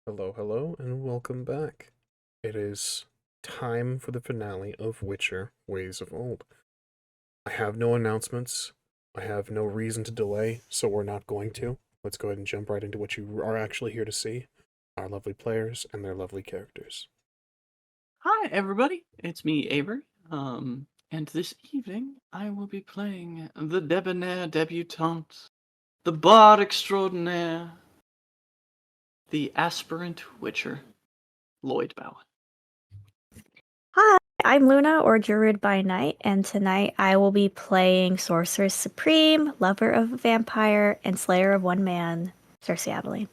Hello, hello, and welcome back. It is time for the finale of Witcher Ways of Old. I have no announcements. I have no reason to delay, so we're not going to. Let's go ahead and jump right into what you are actually here to see, our lovely players and their lovely characters. Hi, everybody. It's me, Avery. And this evening I will be playing the debonair debutante, the bard extraordinaire, the aspirant witcher, Lloyd Bowen. Hi, I'm Luna, or Druid by night, and tonight I will be playing Sorceress Supreme, Lover of a Vampire, and Slayer of One Man, Cersei Adeline.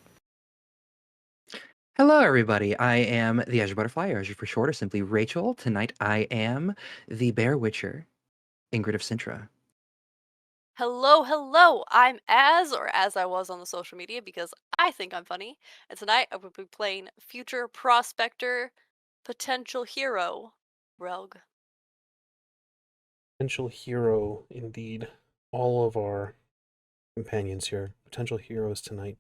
Hello, everybody. I am the Azure Butterfly, or Azure for short, or simply Rachel. Tonight, I am the Bear Witcher, Ingrid of Cintra. Hello. I'm as I was on the social media because I think I'm funny. And tonight I will be playing future prospector, potential hero, Rogue. Potential hero, indeed. All of our companions here, potential heroes tonight.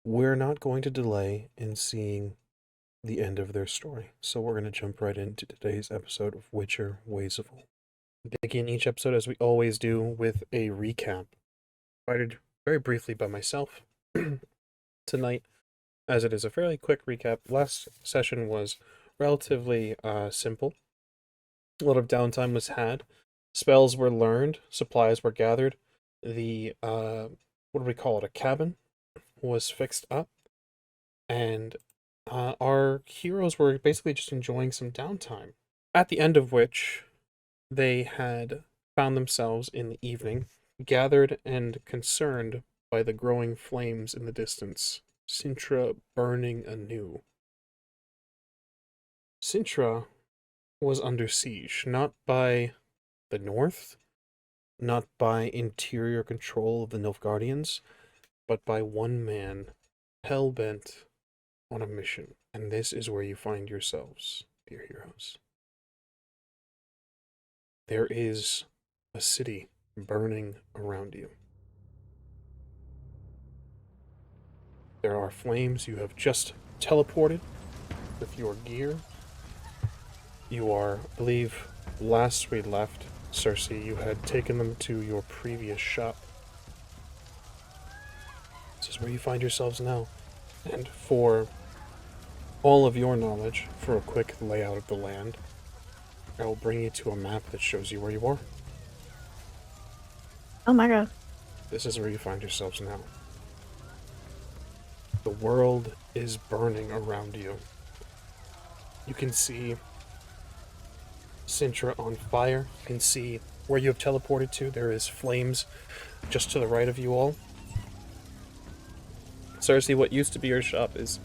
We're not going to delay in seeing the end of their story, so we're going to jump right into today's episode of Witcher Ways of Old. Begin each episode as we always do with a recap, provided very briefly by myself tonight, as it is a fairly quick recap. Last session was relatively simple. A lot of downtime was had. Spells were learned. Supplies were gathered. The what do we call it? A cabin was fixed up, and our heroes were basically just enjoying some downtime. At the end of which, they had found themselves in the evening, gathered and concerned by the growing flames in the distance, Cintra burning anew. Cintra was under siege, not by the North, not by interior control of the Nilfgaardians, but by one man, hell-bent on a mission. And this is where you find yourselves, dear heroes. There is a city burning around you. There are flames. You have just teleported with your gear. You are, I believe, last we left, Cersei, you had taken them to your previous shop. This is where you find yourselves now. And for all of your knowledge, for a quick layout of the land, I will bring you to a map that shows you where you are. Oh my god. This is where you find yourselves now. The world is burning around you. You can see Cintra on fire. You can see where you have teleported to. There is flames just to the right of you all. Cersei, what used to be your shop is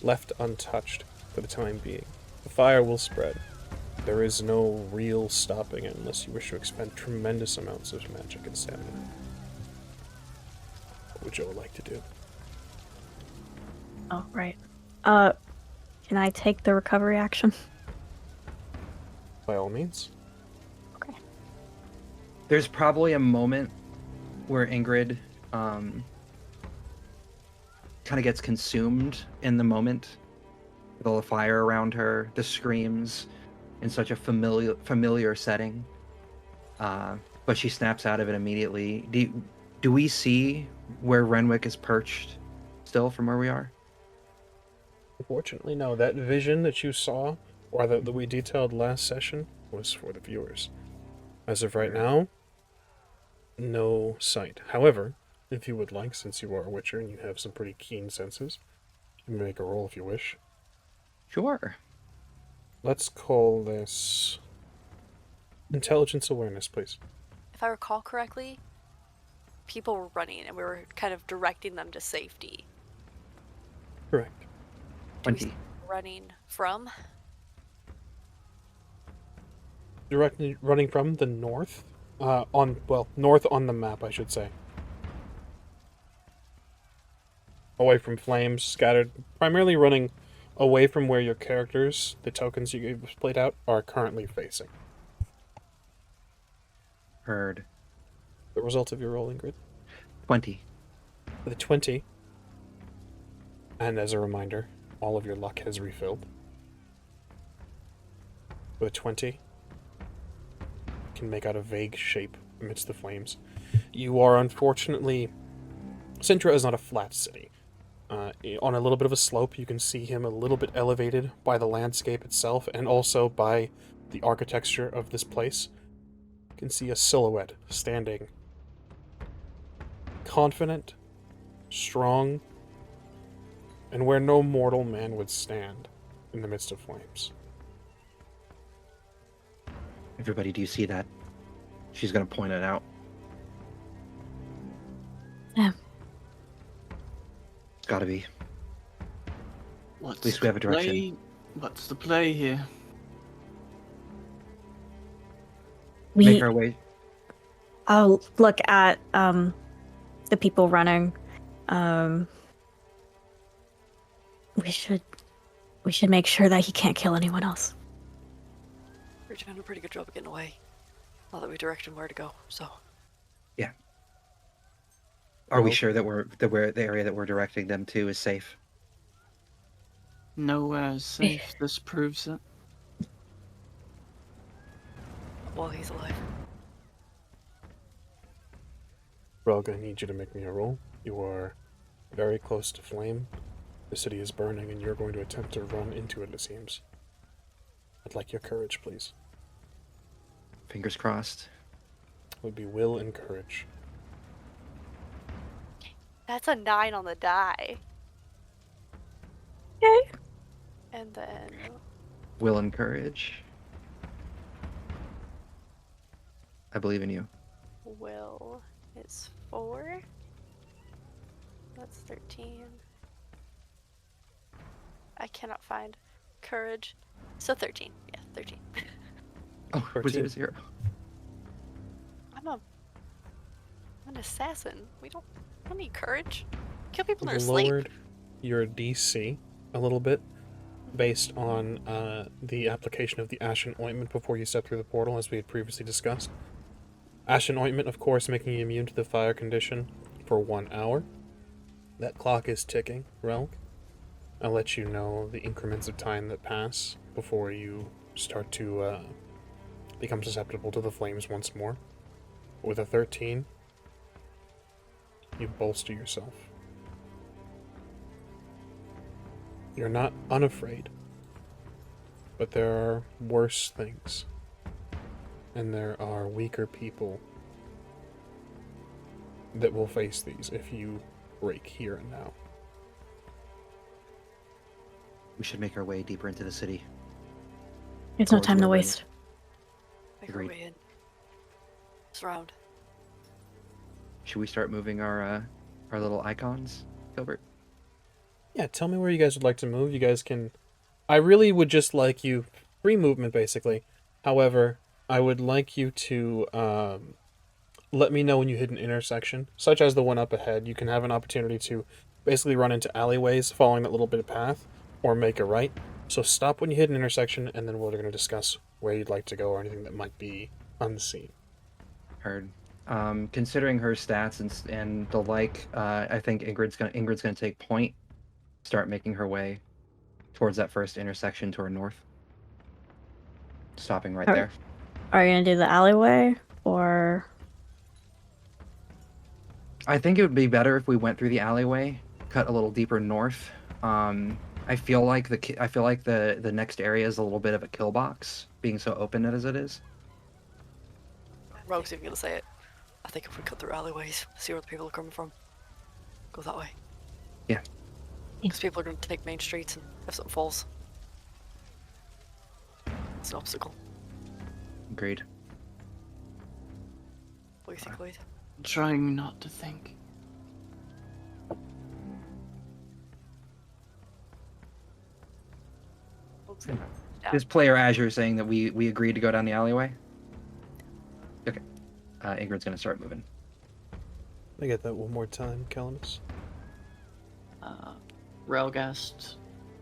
left untouched for the time being. The fire will spread. There is no real stopping it unless you wish to expend tremendous amounts of magic and stamina. What would Joe like to do? Oh, right. Can I take the recovery action? By all means. Okay. There's probably a moment where Ingrid kind of gets consumed in the moment with all the fire around her, the screams in such a familiar setting. But she snaps out of it immediately. Do we see where Renwick is perched still from where we are? Unfortunately, no. That vision that you saw, or that we detailed last session, was for the viewers. As of right now, no sight. However, if you would like, since you are a Witcher and you have some pretty keen senses, you may make a roll if you wish. Sure. Let's call this intelligence awareness, please. If I recall correctly, people were running and we were kind of directing them to safety. Correct. Do we 20. see running from? Directly running from the north, north on the map, I should say. Away from flames, scattered, primarily running away from where your characters, the tokens you gave played out, are currently facing. Heard. The result of your roll, Ingrid? 20. With a 20, And as a reminder, all of your luck has refilled. With a 20, you can make out a vague shape amidst the flames. You are unfortunately... Cintra is not a flat city. On a little bit of a slope, you can see him a little bit elevated by the landscape itself and also by the architecture of this place. You can see a silhouette standing confident, strong, and where no mortal man would stand in the midst of flames. Everybody, do you see that? She's going to point it out. Yeah. It's got to be. At least we have a direction. What's the play here? Make our way. I'll look at the people running. We should make sure that he can't kill anyone else. We're doing a pretty good job of getting away. Now that we direct him where to go, so. Yeah. Are we Well- sure that the area that we're directing them to is safe? Nowhere is safe. This proves it. While he's alive. Rug, I need you to make me a roll. You are very close to flame. The city is burning, and you're going to attempt to run into it seems. I'd like your courage, please. Fingers crossed. It would be will and courage. That's a 9 on the die. Okay. And then Will and courage. I believe in you. will is 4. That's 13. I cannot find courage. So 13. Yeah, 13. Oh, was it a 0? I'm an assassin. We don't need courage. Kill people in You their sleep. lowered your DC a little bit based on the application of the Ashen Ointment before you step through the portal, as we had previously discussed. Ashen Ointment, of course, making you immune to the fire condition for 1 hour. That clock is ticking, Relk. I'll let you know the increments of time that pass before you start to become susceptible to the flames once more. With a 13, you bolster yourself. You're not unafraid, but there are worse things, and there are weaker people that will face these if you break here and now. We should make our way deeper into the city. There's no Towards time to where waste. Make our Agreed. way in. Surround. Should we start moving our little icons, Gilbert? Yeah, tell me where you guys would like to move. You guys can... I really would just like you... Free movement, basically. However, I would like you to let me know when you hit an intersection, such as the one up ahead. You can have an opportunity to basically run into alleyways following that little bit of path, or make a right. So stop when you hit an intersection, and then we're going to discuss where you'd like to go or anything that might be unseen. Heard. Considering her stats and the like, I think Ingrid's gonna take point, start making her way towards that first intersection to our north. Stopping right Alright. there. Are you gonna do the alleyway or? I think it would be better if we went through the alleyway, cut a little deeper north. I feel like the next area is a little bit of a kill box, being so open as it is. Rogue's even gonna say it. I think if we cut through alleyways, see where the people are coming from, go that way. Yeah. Because people are gonna take main streets, and if something falls, it's an obstacle. Agreed. What do you think, Wade? Trying not to think. Yeah. Is player Azure saying that we agreed to go down the alleyway? Okay. Ingrid's gonna start moving. I get that one more time, Calamus. Relg asked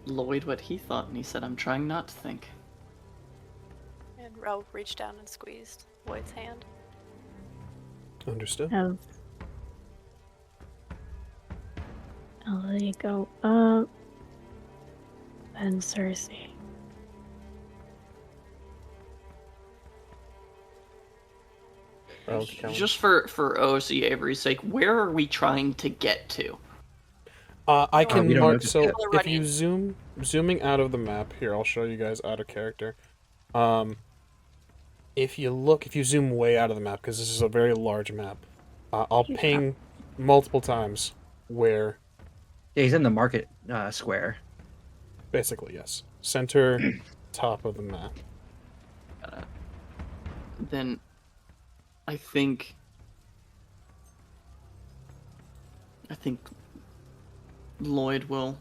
Lloyd what he thought, and he said, "I'm trying not to think." And Rogue reached down and squeezed Lloyd's hand. Understood. Oh, there you go. And Cersei. Well, Callum. Just for OC Avery's sake, where are we trying to get to? I can we don't mark. notice So yet. if you zooming out of the map here, I'll show you guys out of character. If you zoom way out of the map, because this is a very large map, I'll ping multiple times where. Yeah, he's in the market square. Basically, yes. Center, top of the map. Then I think Lloyd will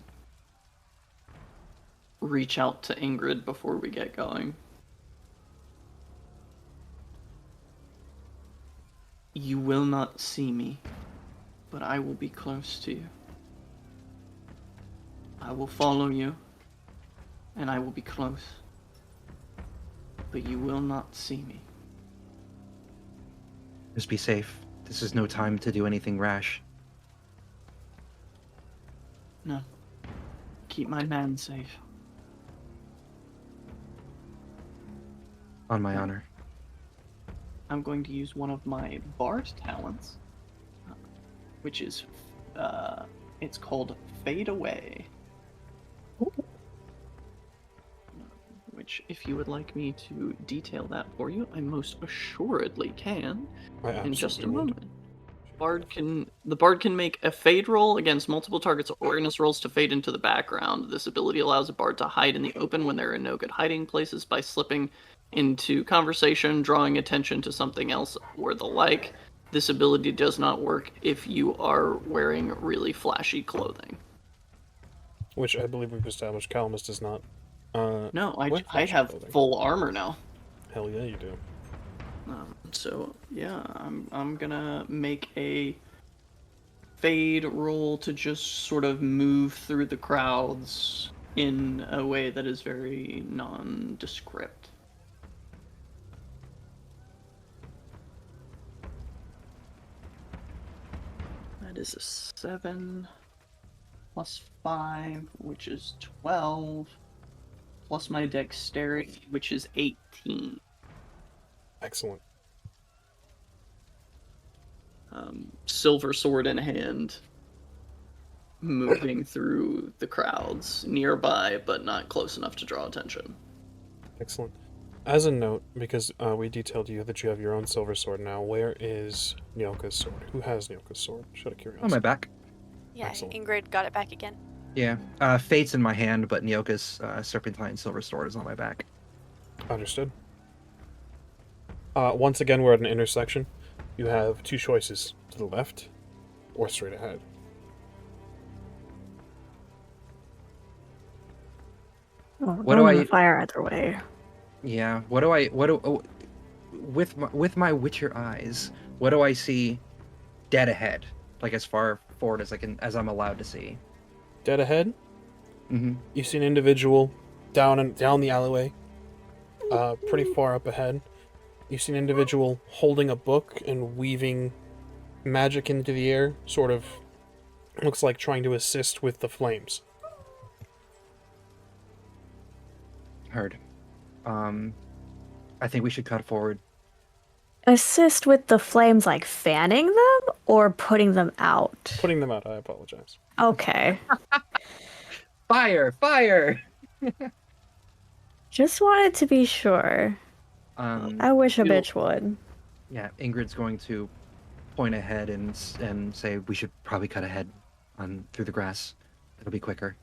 reach out to Ingrid before we get going. You will not see me, but I will be close to you. I will follow you, and I will be close, but you will not see me. Just be safe. This is no time to do anything rash. No. Keep my man safe. On my honor. I'm going to use one of my bard talents, which is, it's called Fade Away. Which, if you would like me to detail that for you, I most assuredly can in just a moment. The bard can make a fade roll against multiple targets or awareness rolls to fade into the background. This ability allows a bard to hide in the open when there are no good hiding places by slipping into conversation, drawing attention to something else, or the like. This ability does not work if you are wearing really flashy clothing. Which I believe we've established Calamus does not. No, I flashy have clothing. full armor now. Hell yeah, you do. So yeah, I'm gonna make a fade roll to just sort of move through the crowds in a way that is very nondescript. That is a 7 plus 5, which is 12, plus my dexterity, which is 18. Excellent. Silver sword in hand, moving through the crowds nearby, but not close enough to draw attention. Excellent. As a note, because we detailed you that you have your own silver sword now, where is Nyoka's sword? Who has Nyoka's sword? Out of curiosity. On my back. Yeah, Excellent. Ingrid got it back again. Yeah. Fate's in my hand, but Nyoka's serpentine silver sword is on my back. Understood. Once again, we're at an intersection. You have two choices, to the left or straight ahead. What do I fire either way? Yeah. With my Witcher eyes, what do I see dead ahead? Like as far forward as I'm allowed to see. Dead ahead, Mm-hmm. you see an individual down the alleyway, pretty far up ahead. You see an individual holding a book and weaving magic into the air, sort of looks like trying to assist with the flames. Heard. I think we should cut forward. Assist with the flames, like fanning them or putting them out? Putting them out, I apologize. Okay. Fire! Fire! Just wanted to be sure. I wish a bitch would. Yeah, Ingrid's going to point ahead and say we should probably cut ahead through the grass. It'll be quicker.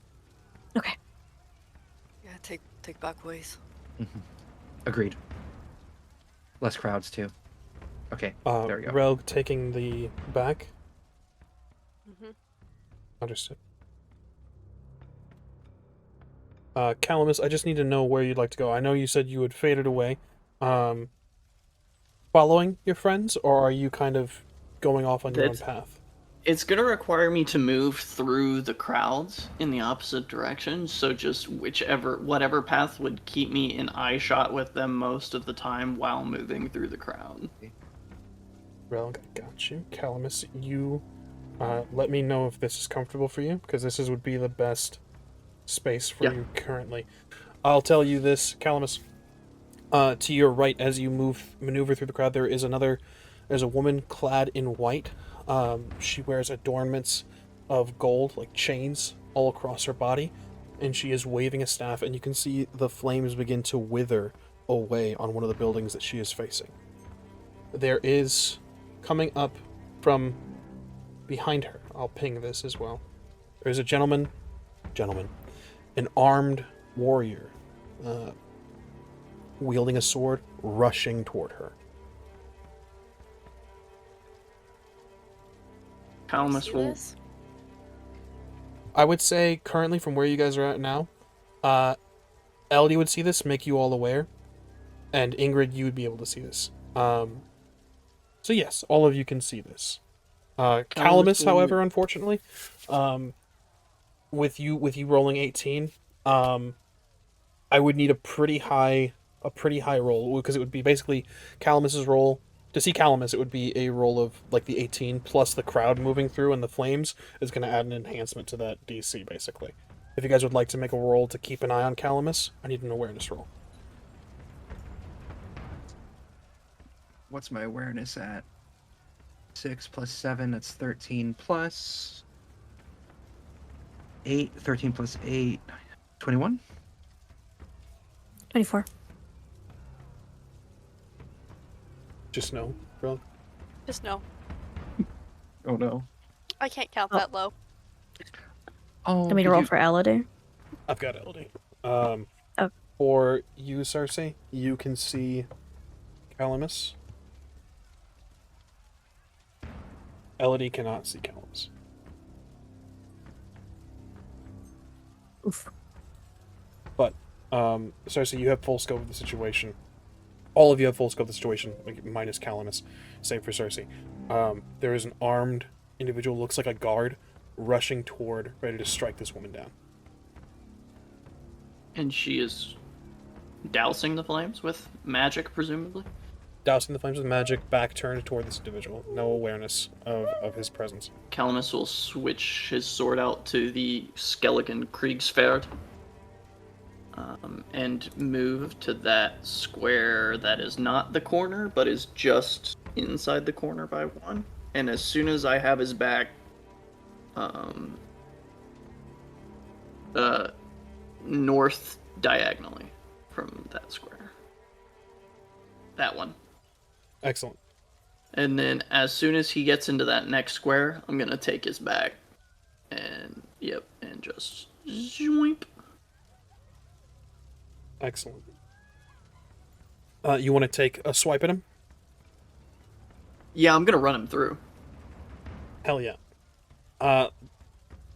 Okay. Yeah, take back ways. Mm-hmm. Agreed. Less crowds too. Okay, there we go. Rogue taking the back. Mm-hmm. Understood. Calamus, I just need to know where you'd like to go. I know you said you had faded away. Following your friends, or are you kind of going off on your own path? It's going to require me to move through the crowds in the opposite direction, so just whatever path would keep me in eye shot with them most of the time while moving through the crowd. Rogue, I got you. Calamus, you Let me know if this is comfortable for you, because would be the best space for Yeah. you currently. I'll tell you this, Calamus. To your right, as you maneuver through the crowd, there's a woman clad in white. She wears adornments of gold, like chains, all across her body, and she is waving a staff, and you can see the flames begin to wither away on one of the buildings that she is facing. There is, coming up from behind her, I'll ping this as well, there's a gentleman, an armed warrior, wielding a sword, rushing toward her. Calamus See will. this? I would say currently from where you guys are at now, Ellie would see this, make you all aware, and Ingrid, you would be able to see this. So yes, all of you can see this. Calamus, will- however, unfortunately, with you rolling 18, I would need a pretty high roll, because it would be basically Calamus's roll. To see Calamus, it would be a roll of like the 18 plus the crowd moving through and the flames is going to add an enhancement to that DC, basically. If you guys would like to make a roll to keep an eye on Calamus, I need an awareness roll. What's my awareness at? 6 plus 7, that's 13 plus 8. 13 plus 8, 21? 24. Just know, bro. Just no. Oh no. I can't count Oh. that low. Oh, Want me to did roll you- for Elodie? I've got Elodie. Oh. For you, Cersei, you can see Calamus. Elodie cannot see Calamus. Oof. But, Cersei, you have full scope of the situation. All of you have full scope of the situation, minus Calamus, save for Cersei. There is an armed individual, looks like a guard, rushing toward, ready to strike this woman down. And she is dousing the flames with magic, presumably. Dousing the flames with magic, back turned toward this individual. No awareness of his presence. Calamus will switch his sword out to the Skeleton Kriegsschwert and move to that square that is not the corner, but is just inside the corner by one. And as soon as I have his back, north diagonally from that square. That one. Excellent. And then as soon as he gets into that next square, I'm gonna take his back and and just zoink. Excellent. You want to take a swipe at him? Yeah, I'm gonna run him through. Hell yeah.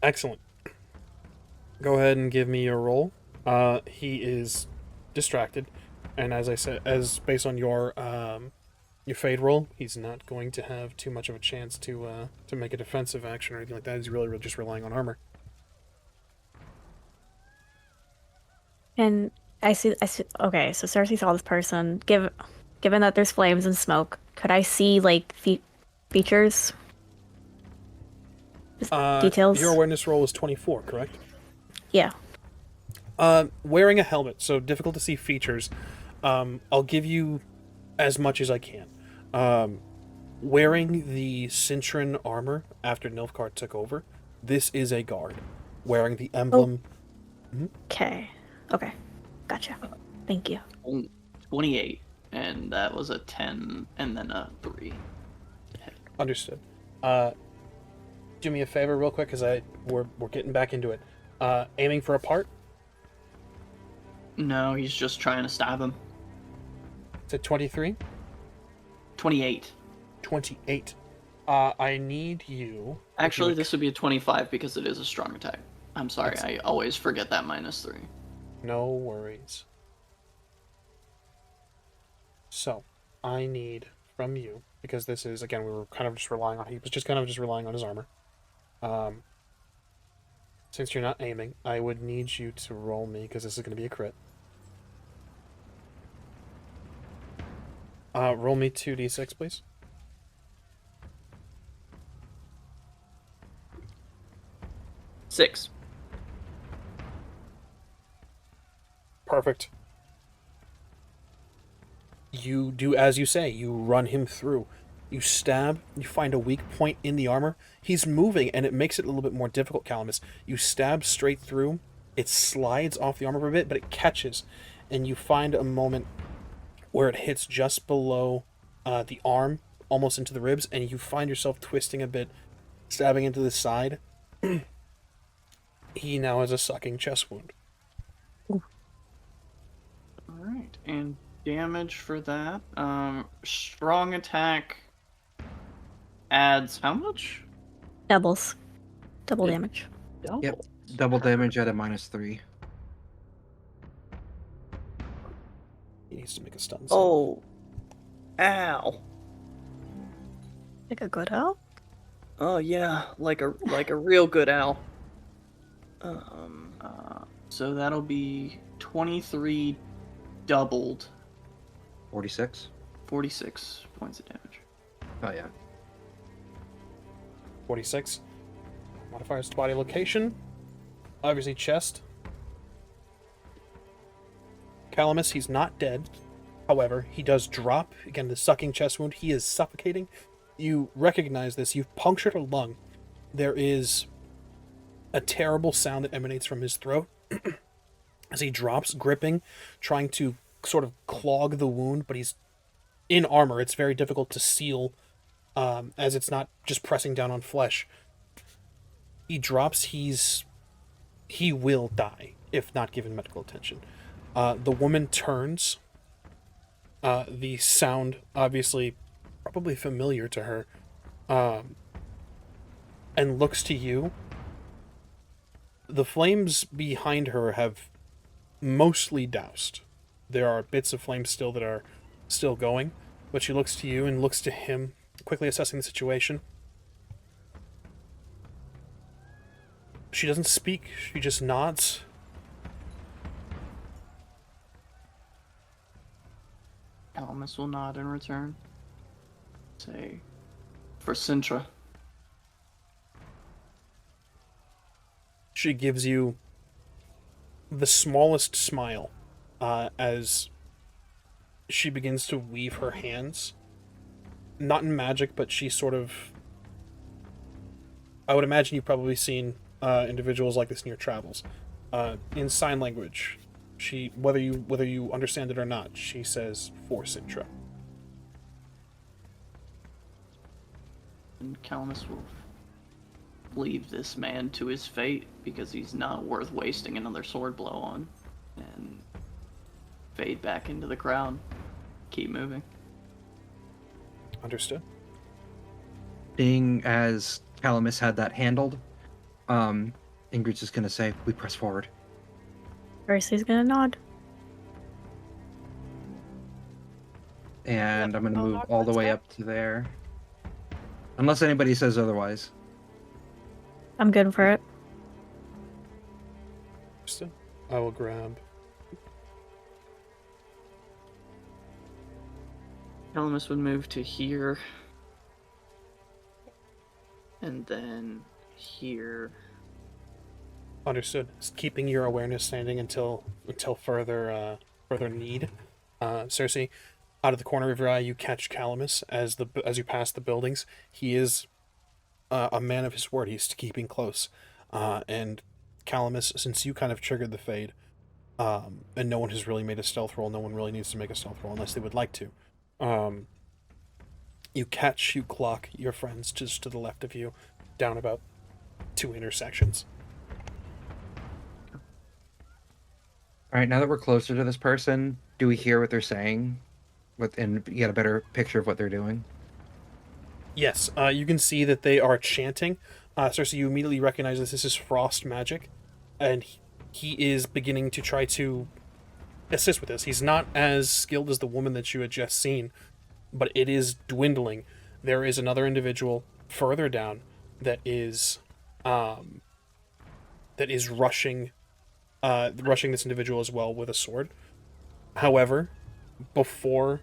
Excellent. Go ahead and give me your roll. He is distracted, and as I said, as based on your fade roll, he's not going to have too much of a chance to make a defensive action or anything like that. He's really just relying on armor. And I see. Okay, so Cersei saw this person. Given that there's flames and smoke, could I see like features? Just details. Your awareness roll is 24, correct? Yeah. Wearing a helmet, so difficult to see features. I'll give you as much as I can. Wearing the Cintran armor after Nilfgaard took over, this is a guard. Wearing the emblem. Okay. Okay. Gotcha. Thank you. 28, and that was a 10, and then a 3. Understood. Do me a favor real quick, because we're getting back into it. Aiming for a part? No, he's just trying to stab him. It's at 23? 28. 28. I need you... Actually, this would be a 25 because it is a strong attack. I'm sorry, That's- I always forget that -3. No worries. So, I need from you, because this is, again, we were kind of just relying on, he was just kind of just relying on his armor. Since you're not aiming, I would need you to roll me, because this is going to be a crit. Roll me 2d6, please. 6. Perfect. You do as you say. You run him through. You stab. You find a weak point in the armor. He's moving, and it makes it a little bit more difficult, Calamus. You stab straight through. It slides off the armor a bit, but it catches. And you find a moment where it hits just below the arm, almost into the ribs, and you find yourself twisting a bit, stabbing into the side. He now has a sucking chest wound. Alright, and damage for that. Strong attack adds how much? Doubles. Double Yeah. damage. Double. Yep. Double damage at a -3. He needs to make a stun save. Oh. Ow. Like a good owl? Oh yeah, like a real good owl. So that'll be 23 doubled, 46. 46 points of damage. Oh yeah. 46. Modifiers to body location. Obviously chest. Calamus, he's not dead. However, he does drop. Again, the sucking chest wound. He is suffocating. You recognize this. You've punctured a lung. There is a terrible sound that emanates from his throat as he drops, gripping, trying to sort of clog the wound, but he's in armor. It's very difficult to seal, as it's not just pressing down on flesh. He drops. He will die if not given medical attention. The woman turns. The sound, obviously, probably familiar to her, and looks to you. The flames behind her have mostly doused. There are bits of flame still that are still going, but she looks to you and looks to him, quickly assessing the situation. She doesn't speak, she just nods. Calamus will nod in return. Say, for Cintra. She gives you the smallest smile as she begins to weave her hands. Not in magic, but she sort of... I would imagine you've probably seen individuals like this in your travels. In sign language, she, whether you understand it or not, she says, for Cintra. And Calamus will leave this man to his fate because he's not worth wasting another sword blow on, and fade back into the crowd. Keep moving. Understood. Being as Calamus had that handled, Ingrid's just gonna say, "We press forward." Percy's gonna nod. And I'm gonna Oh, move knock all the on way sky. up to there. Unless anybody says otherwise. I'm good for it. Understood. I will grab... Calamus would move to here. And then here. Understood. Keeping your awareness standing until further need. Cersei, out of the corner of your eye, you catch Calamus as you pass the buildings. He is a man of his word. He's keeping close. And Calamus, since you kind of triggered the fade, and no one has really made a stealth roll, no one really needs to make a stealth roll unless they would like to. You clock your friends just to the left of you, down about 2 intersections. All right, now that we're closer to this person, do we hear what they're saying? And get a better picture of what they're doing? Yes, you can see that they are chanting. Cersei, you immediately recognize this is frost magic, and he is beginning to try to assist with this. He's not as skilled as the woman that you had just seen, but it is dwindling. There is another individual further down that is rushing this individual as well with a sword. However, before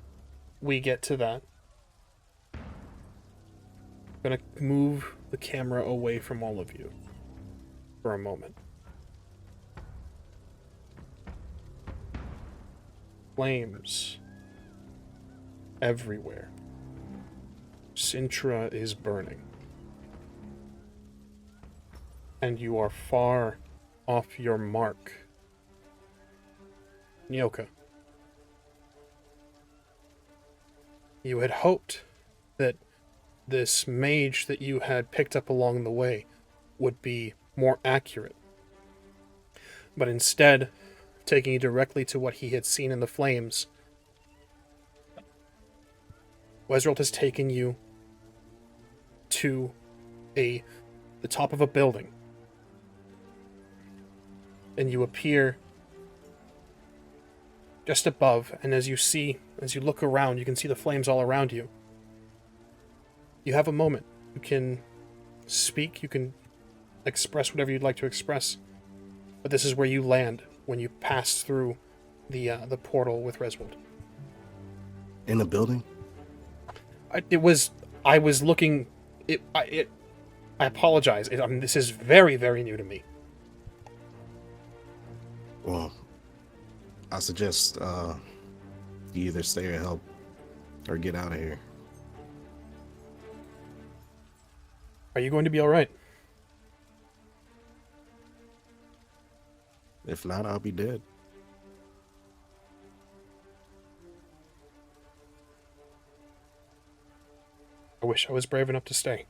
we get to that, I'm gonna move the camera away from all of you for a moment. Flames everywhere. Cintra is burning. And you are far off your mark. Nyoka. You had hoped that this mage that you had picked up along the way would be more accurate. But instead, taking you directly to what he had seen in the flames, Wezrold has taken you to the top of a building. And you appear just above, and as you look around, you can see the flames all around you. You have a moment. You can speak, you can express whatever you'd like to express. But this is where you land when you pass through the portal with Reswold. In the building? I was looking. I apologize. This is very, very new to me. Well, I suggest you either stay or help or get out of here. Are you going to be all right? If not, I'll be dead. I wish I was brave enough to stay.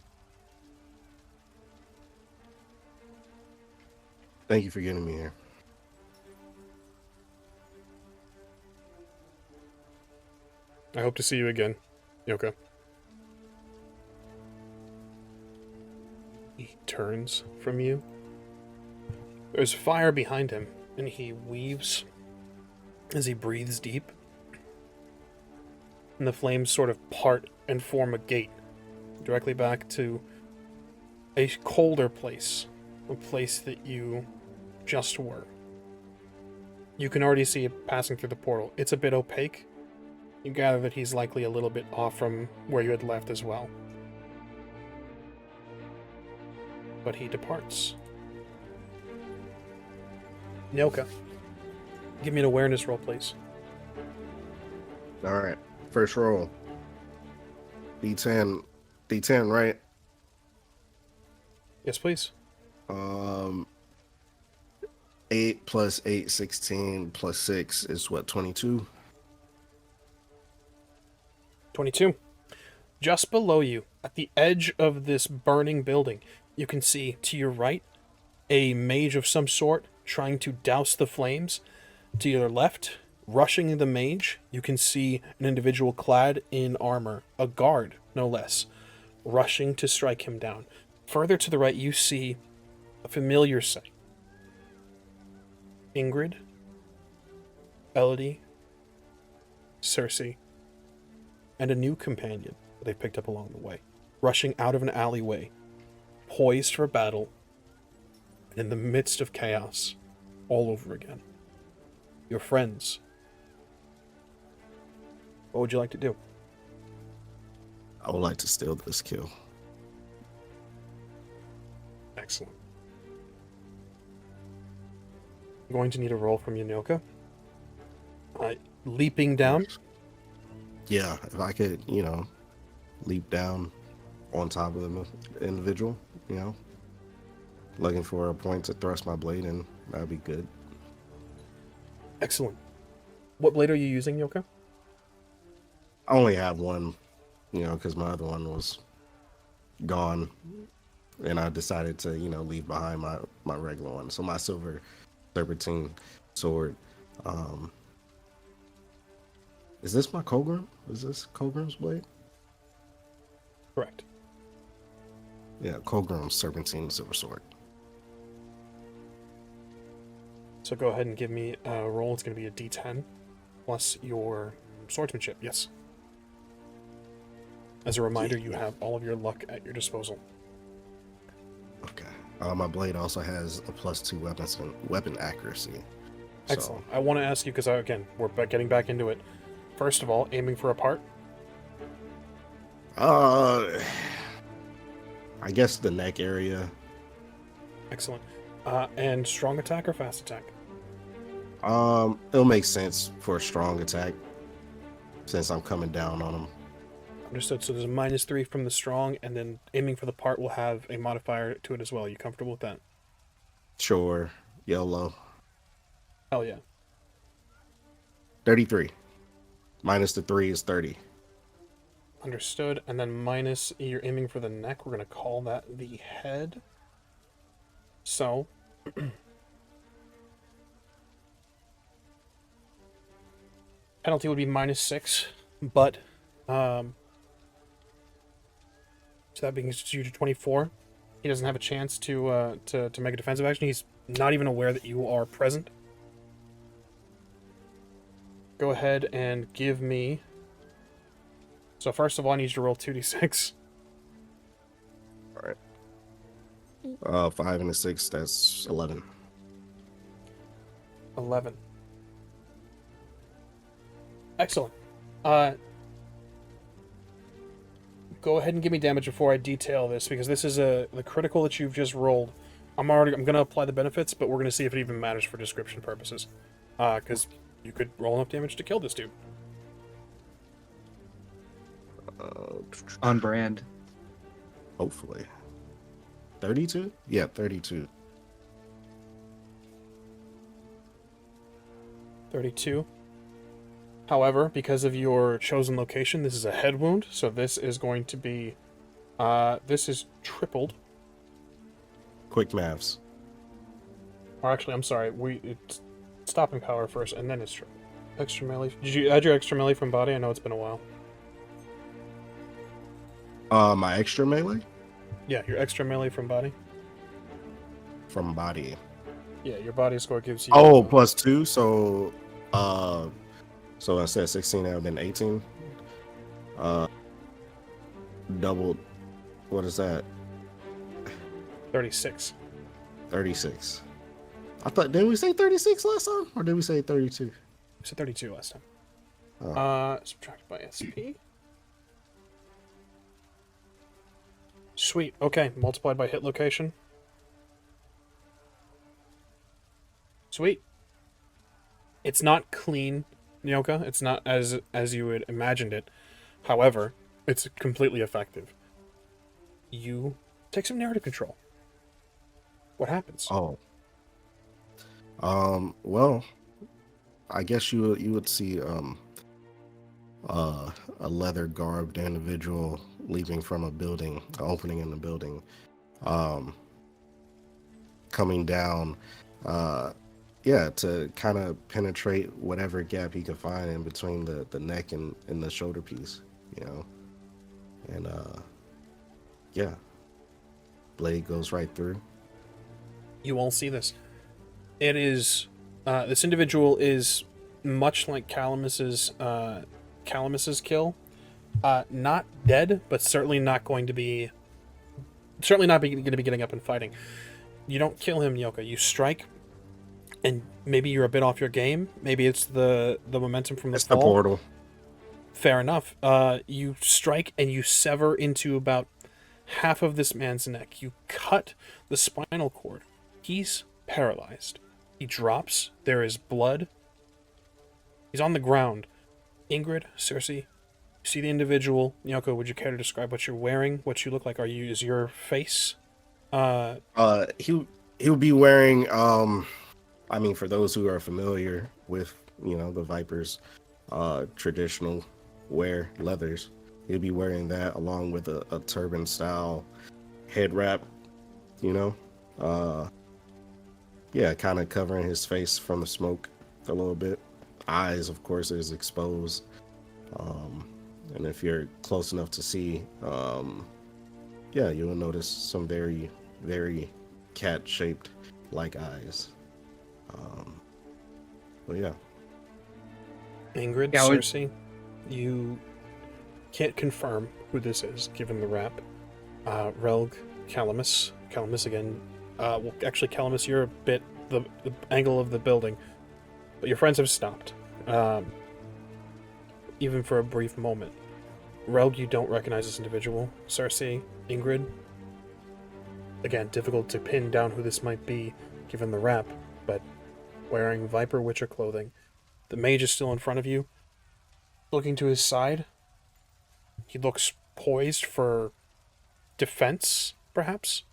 Thank you for getting me here. I hope to see you again, Nyoka. He turns from you. There's fire behind him, and he weaves as he breathes deep. And the flames sort of part and form a gate directly back to a colder place, a place that you just were. You can already see it passing through the portal. It's a bit opaque. You gather that he's likely a little bit off from where you had left as well. But he departs. Nyoka, give me an awareness roll, please. All right. First roll. D10, right? Yes, please. 8 plus 8, 16 plus 6 is what, 22? 22. Just below you, at the edge of this burning building, you can see to your right a mage of some sort trying to douse the flames. To your left, rushing the mage, you can see an individual clad in armor, a guard, no less, rushing to strike him down. Further to the right, you see a familiar sight. Ingrid, Elodie, Cersei, and a new companion that they picked up along the way, rushing out of an alleyway, poised for battle, and in the midst of chaos, all over again. Your friends. What would you like to do? I would like to steal this kill. Excellent. I'm going to need a roll from you, Nyoka. Leaping down. Yeah, if I could, leap down on top of the individual, looking for a point to thrust my blade in, that'd be good. Excellent. What blade are you using, Nyoka? I only have one, because my other one was gone, and I decided to, leave behind my regular one. So my silver serpentine sword. Is this my Colgrim? Is this Colgrim's blade? Correct. Yeah, Colgrim's serpentine silver sword. So go ahead and give me a roll. It's going to be a D10 plus your swordsmanship. Yes. As a reminder, you have all of your luck at your disposal. Okay. My blade also has a +2 weapon accuracy. Excellent. I want to ask you, because again, we're getting back into it. First of all, aiming for a part. I guess the neck area. Excellent. And strong attack or fast attack? It'll make sense for a strong attack since I'm coming down on him. Understood. So there's a -3 from the strong, and then aiming for the part will have a modifier to it as well. You comfortable with that? Sure. YOLO. Hell yeah. 33. Minus the 3 is 30. Understood. And then minus, you're aiming for the neck. We're going to call that the head. So, penalty would be -6, but, so that brings you to 24. He doesn't have a chance to make a defensive action. He's not even aware that you are present. Go ahead and give me... So first of all, I need you to roll 2d6. Alright. 5 and a 6, that's 11. 11. Excellent. Go ahead and give me damage before I detail this, because this is the critical that you've just rolled. I'm gonna apply the benefits, but we're gonna see if it even matters for description purposes. Because you could roll enough damage to kill this dude. On brand. Hopefully. 32? Yeah, 32. 32. However, because of your chosen location, this is a head wound, so this is going to be... this is tripled. Quick maths. Or actually, I'm sorry, it's stopping power first, and then it's tripled. Extra melee. Did you add your extra melee from body? I know it's been a while. My extra melee? Yeah, your extra melee from body. From body. Yeah, your body score gives you... Oh, +2, so... So instead of 16, that would have been 18. Doubled. What is that? 36. 36. I thought, didn't we say 36 last time? Or did we say 32? We said 32 last time. Oh. Subtracted by SP. Sweet. Okay, multiplied by hit location. Sweet. It's not clean, Nyoka. It's not as you would imagined it. However, it's completely effective. You take some narrative control. What happens? Oh. Well, I guess you would see a leather garbed individual leaping from a building, an opening in the building, coming down, to kind of penetrate whatever gap he can find in between the neck and the shoulder piece, and blade goes right through. You all see this. It is this individual is much like Calamis's kill. Not dead, but certainly not going to be getting up and fighting. You don't kill him, Nyoka. You strike, and maybe you're a bit off your game. Maybe it's the momentum from the fall. The portal. Fair enough. You strike and you sever into about half of this man's neck. You cut the spinal cord. He's paralyzed. He drops. There is blood. He's on the ground. Ingrid, Circe, you see the individual. Nyoka, would you care to describe what you're wearing? What you look like? Is your face? He'll be wearing. For those who are familiar with the Vipers, traditional wear leathers, he'll be wearing that along with a turban style head wrap. Kind of covering his face from the smoke a little bit. Eyes, of course, is exposed. And if you're close enough to see, you'll notice some very, very cat-shaped like eyes. Ingrid, Circe, you can't confirm who this is, given the wrap. Relg, Calamus again. Actually, Calamus, you're a bit the angle of the building, but your friends have stopped. Even for a brief moment. Relg, you don't recognize this individual. Circe, Ingrid, again, difficult to pin down who this might be. given the wrap, but wearing Viper Witcher clothing. The mage is still in front of you, looking to his side. He looks poised for defense, perhaps.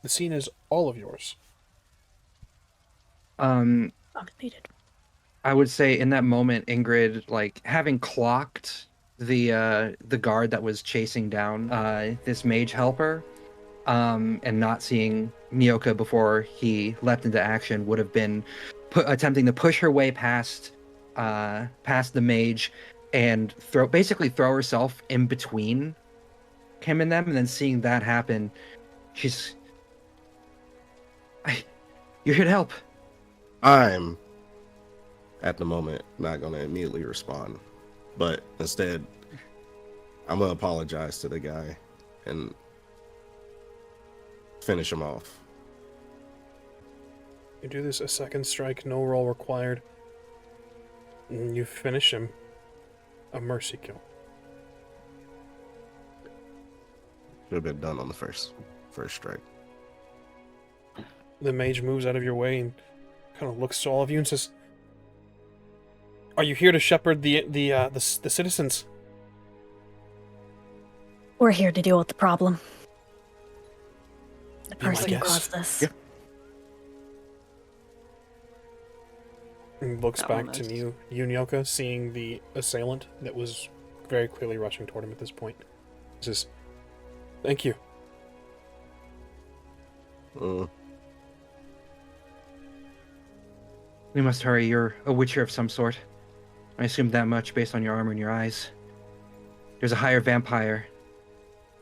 The scene is all of yours. Undefeated. I would say in that moment, Ingrid, like having clocked the guard that was chasing down this mage helper, and not seeing Nyoka before he leapt into action, would have been attempting to push her way past the mage and basically throw herself in between him and them, and then seeing that happen, you're here to help. I'm at the moment not going to immediately respond, but instead I'm going to apologize to the guy and finish him off. You do this a second strike, no roll required. And you finish him. A mercy kill. Should have been done on the first strike. The mage moves out of your way and kind of looks to all of you and says, "Are you here to shepherd the citizens?" We're here to deal with the problem. The Be my person who guest. caused this. Yeah. And looks back to Nice. you, Nyoka, seeing the assailant that was very clearly rushing toward him at this point. He says, "Thank you." We must hurry. You're a witcher of some sort. I assumed that much based on your armor and your eyes. There's a higher vampire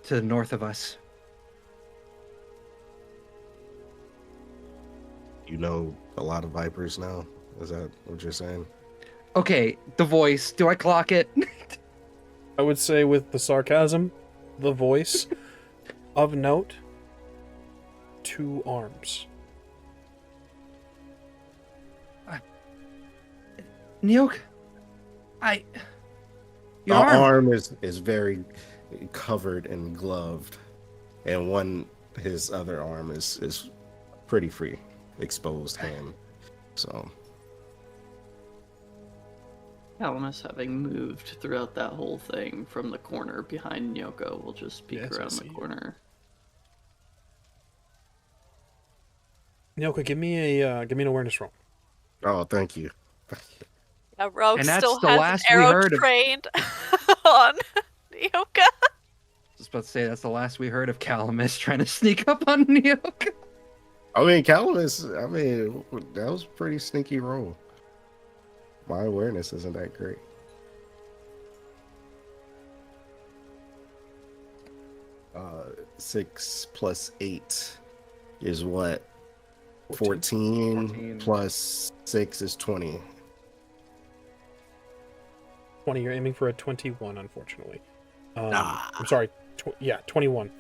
to the north of us. You know a lot of vipers now? Is that what you're saying? Okay, the voice. Do I clock it? I would say with the sarcasm, the voice, of note, 2 arms. Nyoka, your Our arm. arm is very covered and gloved, and his other arm is pretty free, exposed hand. So Calamus, having moved throughout that whole thing from the corner behind Nyoko, will just peek Yes, I around see the you. corner. Nyoka, give me an awareness roll. oh, thank you. Yeah, Rogue And that's still the has last an we arrow heard of- trained on Nyoka. Just about to say that's the last we heard of Calamus trying to sneak up on Nyoka. I mean, Calamus, that was a pretty sneaky roll. My awareness isn't that great. Uh, 6 plus 8 is what? 14 14. plus 6 is 20. 20, you're aiming for a 21, unfortunately. Ah. I'm sorry, 21.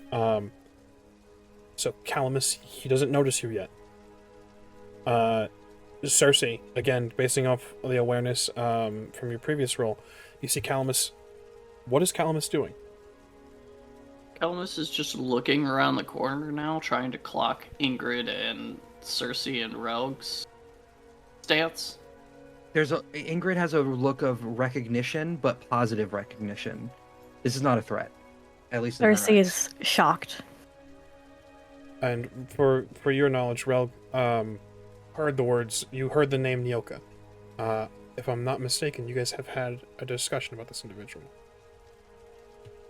So Calamus, he doesn't notice you yet. Cersei, again, basing off the awareness from your previous roll, you see Calamus. What is Calamus doing? Calamus is just looking around the corner now, trying to clock Ingrid and Cersei and Rogue's stance. Ingrid has a look of recognition, but positive recognition. This is not a threat, at least in her Cersei eyes. is shocked. And for your knowledge, Relg, heard the words, you heard the name Nyoka. If I'm not mistaken, you guys have had a discussion about this individual.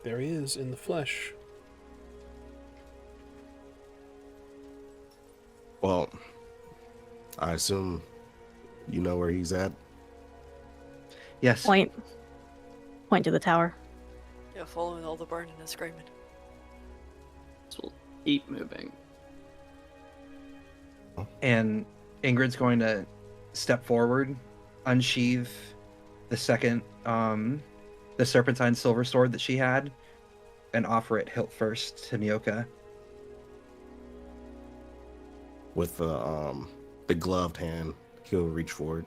There he is in the flesh. Well, I assume you know where he's at. Yes. Point to the tower. Yeah, following all the burning and screaming. So we'll keep moving. And Ingrid's going to step forward, unsheathe the second, the serpentine silver sword that she had, and offer it hilt first to Nyoka. With the gloved hand, he'll reach forward.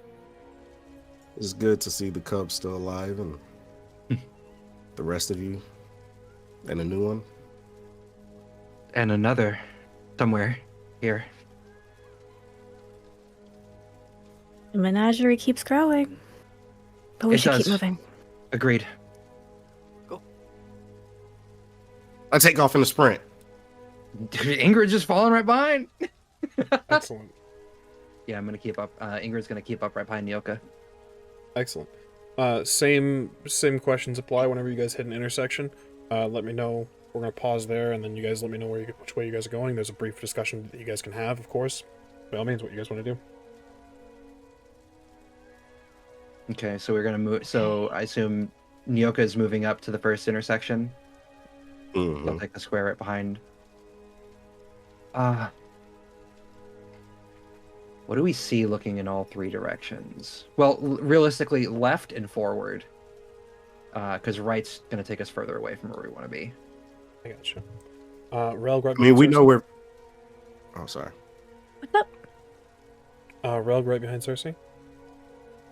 It's good to see the cub still alive and the rest of you, and a new one. And another somewhere here. The menagerie keeps growing. But we It should does. keep moving. Agreed. I take off in the sprint. Ingrid's just falling right behind. Excellent. Yeah, I'm gonna keep up. Ingrid's gonna keep up right behind Nyoka. Excellent. Same questions apply whenever you guys hit an intersection. Let me know. We're gonna pause there, and then you guys let me know which way you guys are going. There's a brief discussion that you guys can have, of course. By all means, what you guys want to do. Okay, so we're gonna move. So I assume Nyoka is moving up to the first intersection. Mhm. I'll take the square right behind. What do we see looking in all three directions? Well, realistically, left and forward. Because right's gonna take us further away from where we want to be. I gotcha. Relg, right I mean, we behind know Cersei. we're. Oh, sorry. What's up? Relg right behind Cersei.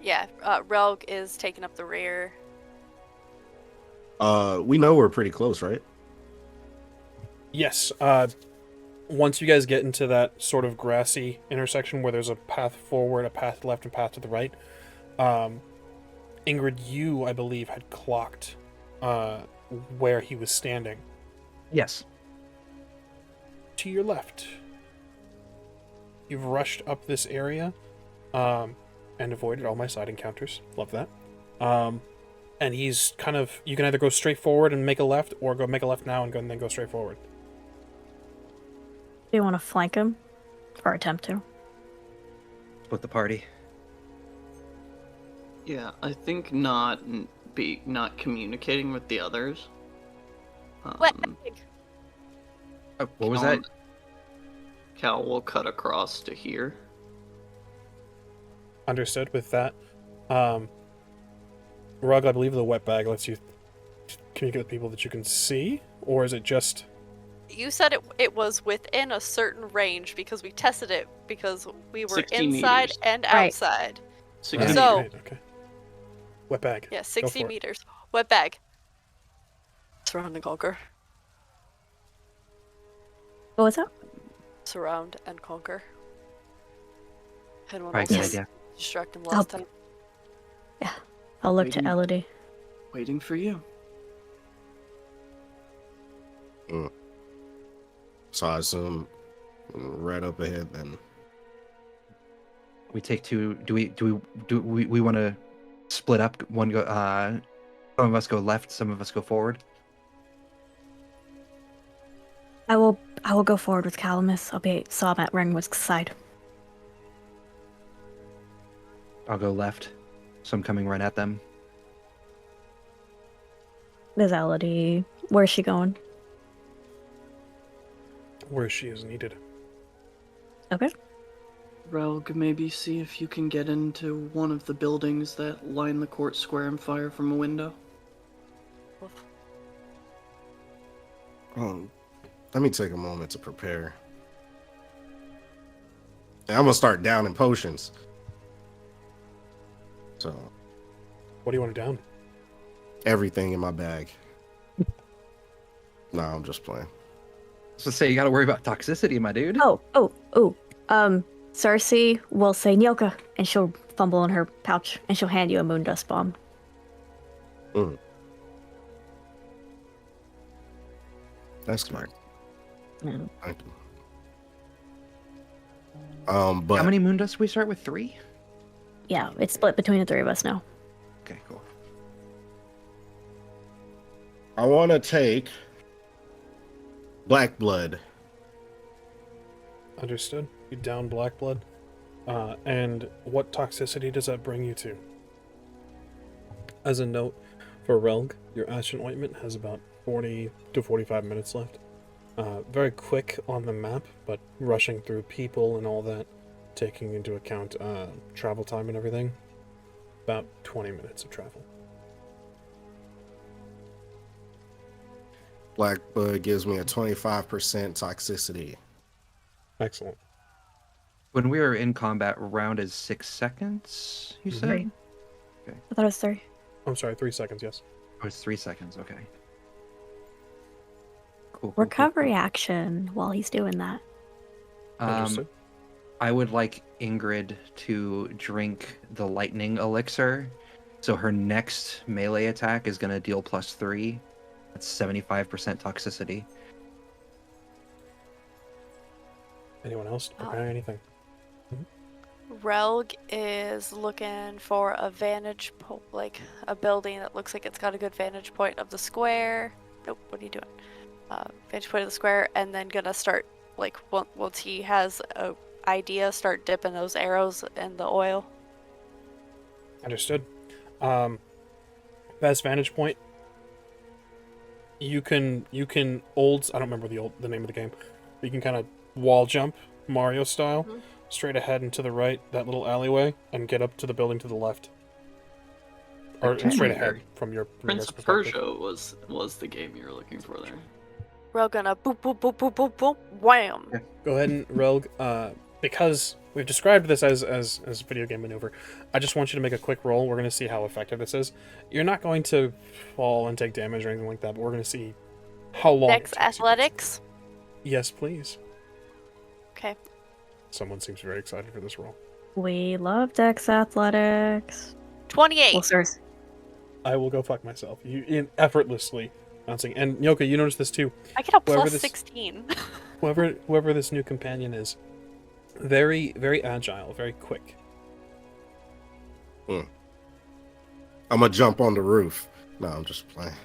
Yeah, Relg is taking up the rear. We know we're pretty close, right? Yes. Once you guys get into that sort of grassy intersection where there's a path forward, a path left, and path to the right, Ingrid, you, I believe, had clocked where he was standing. Yes. To your left. You've rushed up this area and avoided all my side encounters. Love that. And he's kind of... You can either go straight forward and make a left, or go make a left now and then go straight forward. Do you want to flank him? Or attempt to? Split the party. Yeah, I think not communicating with the others. What? What was that? Cal will cut across to here. Understood with that. Rug, I believe the wet bag lets you communicate with people that you can see, or is it just... You said it was within a certain range because we tested it because we were 60 inside meters. and Right. outside. 60 Right, So- right, okay. Wet bag. Yeah, Go 60 for it. meters. Wet bag. Surround and conquer. What was that? Surround and conquer. Anyone Right, else good Yes. idea. distract him I'll- last time? I'll look to Waiting. Elodie. Waiting for you. So I assume right up ahead then. We take two. Do we want to split up? One go. Some of us go left. Some of us go forward. I will go forward with Calamus. I'm at Renwick's side. I'll go left. So I'm coming right at them. There's Elodie. Where's she going? Where she is needed. Okay. Relg, maybe see if you can get into one of the buildings that line the court square and fire from a window. Let me take a moment to prepare. And I'm gonna start downing potions. So What do you want to down? everything in my bag. No, I'm just playing. So say you got to worry about toxicity, my dude. Oh. Cersei will say Nyoka, and she'll fumble in her pouch, and she'll hand you a moon dust bomb. That's smart. Mm. Thank you. But How many moon dusts we start with? 3. Yeah, it's split between the three of us now. Okay, cool. I want to take black blood. Understood. You down black blood. And what toxicity does that bring you to? As a note, for Relg, your Ashen Ointment has about 40 to 45 minutes left. Very quick on the map, but rushing through people and all that, taking into account travel time and everything, about 20 minutes of travel. Black blood gives me a 25% toxicity. Excellent. When we are in combat, round is 6 seconds. You said? Three. I thought it was 3. I'm sorry, 3 seconds, yes. Oh, it's 3 seconds. Okay. Cool. Recovery action while he's doing that. Cool. Understood. I would like Ingrid to drink the lightning elixir. So her next melee attack is going to deal +3. That's 75% toxicity. Anyone else preparing anything? Relg is looking for a vantage point, like a building that looks like it's got a good vantage point of the square. Nope, what are you doing? Vantage point of the square, and then gonna start, like, once he has a idea, start dipping those arrows in the oil. Understood. Best vantage point. You can I don't remember the name of the game. But you can kind of wall jump Mario style, straight ahead and to the right, that little alleyway, and get up to the building to the left. Or straight ahead from your Prince of Persia was the game you were looking for there. Relg gonna boop boop boop boop boop boop wham. Yeah. Go ahead and Rogue, because we've described this as a video game maneuver, I just want you to make a quick roll. We're going to see how effective this is. You're not going to fall and take damage or anything like that, but we're going to see how long. Dex athletics. Yes, please. Okay. Someone seems very excited for this roll. We love Dex Athletics. 28. Well, sirs. I will go fuck myself. You effortlessly bouncing. And Yoka, you notice this too. I get a Whoever plus this- 16. Whoever this new companion is, very, very agile, very quick. I'm gonna jump on the roof. No, I'm just playing.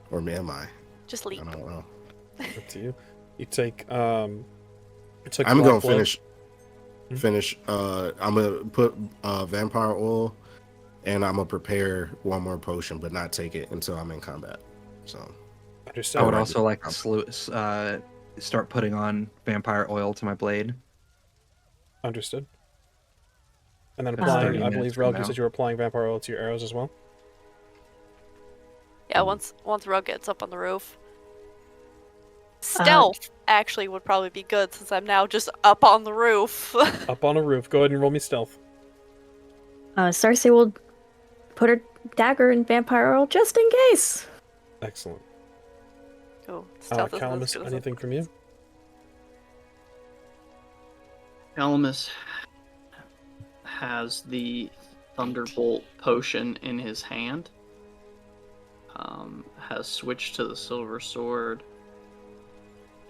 Or am I? Just leap. I don't know. Up to you. You take I'm Black gonna Blood. finish. I'm gonna put vampire oil, and I'm gonna prepare one more potion, but not take it until I'm in combat. So Understood. I would also like to start putting on vampire oil to my blade. Understood. And then That's 30 applying, I minutes believe, from Relg, you now. said you were applying vampire oil to your arrows as well? Yeah, once Relg gets up on the roof. Stealth actually would probably be good since I'm now just up on the roof. Up on a roof. Go ahead and roll me stealth. Cersei will put her dagger in vampire oil just in case. Excellent. Oh, stealth isn't as Calamus, good as anything from you? Calamus has the Thunderbolt potion in his hand. Has switched to the Silver Sword.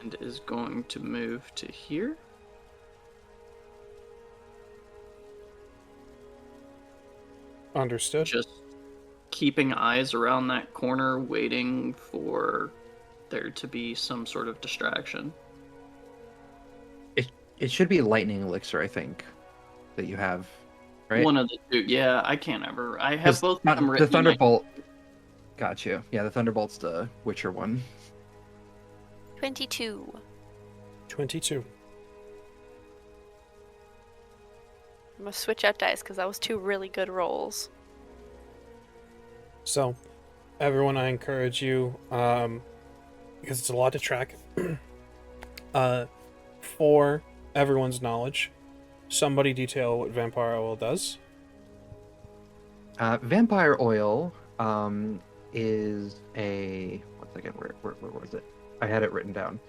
And is going to move to here. Understood. Just keeping eyes around that corner, waiting for there to be some sort of distraction. It should be lightning elixir, I think, that you have, right? One of the two. Yeah, I can't ever. I have 'Cause both of them the written. in my- Thunderbolt. Got you. Yeah, the Thunderbolt's the Witcher one. 22. 22. I'm gonna switch out dice because that was two really good rolls. So, everyone, I encourage you, because it's a lot to track, for everyone's knowledge, somebody detail what vampire oil does. Vampire oil is a... One second, where was it? I had it written down.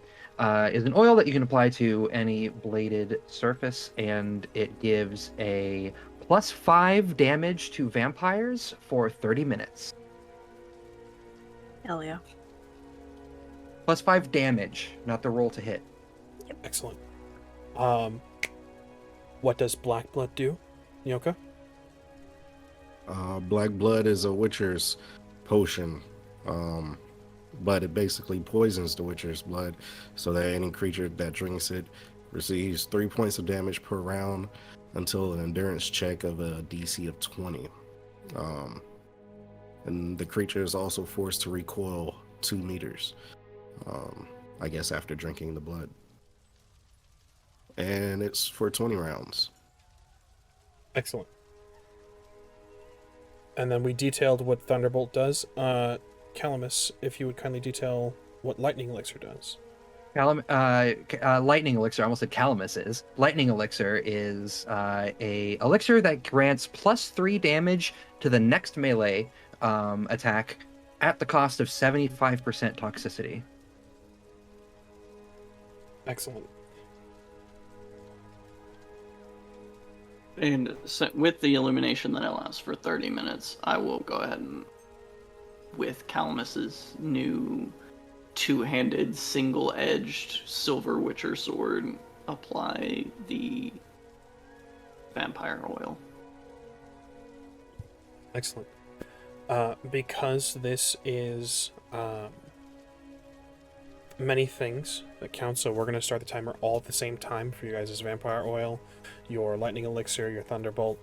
Is an oil that you can apply to any bladed surface, and it gives a +5 damage to vampires for 30 minutes. Hell yeah. +5 damage, not the roll to hit. Excellent. What does black blood do, Yoka? black blood is a witcher's potion, but it basically poisons the witcher's blood, so that any creature that drinks it receives 3 points of damage per round until an endurance check of a DC of 20. And the creature is also forced to recoil 2 meters, I guess, after drinking the blood. And it's for 20 rounds. Excellent. And then we detailed what Thunderbolt does. Calamus, if you would kindly detail what Lightning Elixir does. Lightning Elixir, I almost said Calamus is. Lightning Elixir is a elixir that grants +3 damage to the next melee attack at the cost of 75% toxicity. Excellent. And with the illumination that lasts for 30 minutes, I will go ahead and, with Calamus's new two-handed, single-edged silver witcher sword, apply the vampire oil. Excellent. Because this is many things that count, so we're going to start the timer all at the same time for you guys' vampire oil, your lightning elixir, your thunderbolt,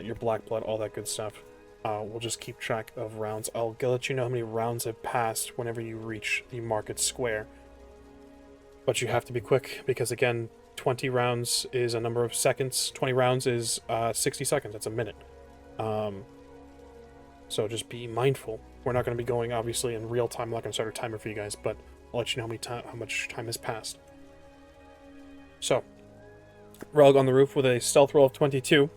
your black blood, all that good stuff. We'll just keep track of rounds. I'll let you know how many rounds have passed whenever you reach the market square. But you have to be quick, because again, 20 rounds is a number of seconds. 20 rounds is 60 seconds. That's a minute. So just be mindful. We're not going to be going, obviously, in real time. I'm not going to start a timer for you guys, but I'll let you know how much time has passed. So, Rug on the roof with a stealth roll of 22.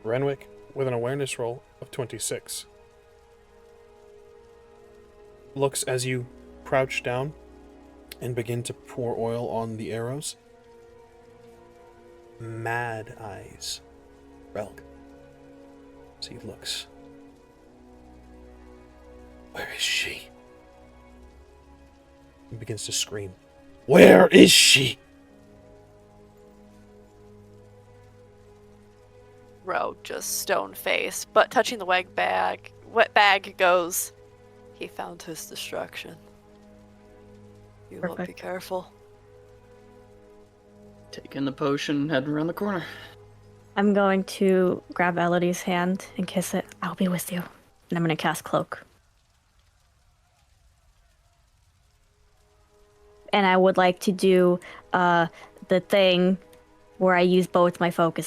Renwick with an awareness roll of 26. Looks as you crouch down and begin to pour oil on the arrows. Mad eyes. Relg. So he looks. Where is she? He begins to scream. Where is she? Rogue just stone face, but touching the wet bag goes, he found his destruction. You won't be Perfect. careful. Taking the potion, heading around the corner. I'm going to grab Elodie's hand and kiss it. I'll be with you. And I'm going to cast Cloak. And I would like to do the thing where I use both my foci,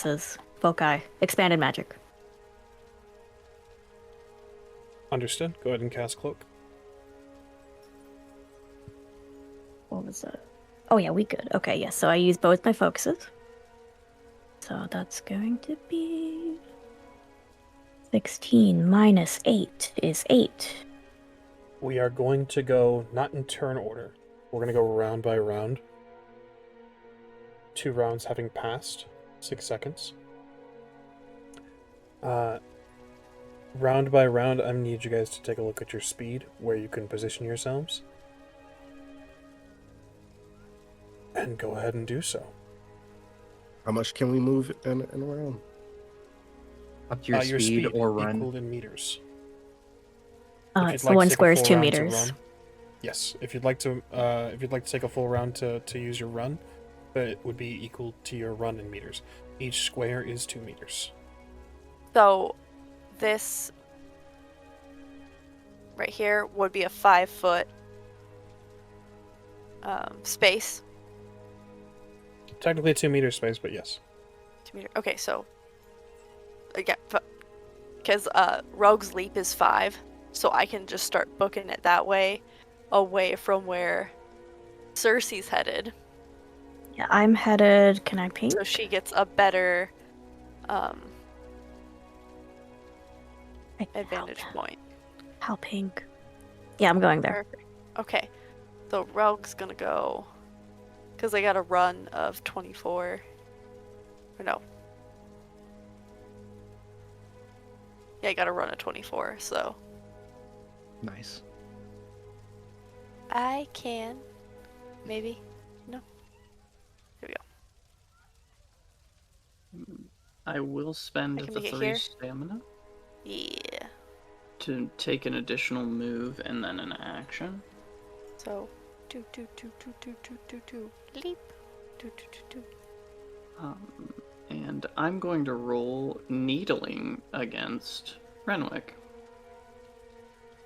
expanded magic. Understood. Go ahead and cast Cloak. What was that? Oh yeah, we good. Okay, yes. So I use both my focuses. So that's going to be 16 minus 8 is 8. We are going to go not in turn order. We're going to go round by round. 2 rounds having passed. 6 seconds. Round by round, I need you guys to take a look at your speed, where you can position yourselves. And go ahead and do so. How much can we move in a round? Up to your speed or run. equaled in meters. So one square is 2 meters. Yes, if you'd like to take a full round to use your run, it would be equal to your run in meters. Each square is 2 meters. So this right here would be a 5-foot space. Technically a 2 meter space, but yes. 2 meter. Okay, so again, because Rogue's leap is 5, so I can just start booking it that way, away from where Cersei's headed. Yeah, I'm headed. Can I pink? So she gets a better advantage point. How pink? Yeah, I'm going there. Perfect. Okay, so Rogue's gonna go, because I got a run of 24. Or no. Yeah, I got a run of 24, so Nice. I can maybe. No. Here we go. I will spend I can the make it 3 here. stamina Yeah. to take an additional move and then an action. So, leap. And I'm going to roll needling against Renwick.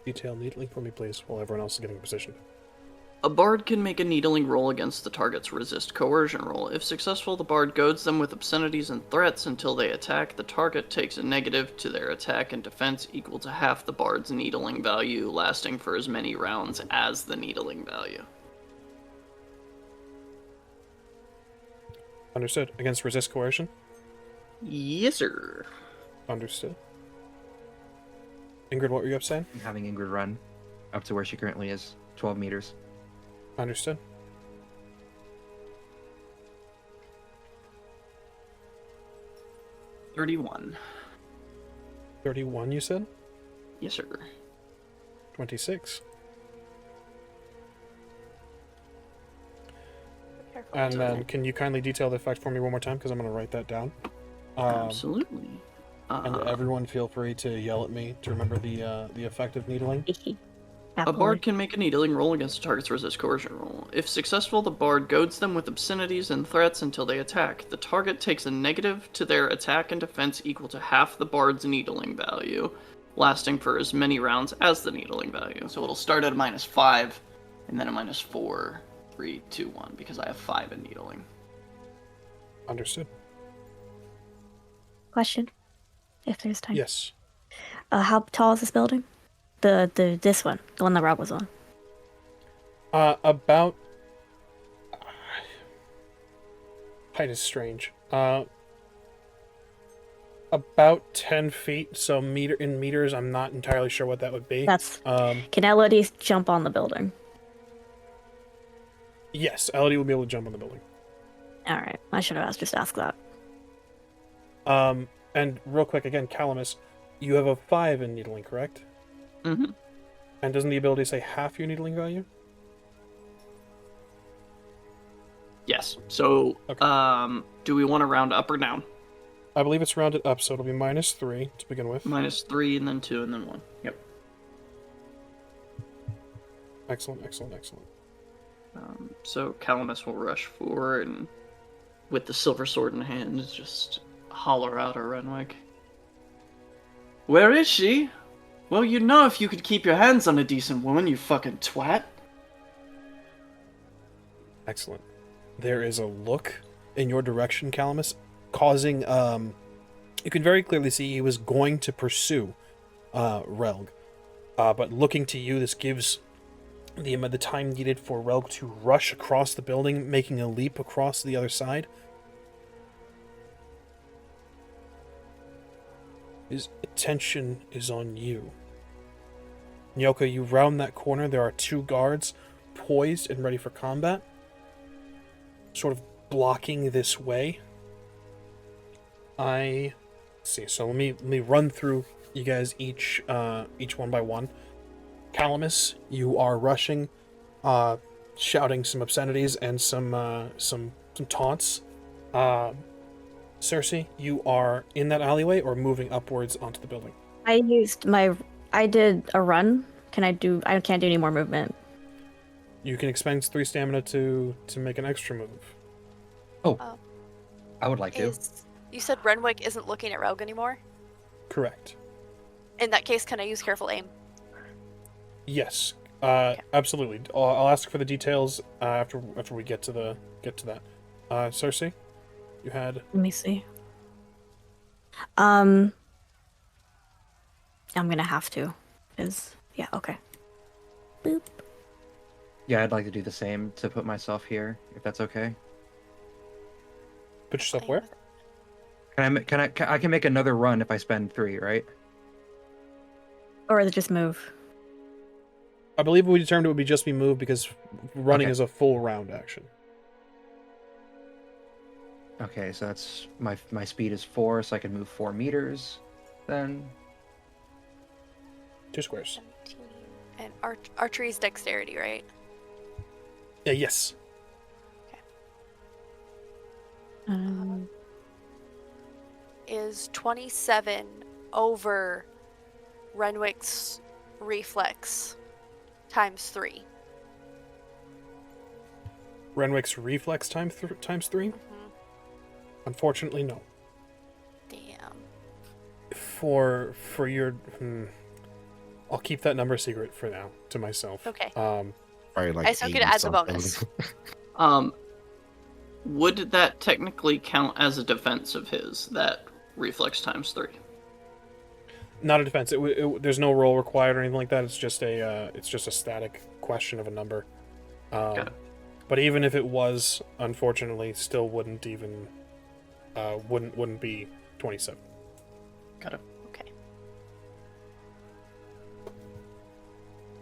Detail neatly for me, please, while everyone else is getting in position. A bard can make a needling roll against the target's resist coercion roll. If successful, the bard goads them with obscenities and threats until they attack. The target takes a negative to their attack and defense equal to half the bard's needling value, lasting for as many rounds as the needling value. Understood. Against resist coercion? Yes, sir. Understood. Ingrid, what were you up saying? I'm having Ingrid run up to where she currently is, 12 meters. Understood. 31. 31, you said? Yes, sir. 26. Careful. And then, Alright. can you kindly detail the effect for me one more time? Because I'm going to write that down. Absolutely. And everyone feel free to yell at me to remember the effect of needling. A bard can make a needling roll against a target's resist coercion roll. If successful, the bard goads them with obscenities and threats until they attack. The target takes a negative to their attack and defense equal to half the bard's needling value, lasting for as many rounds as the needling value. So it'll start at a -5, and then a -4, 3, 2, 1, because I have 5 in needling. Understood. Question, if there's time. Yes. How tall is this building? This one, the one that Rob was on. About... height is strange. About 10 feet, so in meters, I'm not entirely sure what that would be. Can Elodie jump on the building? Yes, Elodie will be able to jump on the building. Alright, I should have just asked that. And real quick, again, Calamus, you have a 5 in needling, correct? Mm-hmm. And doesn't the ability say half your needling value? Yes. So, Okay. Do we want to round up or down? I believe it's rounded up, so it'll be -3 to begin with. -3, and then 2, and then 1. Yep. Excellent, excellent, excellent. So Calamus will rush forward and, with the silver sword in hand, just holler out at Renwick. Where is she? Well, you'd know if you could keep your hands on a decent woman, you fucking twat. Excellent. There is a look in your direction, Calamus, causing, you can very clearly see he was going to pursue, Relg. But looking to you, this gives the time needed for Relg to rush across the building, making a leap across the other side. His attention is on you. Nyoka, you round that corner, there are 2 guards poised and ready for combat, sort of blocking this way. Let's see, so let me run through you guys each one by one. Calamus, you are rushing, shouting some obscenities and some taunts. Cersei, you are in that alleyway or moving upwards onto the building? I did a run. I can't do any more movement. You can expend 3 stamina to make an extra move. I would like to. You said Renwick isn't looking at Rogue anymore? Correct. In that case, can I use careful aim? Yes. Okay. Absolutely. I'll ask for the details after we get to that. Cersei, you had... Let me see. I'm gonna have to. Yeah, okay. Boop. Yeah, I'd like to do the same to put myself here, if that's okay. Put yourself where? I can make another run if I spend 3, right? Or just move. I believe we determined it would just be moved because running Okay. is a full round action. Okay, so that's my speed is 4, so I can move 4 meters. Then 2 squares. 17. And archery is dexterity, right? Yeah, yes. Is 27 over Renwick's reflex times 3. Renwick's reflex times 3? Mm-hmm. Unfortunately, no. Damn. For your... I'll keep that number secret for now, to myself. Okay. Probably like I still get to 80 add the something. bonus. Would that technically count as a defense of his, that reflex times 3? Not a defense. There's no roll required or anything like that. It's just a static question of a number. Got it. But even if it was, unfortunately, still wouldn't even wouldn't be 27. Got it. Okay.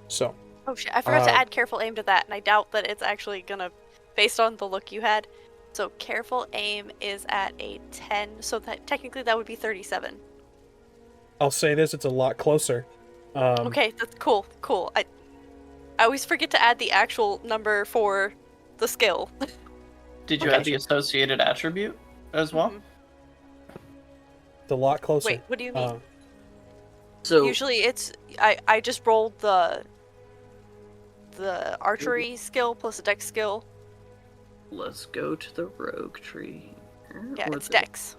So. Oh shit, I forgot to add careful aim to that, and I doubt that it's actually gonna, based on the look you had, So careful aim is at a 10, so that technically that would be 37. I'll say this, it's a lot closer. Okay, that's cool. Cool. I always forget to add the actual number for the skill. Did you Okay. add the associated attribute as well? Mhm. It's a lot closer. Wait, what do you mean? So Usually it's I just rolled the archery skill plus the dex skill. let's go to the rogue tree. Yeah, Or it's the- dex.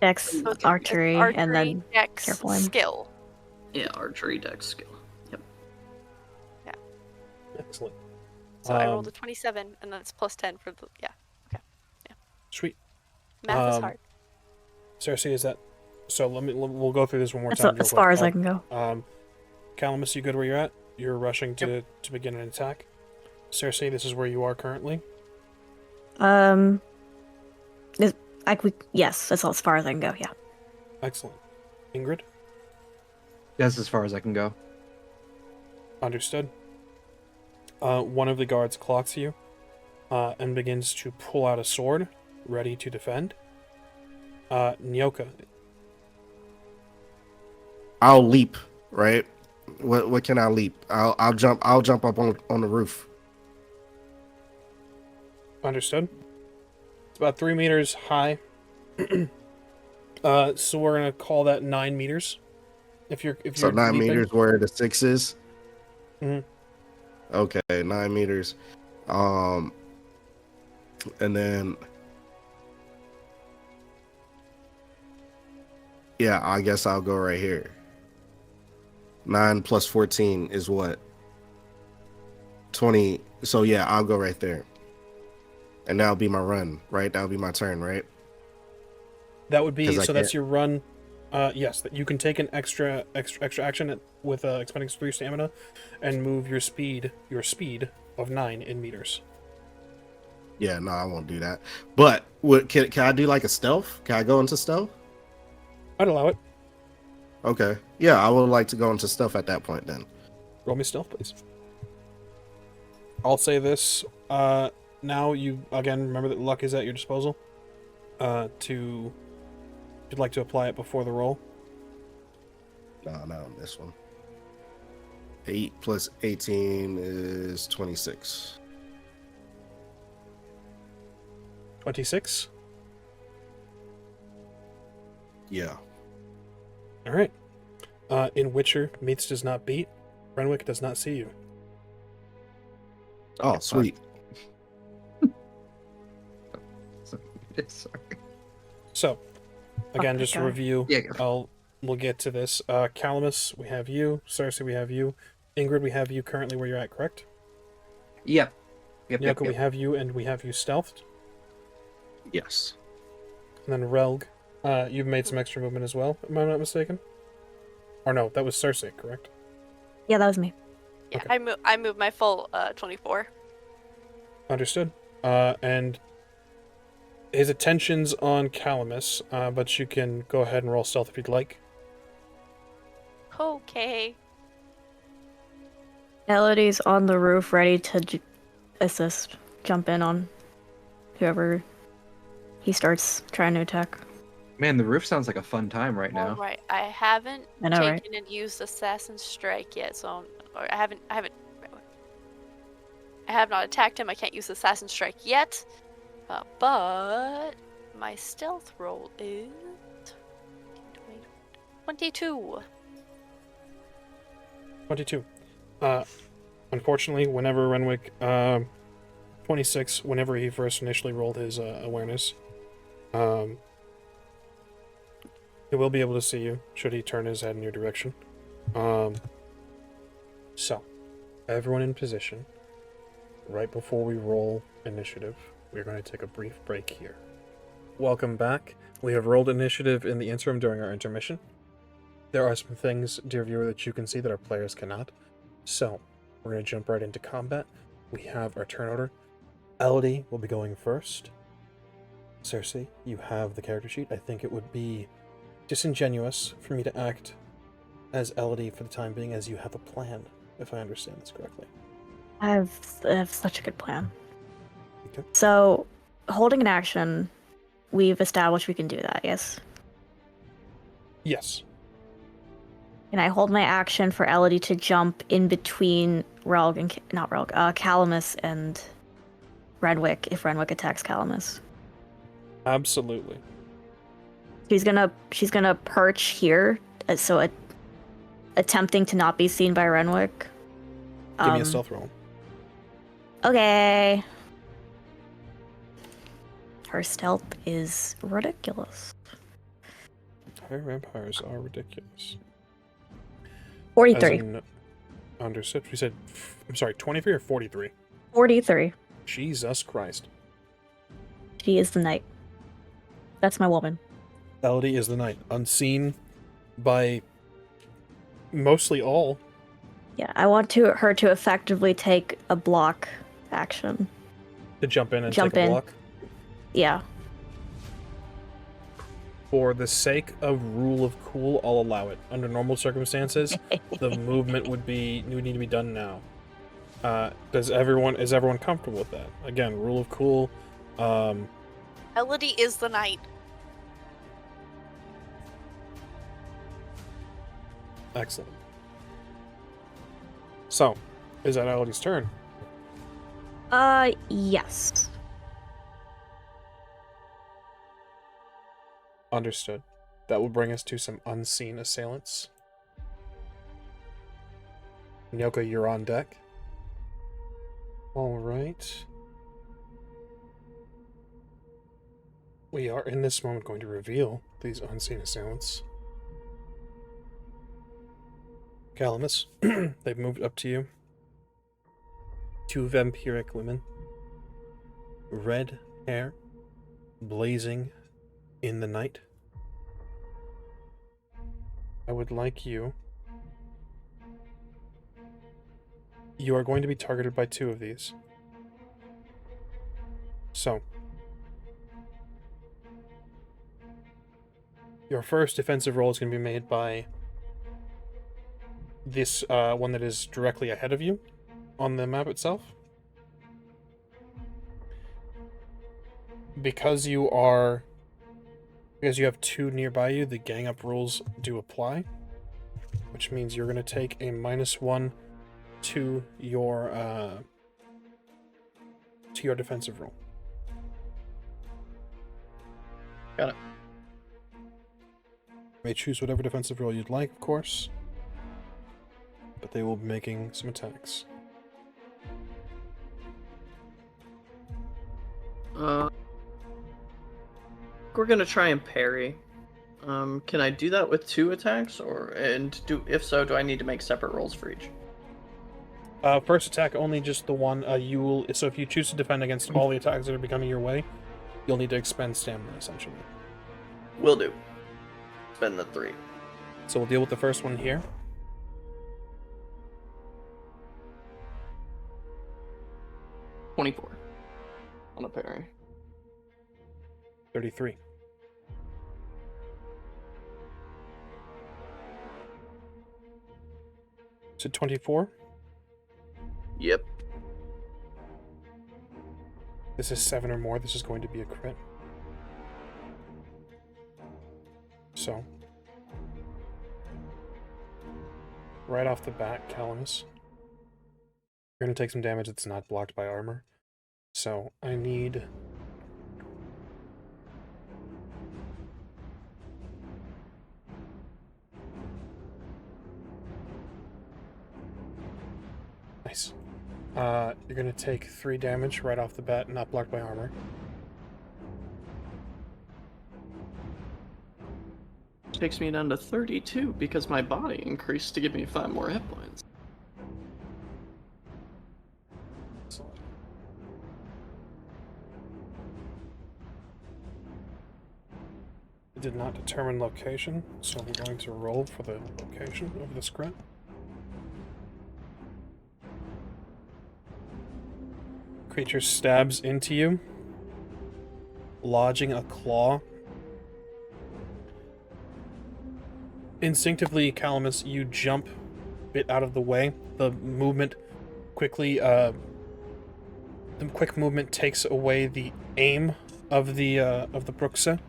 Dex, So it's archery, and then dex careful aim. skill. Yeah, archery dex skill. Yep. Excellent. So I rolled a Um, 27, and then it's plus 10 for the Sweet. math is Um, hard. Cersei, is that... So we'll go through this one more That's time. as far as I can go. Calamus, you good where you're at? You're rushing to begin an attack. Cersei, this is where you are currently. Yes, that's as far as I can go. Yeah. Excellent. Ingrid, That's as far as I can go. understood. One of the guards clocks you and begins to pull out a sword, ready to defend. Nyoka, I'll leap, right? What can I leap? I'll jump up on the roof. understood. It's about 3 meters high. So we're gonna call that 9 meters. If you're So 9 leaping. meters where the 6 is. Mhm. Okay, 9 meters. And then yeah, I guess I'll go right here. 9 plus 14 is what? 20. So yeah, I'll go right there. And that'll be my run, right? That'll be my turn, right? That would be 'Cause I so. That's can't- your run. Yes, that you can take an extra action with expending 3 stamina, and move your speed of 9 in meters. Yeah, no, I won't do that. But can I do like a stealth? Can I go into stealth? I'd allow it. Okay. Yeah, I would like to go into stealth at that point then. Roll me stealth, please. I'll say this. Now you again remember that luck is at your disposal. If you'd like to apply it before the roll. No, not on this one. 8 plus 18 is 26. 26. Yeah. All right. In Witcher, meets does not beat. Renwick does not see you. Oh, sweet. Sorry. So, again, that just to guy. review, Yeah, go. we'll get to this. Calamus, we have you. Cersei, we have you. Ingrid, we have you currently where you're at, correct? Yep. Yep. Nyoka, we have you, and we have you stealthed. Yes. And then Relg, you've made some extra movement as well, am I not mistaken? Or no, that was Cersei, correct? Yeah, that was me. Yeah, okay. I moved my full 24. Understood. And his attention's on Calamus, but you can go ahead and roll stealth if you'd like. Okay. Melody's on the roof, ready to assist, jump in on whoever he starts trying to attack. Man, the roof sounds like a fun time right All now. right. I haven't I know, taken right? and used Assassin's Strike yet, so I have not attacked him. I can't use Assassin's Strike yet. But my stealth roll is 22. 22. Unfortunately, whenever Renwick, 26, whenever he first initially rolled his awareness, he will be able to see you, should he turn his head in your direction. So, everyone in position. Right before we roll initiative, we're going to take a brief break here. Welcome back. We have rolled initiative in the interim during our intermission. There are some things, dear viewer, that you can see that our players cannot. So, we're going to jump right into combat. We have our turn order. Elodie will be going first. Cersei, you have the character sheet. I think it would be disingenuous for me to act as Elodie for the time being, as you have a plan, if I understand this correctly. I have such a good plan. Okay. So, holding an action, we've established we can do that, yes? Yes. Can I hold my action for Elodie to jump in between Calamus and Renwick if Renwick attacks Calamus? Absolutely. She's gonna perch here, attempting to not be seen by Renwick. Give me a stealth roll. Okay. Her stealth is ridiculous. Fire vampires are ridiculous. 43. Understood. We said, I'm sorry, 23 or 43? 43. Jesus Christ. She is the knight. That's my woman. Elodie is the knight, unseen by mostly all. Yeah, I want her to effectively take a block action. To jump in and Jump take a in. block. Yeah. For the sake of rule of cool, I'll allow it. Under normal circumstances, the movement would need to be done now. Is everyone comfortable with that? Again, rule of cool. Elodie is the knight. Excellent. So, is that Elodie's turn? Yes. Understood. That will bring us to some unseen assailants. Nyoka, you're on deck. Alright. We are in this moment going to reveal these unseen assailants. Calamus, they've moved up to you. Two vampiric women. Red hair, blazing in the night. I would like you. You are going to be targeted by two of these. So, your first defensive roll is going to be made by this one that is directly ahead of you on the map itself. Because you have two nearby you, the gang up rules do apply, which means you're going to take a -1 to your defensive roll. Got it. You may choose whatever defensive roll you'd like, of course, but they will be making some attacks. We're gonna try and parry. Can I do that with 2 attacks, if so, do I need to make separate rolls for each? First attack, only just the one. So if you choose to defend against all the attacks that are becoming your way, you'll need to expend stamina, essentially. Will do. Spend the 3. So we'll deal with the first one here. $24 on a parry. 33. Is it 24? Yep. This is 7 or more. This is going to be a crit. So, right off the bat, Calamus, you're going to take some damage that's not blocked by armor. So, I need... Nice. You're going to take 3 damage right off the bat, not blocked by armor. Takes me down to 32 because my body increased to give me 5 more hit points. It did not determine location, so we're going to roll for the location of this crit. Creature stabs into you, lodging a claw. Instinctively, Calamus, you jump a bit out of the way. The movement quickly The quick movement takes away the aim of the Bruxa,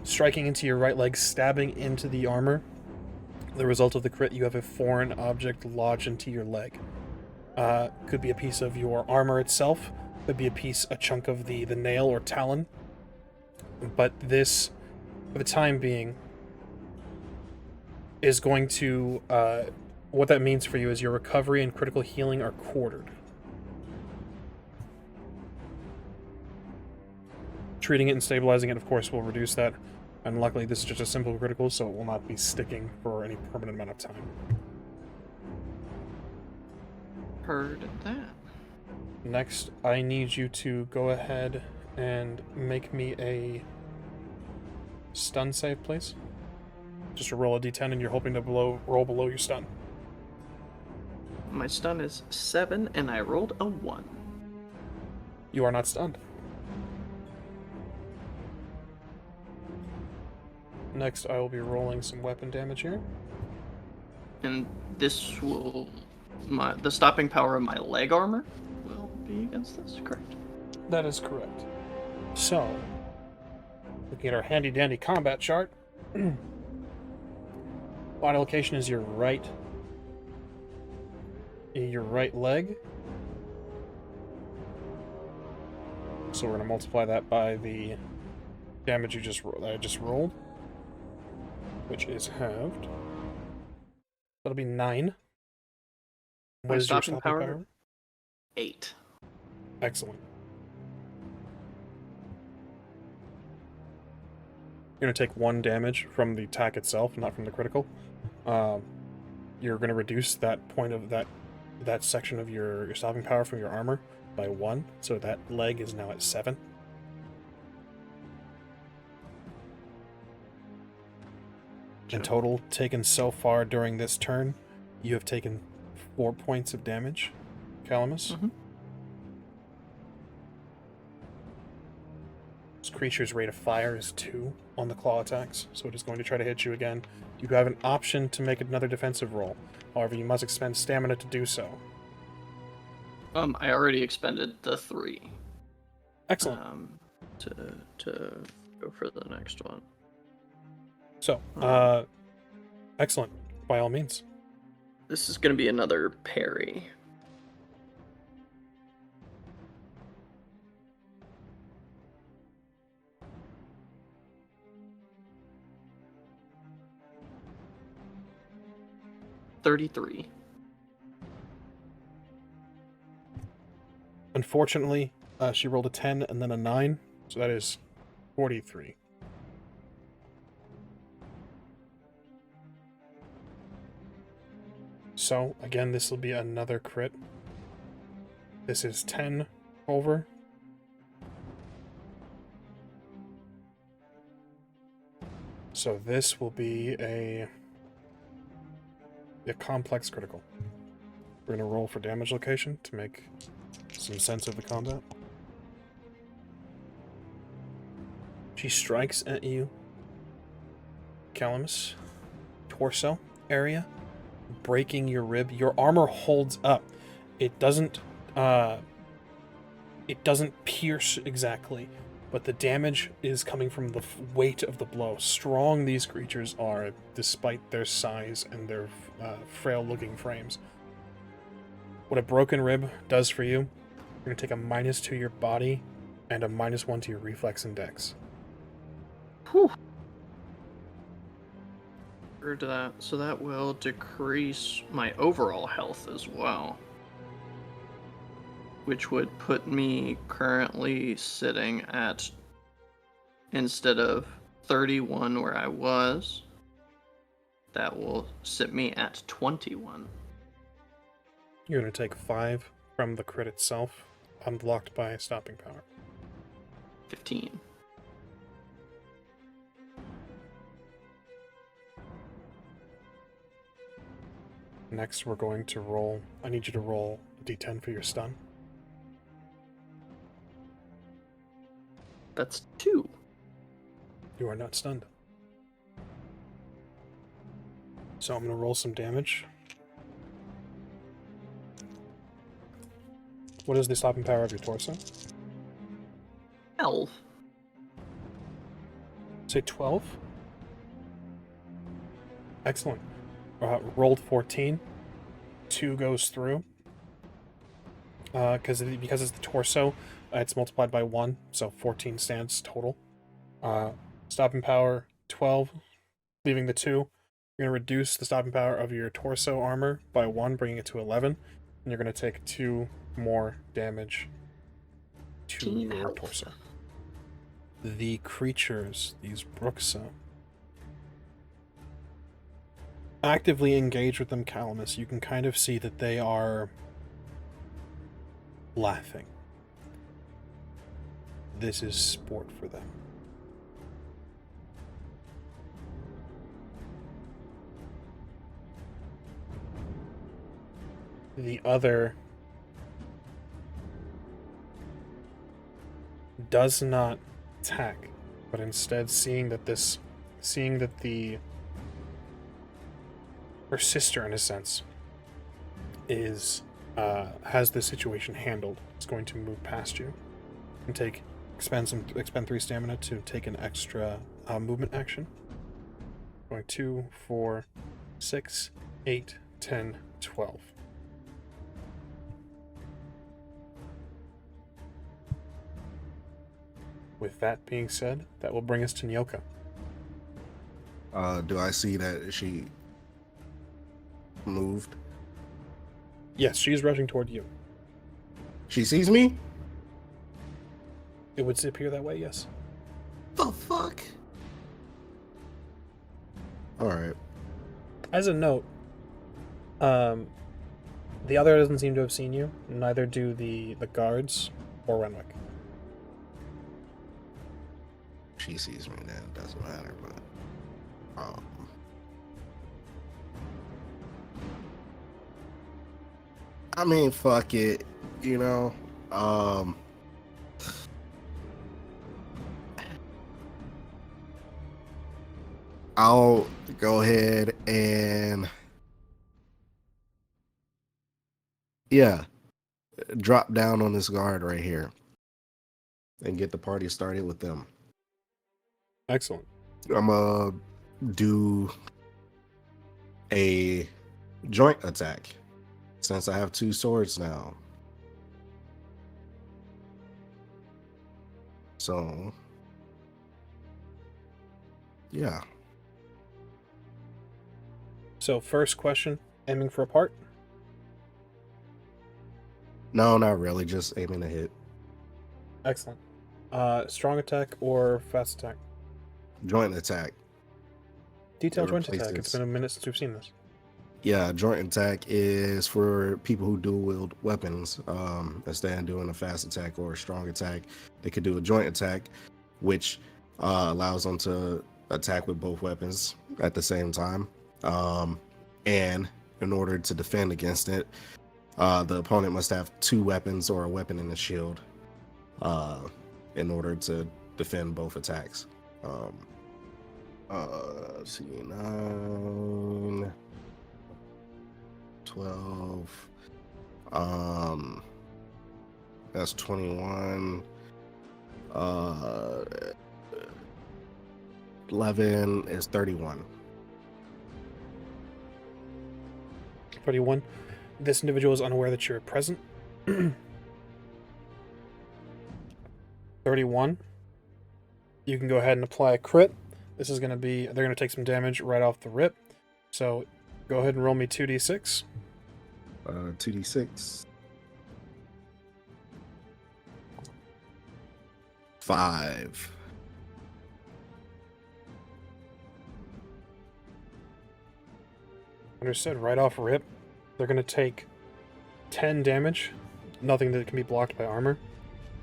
striking into your right leg, stabbing into the armor. The result of the crit, you have a foreign object lodged into your leg. Could be a piece of your armor itself, could be a chunk of the nail or talon. But this, for the time being, is going to, what that means for you is your recovery and critical healing are quartered. Treating it and stabilizing it, of course, will reduce that. And luckily, this is just a simple critical, so it will not be sticking for any permanent amount of time. Heard that. Next, I need you to go ahead and make me a stun save, please. Just to roll a d10, and you're hoping to roll below your stun. My stun is 7, and I rolled a 1. You are not stunned. Next, I will be rolling some weapon damage here. And this will... the stopping power of my leg armor will be against this, correct? That is correct. So, looking at our handy-dandy combat chart, body location is your right leg. So we're going to multiply that by the damage I just rolled, which is halved. That'll be 9. What is your stopping power? 8. Excellent. You're going to take 1 damage from the attack itself, not from the critical. You're going to reduce that point of that section of your stopping power from your armor by 1, so that leg is now at 7. In total, taken so far during this turn, you have taken 4 points of damage, Calamus. Mm-hmm. This creature's rate of fire is 2 on the claw attacks, so it is going to try to hit you again. You have an option to make another defensive roll. However, you must expend stamina to do so. I already expended the 3. Excellent. To go for the next one. So, excellent. By all means. This is going to be another parry. $33. Unfortunately, she rolled a 10 and then a 9, so that is 43. So, again, this will be another crit. This is 10 over. So this will be a complex critical. We're going to roll for damage location to make some sense of the combat. She strikes at you, Calamus, torso area, breaking your rib. Your armor holds up. It doesn't pierce exactly, but the damage is coming from the weight of the blow. Strong these creatures are, despite their size and their frail-looking frames. What a broken rib does for you, you're going to take a -2 to your body and a -1 to your reflex and dex. Whew. Heard that. So that will decrease my overall health as well. Which would put me currently sitting at, instead of 31 where I was, that will sit me at 21. You're going to take 5 from the crit itself, unblocked by stopping power. 15. Next, we're going to roll. I need you to roll a d10 for your stun. That's 2. You are not stunned. So I'm going to roll some damage. What is the stopping power of your torso? 12. Say 12. Excellent. Rolled 14. 2 goes through. Because it's the torso, it's multiplied by 1, so 14 stands total. Stopping power 12, leaving the 2. You're going to reduce the stopping power of your torso armor by 1, bringing it to 11, and you're going to take 2 more damage to your health. torso. The creatures, these Bruxa, actively engage with them, Calamus. You can kind of see that they are laughing. This is sport for them. The other does not attack, but instead seeing that her sister, in a sense, has this situation handled, is going to move past you and expend 3 stamina to take an extra movement action. Going 2, 4, 6, 8, 10, 12. With that being said, that will bring us to Nyoka. Do I see that she moved? Yes, she is rushing toward you. She sees me? It would appear that way, yes. The fuck? Alright. As a note, the other doesn't seem to have seen you, neither do the guards or Renwick. She sees me, then it doesn't matter, but I mean, fuck it, you know. I'll go ahead and drop down on this guard right here and get the party started with them. Excellent. I'm gonna do a joint attack since I have 2 swords now. So, yeah. So, first question, aiming for a part? No, not really. Just aiming to hit. Excellent. Strong attack or fast attack? Joint attack. Detailed It joint attack. replaces- It's been a minute since we've seen this. Yeah, joint attack is for people who dual wield weapons. Instead of doing a fast attack or a strong attack, they could do a joint attack, which allows them to attack with both weapons at the same time. And in order to defend against it, the opponent must have 2 weapons or a weapon and a shield in order to defend both attacks. Let's see, 9, 12, that's 21, 11 is 31. 31. This individual is unaware that you're present. 31. You can go ahead and apply a crit. This is going to be, they're going to take some damage right off the rip. So go ahead and roll me 2d6. 2d6. 5. Understood. Right off rip, they're going to take 10 damage. Nothing that can be blocked by armor.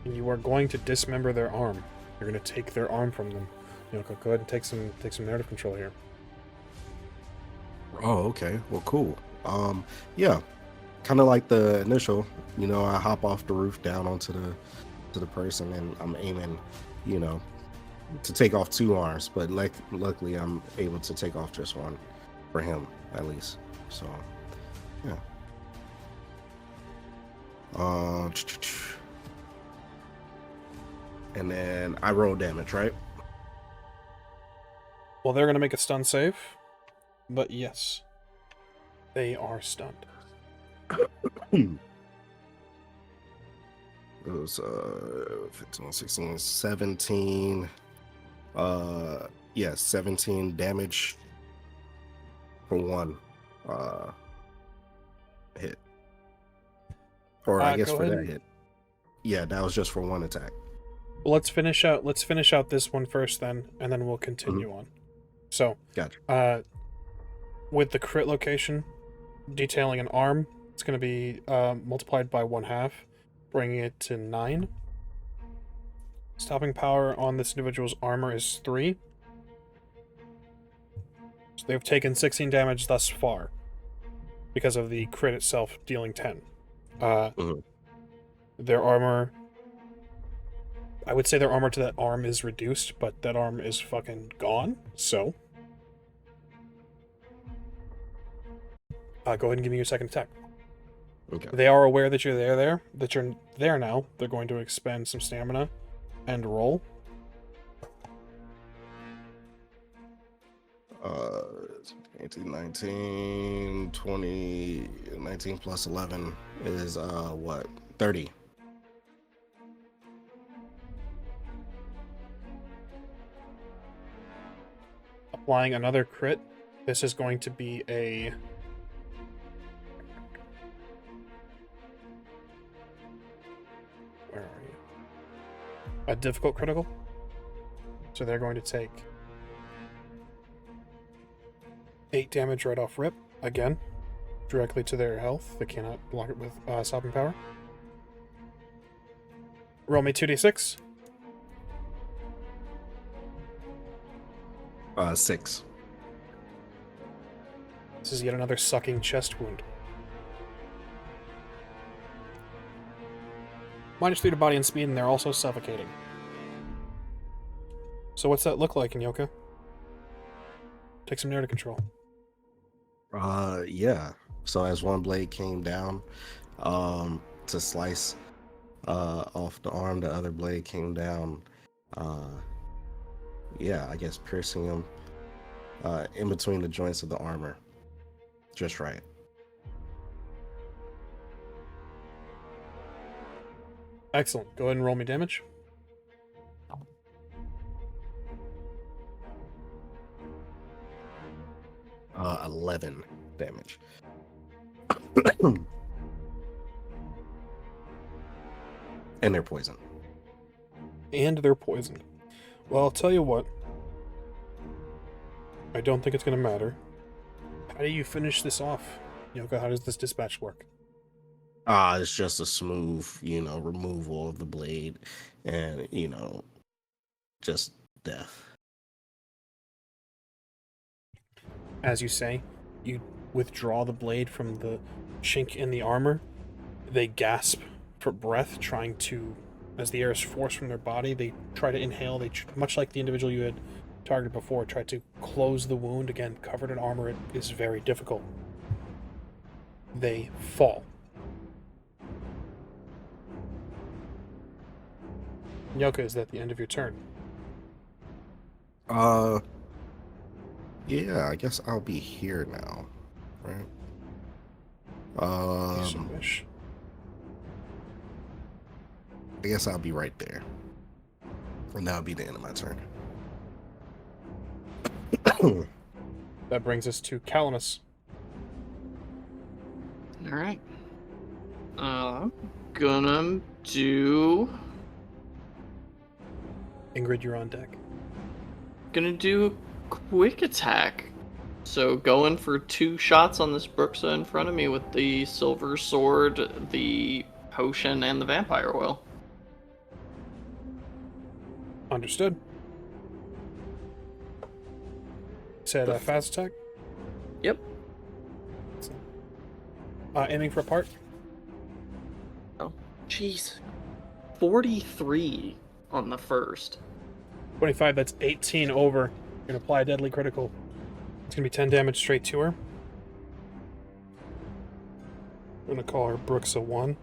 And you are going to dismember their arm. You're going to take their arm from them. You know, go ahead and take some narrative control here. Oh, okay. Well, cool. Yeah, kind of like the initial. You know, I hop off the roof down onto the person, and I'm aiming, you know, to take off 2 arms. But luckily, I'm able to take off just 1 for him at least. So, yeah. And then I roll damage, right? Well, they're going to make a stun save, but yes, they are stunned. It was 15, 16, 17. Yeah, 17 damage for one hit. Or I guess go for ahead that and- hit. Yeah, that was just for one attack. Well, let's finish out this one first, then, and then we'll continue on. So, Gotcha. with the crit location, detailing an arm, it's going to be multiplied by 1/2, bringing it to 9. Stopping power on this individual's armor is 3. So they've taken 16 damage thus far, because of the crit itself dealing 10. Their armor... I would say their armor to that arm is reduced, but that arm is fucking gone, so... go ahead and give me your second attack. Okay. They are aware that you're that you're there now. They're going to expend some stamina and roll. 18, 19, 20, 19 plus 11 is what? 30. Applying another crit. This is going to be a... Where are you? A difficult critical. So they're going to take 8 damage right off rip. Again, directly to their health. They cannot block it with stopping power. Roll me 2d6. 6. This is yet another sucking chest wound. -3 to body and speed, and they're also suffocating. So what's that look like, Inyoka? Take some narrative control. Yeah. So as one blade came down to slice off the arm, the other blade came down, yeah, I guess piercing him in between the joints of the armor. Just right. Excellent. Go ahead and roll me damage. Uh, 11 damage. And they're poisoned. And they're poisoned. Well, I'll tell you what. I don't think it's going to matter. How do you finish this off? Inyoka, how does this dispatch work? It's just a smooth, removal of the blade and, just death. As you say, you withdraw the blade from the chink in the armor. They gasp for breath, trying to, as the air is forced from their body, they try to inhale. They, much like the individual you had targeted before, try to close the wound. Again, covered in armor, it is very difficult. They fall. Nyoka, is that the end of your turn? Yeah, I guess I'll be here now, right? You so wish. I guess I'll be right there. And that'll be the end of my turn. That brings us to Calamus. Alright. Gonna do... Ingrid, you're on deck. Gonna do a quick attack. So going for 2 shots on this Bruxa in front of me with the silver sword, the potion, and the vampire oil. Understood. Said fast attack? Yep. Aiming for a part? Oh, jeez. 43 on the first. 25, that's 18 over. You're going to apply a deadly critical. It's going to be 10 damage straight to her. I'm going to call her Brooks a 1.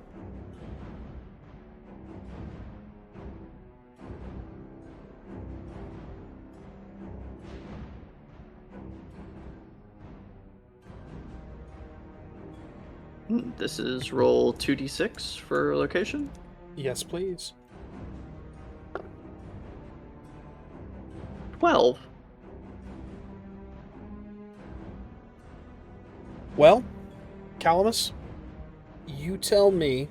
This is roll 2d6 for location. Yes, please. 12. Well, Calamus, you tell me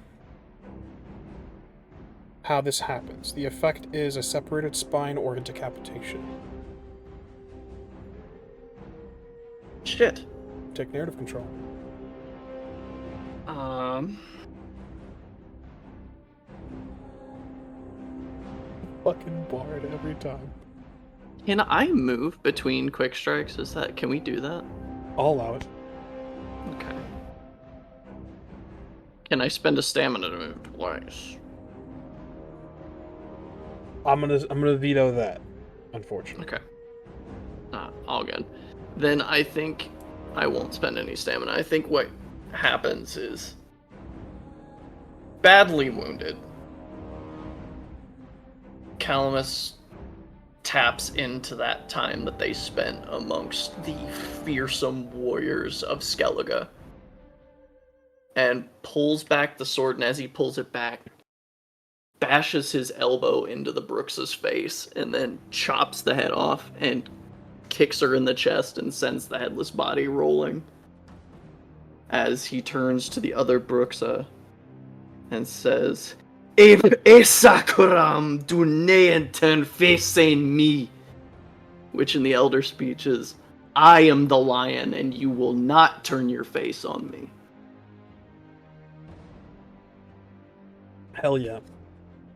how this happens. The effect is a separated spine or a decapitation. Shit. Take narrative control. Fucking bard every time. Can I move between quick strikes? Can we do that? I'll allow it. Okay. Can I spend a stamina to move twice? I'm gonna veto that, unfortunately. Okay. All good. Then I think I won't spend any stamina. I think what happens is badly wounded. Calamus taps into that time that they spent amongst the fearsome warriors of Skellige and pulls back the sword, and as he pulls it back, bashes his elbow into the Brooks's face and then chops the head off and kicks her in the chest and sends the headless body rolling as he turns to the other Brooksa and says, Esakuram du neenten facen me, which in the Elder speech is, I am the lion and you will not turn your face on me. Hell yeah.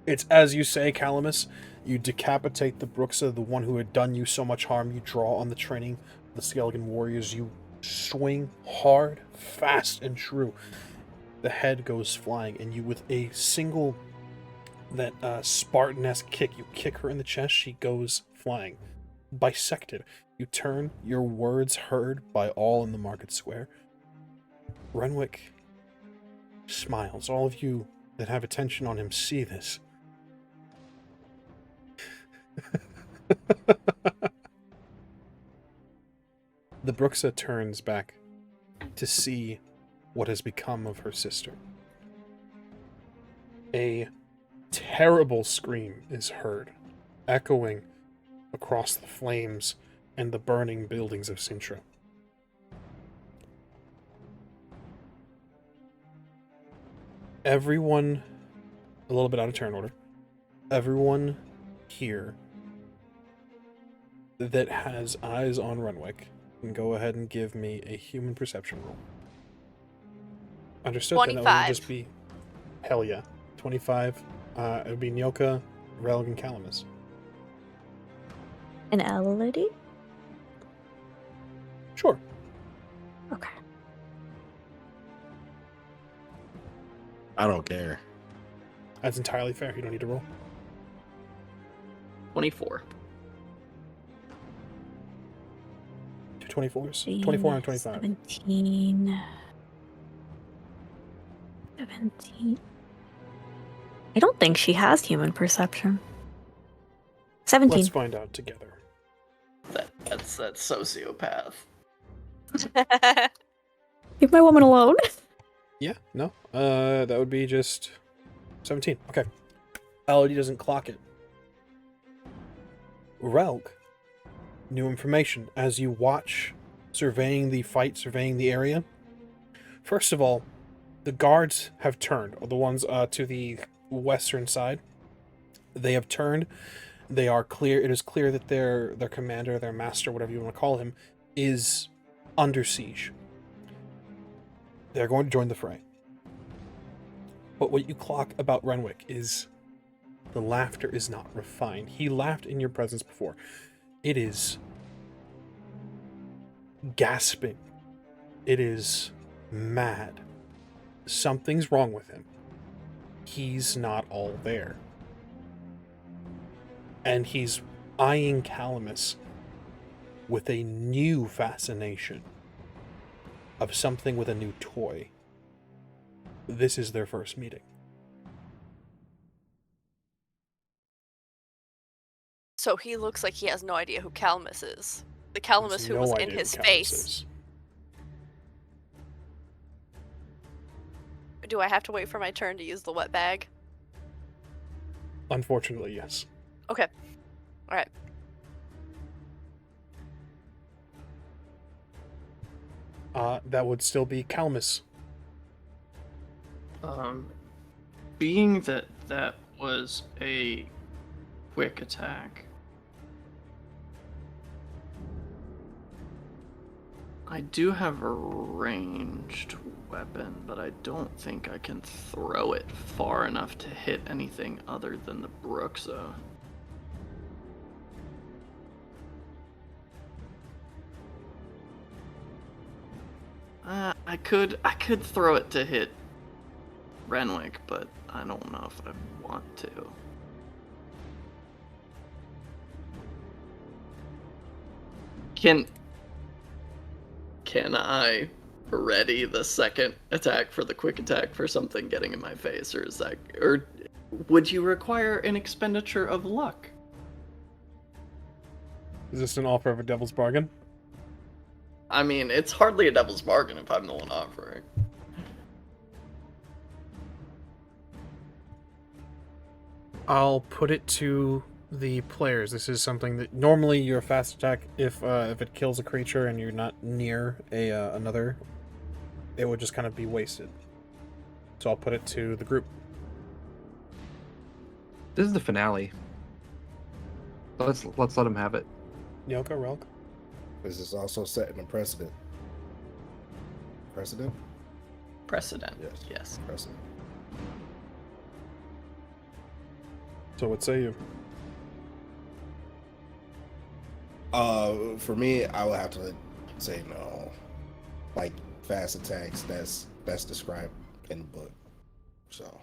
It's as you say, Calamus. You decapitate the Brooksa, the one who had done you so much harm. You draw on the training of the Skellige warriors. You swing hard, fast, and true. The head goes flying, and you, with a single, that Spartan-esque kick, you kick her in the chest. She goes flying, bisected. You turn, your words heard by all in the market square. Renwick smiles. All of you that have attention on him see this. The Brooksa turns back to see what has become of her sister. A terrible scream is heard, echoing across the flames and the burning buildings of Cintra. Everyone, a little bit out of turn order, everyone here that has eyes on Renwick can go ahead and give me a human perception roll. Understood? Then that 25. would just be, hell yeah, 25. It would be Nyoka, Relg, and Calamus. An Elodie? Sure. Okay. I don't care. That's entirely fair. You don't need to roll. 24. 2 24s. 24 and 25. 17. 17. I don't think she has human perception. 17. Let's find out together. That's sociopath. Leave my woman alone. Yeah, no. That would be just 17. Okay. Elodie doesn't clock it. Relg, new information as you watch, surveying the fight, surveying the area. First of all, the guards have turned, or the ones to the western side. They have turned. They are clear. It is clear that their commander, their master, whatever you want to call him, is under siege. They're going to join the fray. But what you clock about Renwick is the laughter is not refined. He laughed in your presence before. It is gasping. It is mad. Something's wrong with him. He's not all there. And he's eyeing Calamus with a new fascination of something with a new toy. This is their first meeting. So he looks like he has no idea who Calamus is. The Calamus Has who no was idea in who his Calamus face. is. do I have to wait for my turn to use the wet bag? Unfortunately, yes. Okay. All right. That would still be Calmus. Being that that was a quick attack, I do have a ranged weapon, but I don't think I can throw it far enough to hit anything other than the Bruxa. I could throw it to hit Renwick, but I don't know if I want to. Can I ready the second attack for the quick attack for something getting in my face, or would you require an expenditure of luck? Is this an offer of a devil's bargain? I mean, it's hardly a devil's bargain if I'm the one offering. I'll put it to the players. This is something that normally your fast attack, if it kills a creature and you're not near another, it would just kind of be wasted. So I'll put it to the group. This is the finale. Let's let him have it. Yoko, Relk. This is also setting a precedent. Precedent? Precedent. Yes. Precedent. So what say you? For me, I would have to say no. Like fast attacks, that's described in the book. So.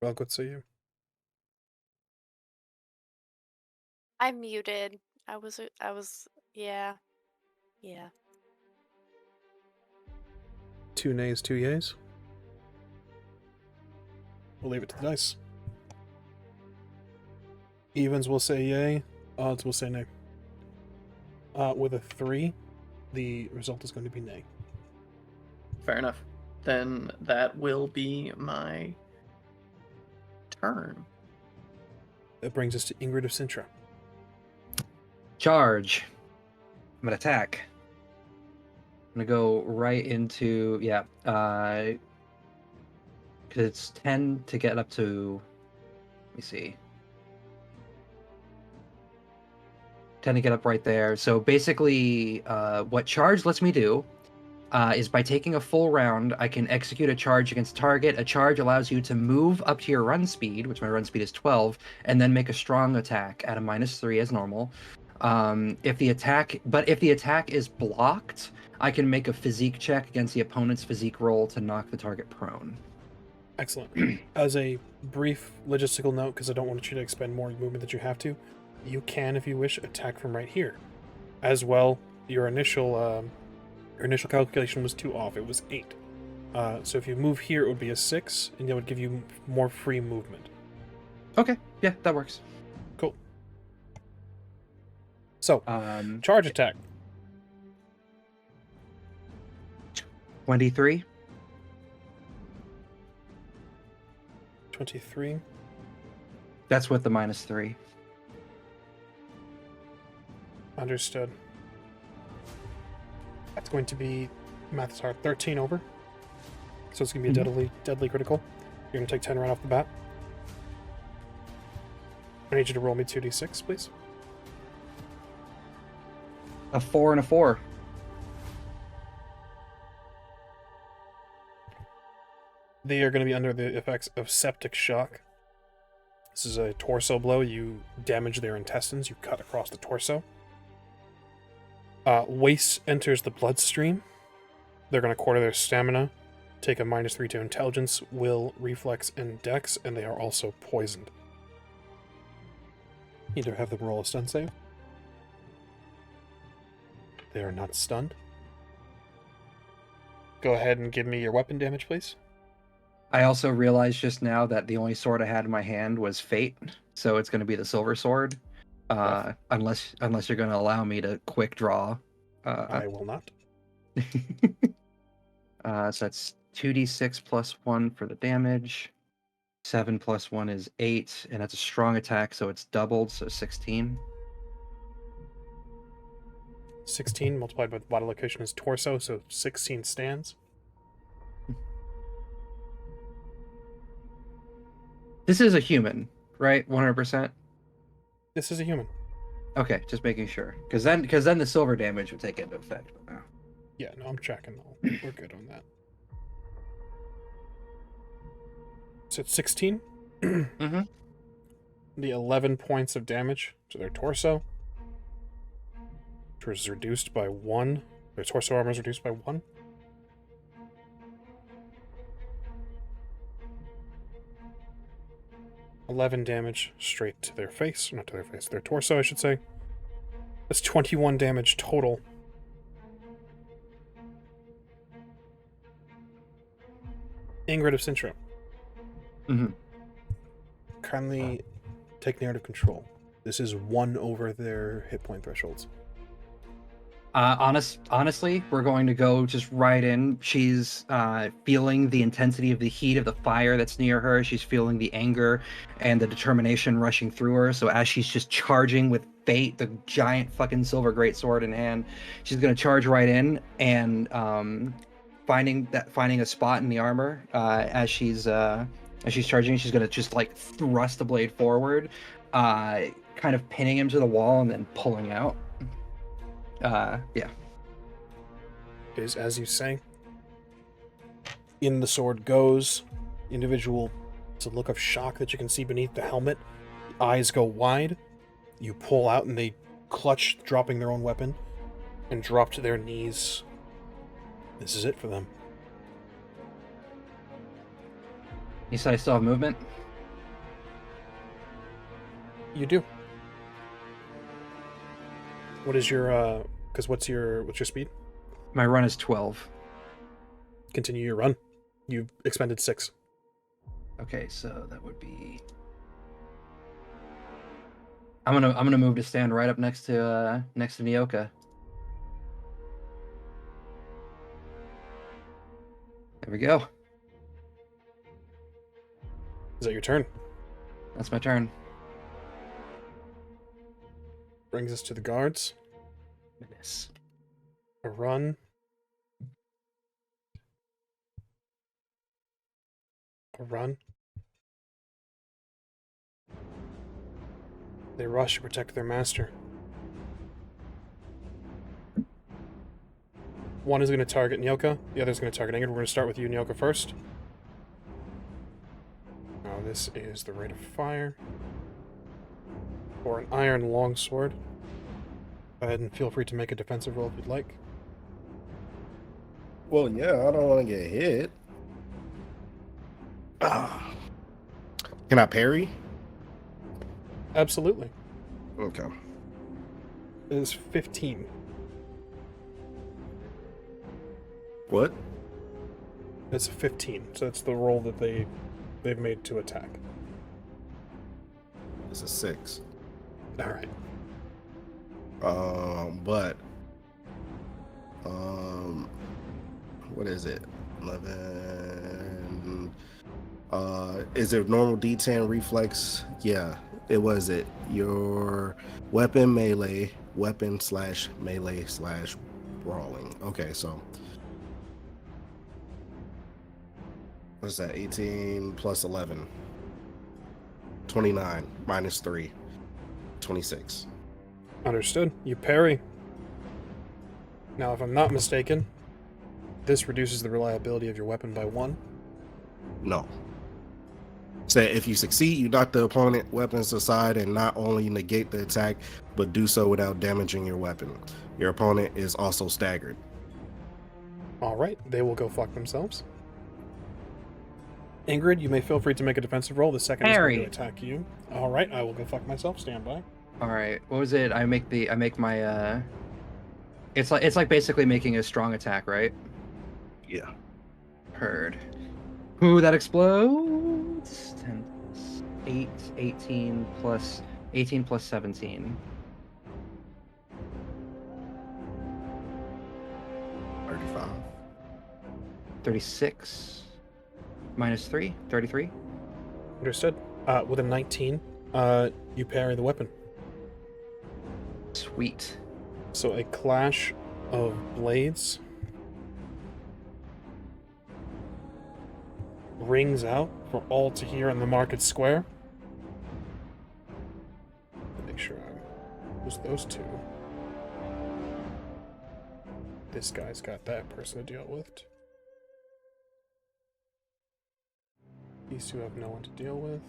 Relk, what say you? I'm muted. I was, yeah. Yeah. 2 nays, 2 yays. We'll leave it to the dice. Evens will say yay, odds will say nay. With a 3, the result is going to be nay. Fair enough. Then that will be my turn. That brings us to Ingrid of Cintra. Charge. I'm gonna attack. I'm gonna go right into because it's 10 to get up to. Let me see. 10 to get up right there. So basically, what charge lets me do is by taking a full round, I can execute a charge against a target. A charge allows you to move up to your run speed, which my run speed is 12, and then make a strong attack at a -3 as normal. If the attack is blocked, I can make a physique check against the opponent's physique roll to knock the target prone. Excellent. As a brief logistical note, because I don't want you to expend more movement than you have to, you can, if you wish, attack from right here. As well, your initial calculation was 2 off. It was 8. So if you move here, it would be a 6, and that would give you more free movement. Okay, yeah, that works. Cool. So, charge attack. 23. 23. That's with the -3. Understood. That's going to be, math is hard, 13 over. So it's going to be a deadly critical. You're going to take 10 right off the bat. I need you to roll me 2d6, please. A 4 and a 4. They are going to be under the effects of septic shock. This is a torso blow. You damage their intestines. You cut across the torso. Waste enters the bloodstream. They're going to quarter their stamina, take a -3 to intelligence, will, reflex, and dex, and they are also poisoned. Either have them roll a stun save. They are not stunned. Go ahead and give me your weapon damage, please. I also realized just now that the only sword I had in my hand was Fate, so it's going to be the silver sword. Unless you're going to allow me to quick draw. I will not. So that's 2d6 plus 1 for the damage. 7 plus 1 is 8, and that's a strong attack, so it's doubled, so 16. 16 multiplied by the body location is torso, so 16 stands. This is a human, right? 100%? This is a human. Okay, just making sure. Because then the silver damage would take into effect. But no. Yeah, no, I'm checking. We're good on that. So it's 16. Mm-hmm. The 11 points of damage to their torso, which was reduced by 1. Their torso armor is reduced by 1. $11 damage straight to their face. Not to their face, their torso, I should say. That's 21 damage total. Ingrid of Cintra. Mm-hmm. Kindly take narrative control. This is 1 over their hit point thresholds. Honestly, we're going to go just right in. She's feeling the intensity of the heat of the fire that's near her. She's feeling the anger and the determination rushing through her. So as she's just charging with fate, the giant fucking silver greatsword in hand, she's gonna charge right in and finding a spot in the armor as she's charging. She's gonna just like thrust the blade forward, kind of pinning him to the wall and then pulling out. Yeah. Is as you say. In the sword goes. Individual, it's a look of shock that you can see beneath the helmet. The eyes go wide. You pull out and they clutch, dropping their own weapon, and drop to their knees. This is it for them. You said I still have movement? You do. What is your what's your speed? My run is 12. Continue your run. You've expended 6. Okay, so that would be. I'm gonna move to stand right up next to Nyoka. There we go. Is that your turn? That's my turn. Brings us to the guards. Goodness. A run. A run. They rush to protect their master. One is going to target Nyoka, the other is going to target Ingrid. We're going to start with you, Nyoka, first. Now this is the rate of fire. For an iron longsword. Go ahead and feel free to make a defensive roll if you'd like. Well, yeah, I don't want to get hit. Can I parry? Absolutely. Okay. It is 15. What? It's a 15, so that's the roll that they've made to attack. It's a 6. All right. But what is it? 11. Is it normal D10 reflex? Yeah. It was it. Your weapon melee, weapon / melee / brawling. Okay, so what's that? 18 plus 11. 29 minus 3. 26. Understood. You parry. Now, if I'm not mistaken, this reduces the reliability of your weapon by 1. No. So if you succeed, you knock the opponent weapons aside and not only negate the attack, but do so without damaging your weapon. Your opponent is also staggered. All right, they will go fuck themselves. Ingrid, you may feel free to make a defensive roll. The second is going to attack you. All right, I will go fuck myself. Stand by. All right. What was it? I make my. It's like basically making a strong attack, right? Yeah. Heard. Ooh, that explodes. 10 plus 8, 18 plus 17. 35. 36 minus 3, 33. Understood. With a 19, you parry the weapon. Sweet. So a clash of blades rings out for all to hear in the market square. Make sure I use those two. This guy's got that person to deal with. These two have no one to deal with.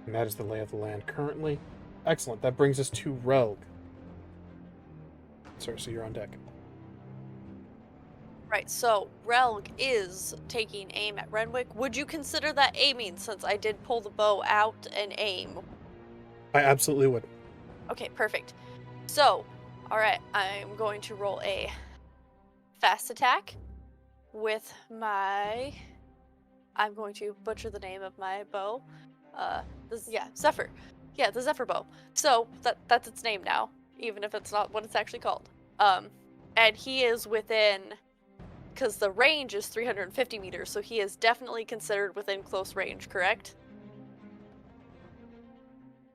And that is the lay of the land currently. Excellent. That brings us to Relg. Sorry, so you're on deck. Right, so Relg is taking aim at Renwick. Would you consider that aiming, since I did pull the bow out and aim? I absolutely would. Okay, perfect. So, alright, I'm going to roll a fast attack with my... I'm going to butcher the name of my bow. Zephyr. Yeah, the Zephyr bow. So, that's its name now, even if it's not what it's actually called. And he is within... Because the range is 350 meters, so he is definitely considered within close range, correct?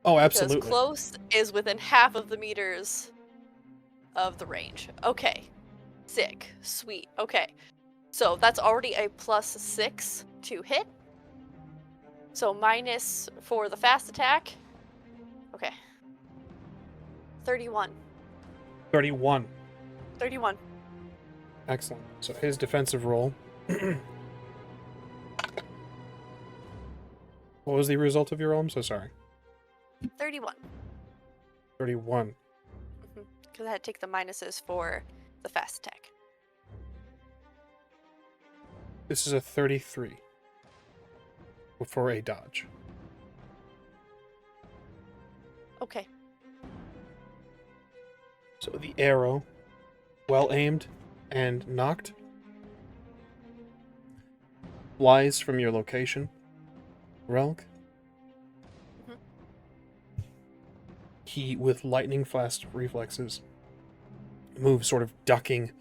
Oh, absolutely. Because close is within half of the meters of the range. Okay. Sick. Sweet. Okay. So that's already a +6 to hit. So minus for the fast attack. Okay. 31. 31. 31. Excellent. So his defensive roll. What was the result of your roll? I'm so sorry. 31. 31. Because I had to take the minuses for the fast attack. This is a 33. For a dodge. Okay. So the arrow, well aimed and knocked, flies from your location, Relg. He, with lightning fast reflexes, moves sort of ducking,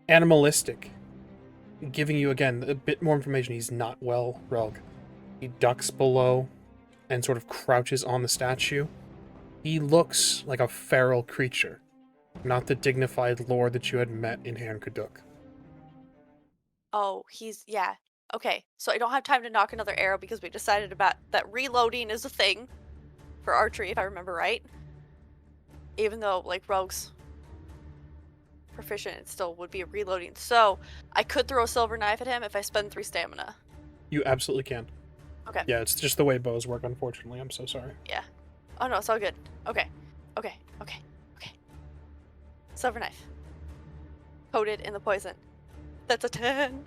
animalistic, giving you, again, a bit more information. He's not well, Relg. He ducks below and sort of crouches on the statue. He looks like a feral creature, not the dignified lord that you had met in Hankaduk. Oh, yeah. Okay, so I don't have time to knock another arrow because we decided about that reloading is a thing for archery, if I remember right. Even though, like, Rogue's proficient, it still would be a reloading. So, I could throw a silver knife at him if I spend 3 stamina. You absolutely can. Okay. Yeah, it's just the way bows work, unfortunately. I'm so sorry. Yeah. Oh no, it's all good. Okay. Okay. Okay. Okay. Silver knife. Coated in the poison. That's a 10.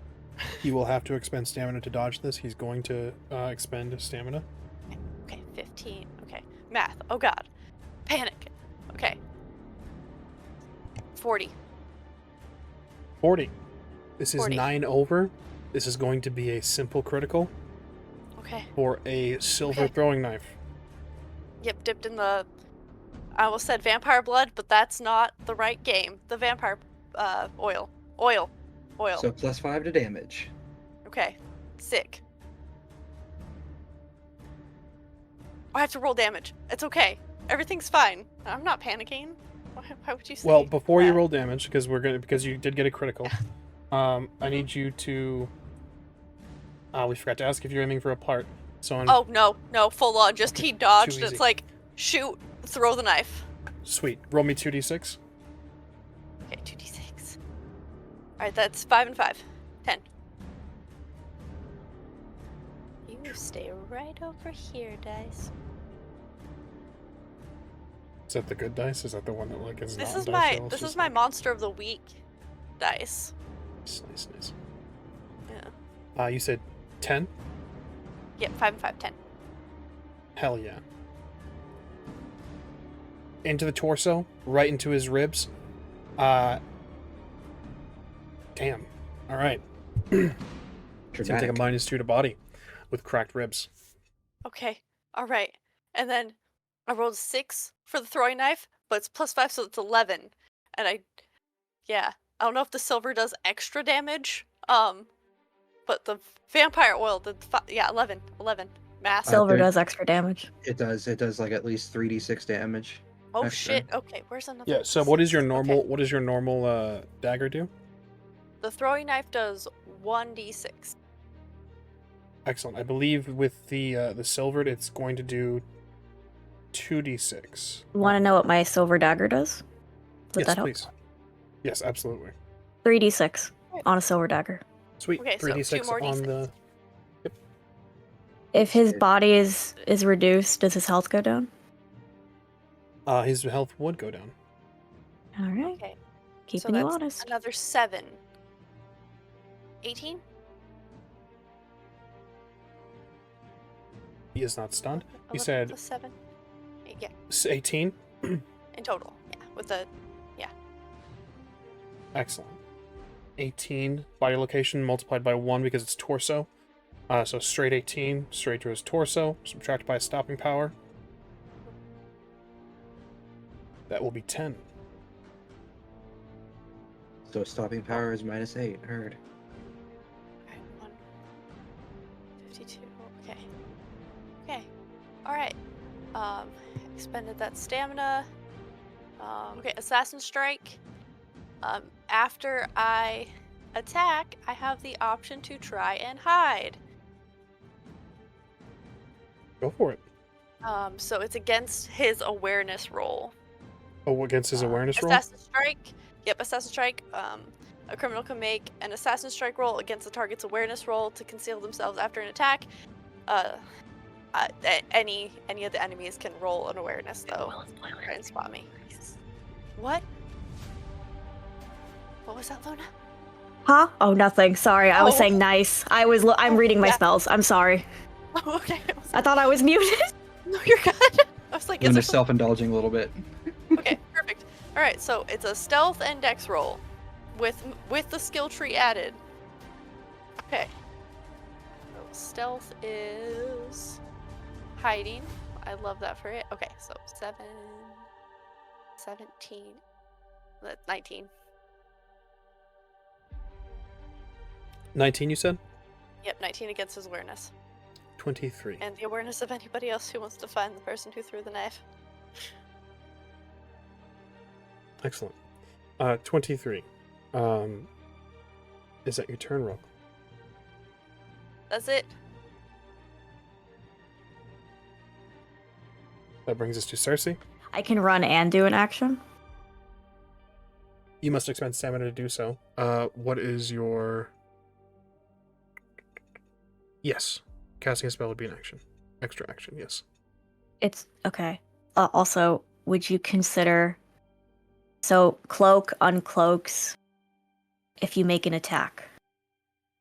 He will have to expend stamina to dodge this. He's going to expend stamina. Okay, 15. Okay. Math. Oh god. Panic. Okay. 40. 40. This is 40. 9 over. This is going to be a simple critical Okay. for a silver Okay. throwing knife. Yep, dipped in the... I almost said vampire blood, but that's not the right game. The vampire oil. Oil. So +5 to damage. Okay. Sick. I have to roll damage. It's okay. Everything's fine. I'm not panicking. Why would you say Well, before you that? roll damage, because you did get a critical, I need you to... we forgot to ask if you're aiming for a part. So on... Oh, no, full on. Just he dodged. easy. It's like, shoot, throw the knife. Sweet. Roll me 2d6. Okay, 2d6. Alright, that's 5 and 5. 10. You stay right over here, dice. Is that the good dice? Is that the one that like is This not is dice my roll? It's this just is my like- monster of the week dice. Nice. Yeah. You said 10? Yep, 5 and 5, 10. Hell yeah. Into the torso, right into his ribs. Damn. All right. It's gonna take a -2 to body with cracked ribs. Okay. Alright. And then I rolled a 6 for the throwing knife, but it's +5, so it's 11. And yeah. I don't know if the silver does extra damage. But the vampire oil, 11 math. Silver there- does extra damage. It does like at least 3d6 damage. Oh extra. shit. Okay, where's another? Yeah. So what is your six? normal? Okay. What does your normal dagger do? The throwing knife does 1d6. Excellent. I believe with the silvered, it's going to do 2d6. Want to know what my silver dagger does? Would Yes, that help? please. Yes, absolutely. 3d6 on a silver dagger. Sweet. Okay, so 3d6 2 more on d6. the. If his Okay. body is reduced, does his health go down? His health would go down. All right, Okay. keeping so you that's honest. Another 7. 18? He is not stunned. 11 said- plus 7. Yeah, 18. in total. Yeah, with the Excellent. 18 body location multiplied by 1 because it's torso. So straight 18, straight to his torso, subtract by stopping power. That will be 10. So stopping power is -8. Heard. okay, 152. Okay. Okay. All right. Expended that stamina. Okay, assassin strike. After I attack, I have the option to try and hide. Go for it. So it's against his awareness roll. Oh, against his awareness roll? Assassin strike. Yep, assassin strike. A criminal can make an assassin strike roll against the target's awareness roll to conceal themselves after an attack. Any of the enemies can roll an awareness though. Try and spot me. What? What was that, Luna? Huh? Oh, nothing. Sorry, I was Oh. saying nice. I'm reading my yeah. spells. I'm sorry. Oh, okay. I thought I was muted. No, you're good. I was like, is Luna's there something? self-indulging a little bit. Okay, perfect. All right, so it's a stealth and dex roll, with the skill tree added. Okay. So stealth is hiding. I love that for it. Okay, so 17, 19. 19, you said? Yep, 19 against his awareness. 23. And the awareness of anybody else who wants to find the person who threw the knife. Excellent. 23. Is that your turn, Rogue? That's it. That brings us to Cersei. I can run and do an action. You must expend stamina to do so. What is your... Yes. Casting a spell would be an action. Extra action, yes. It's okay. Also, would you consider... So, cloak uncloaks if you make an attack.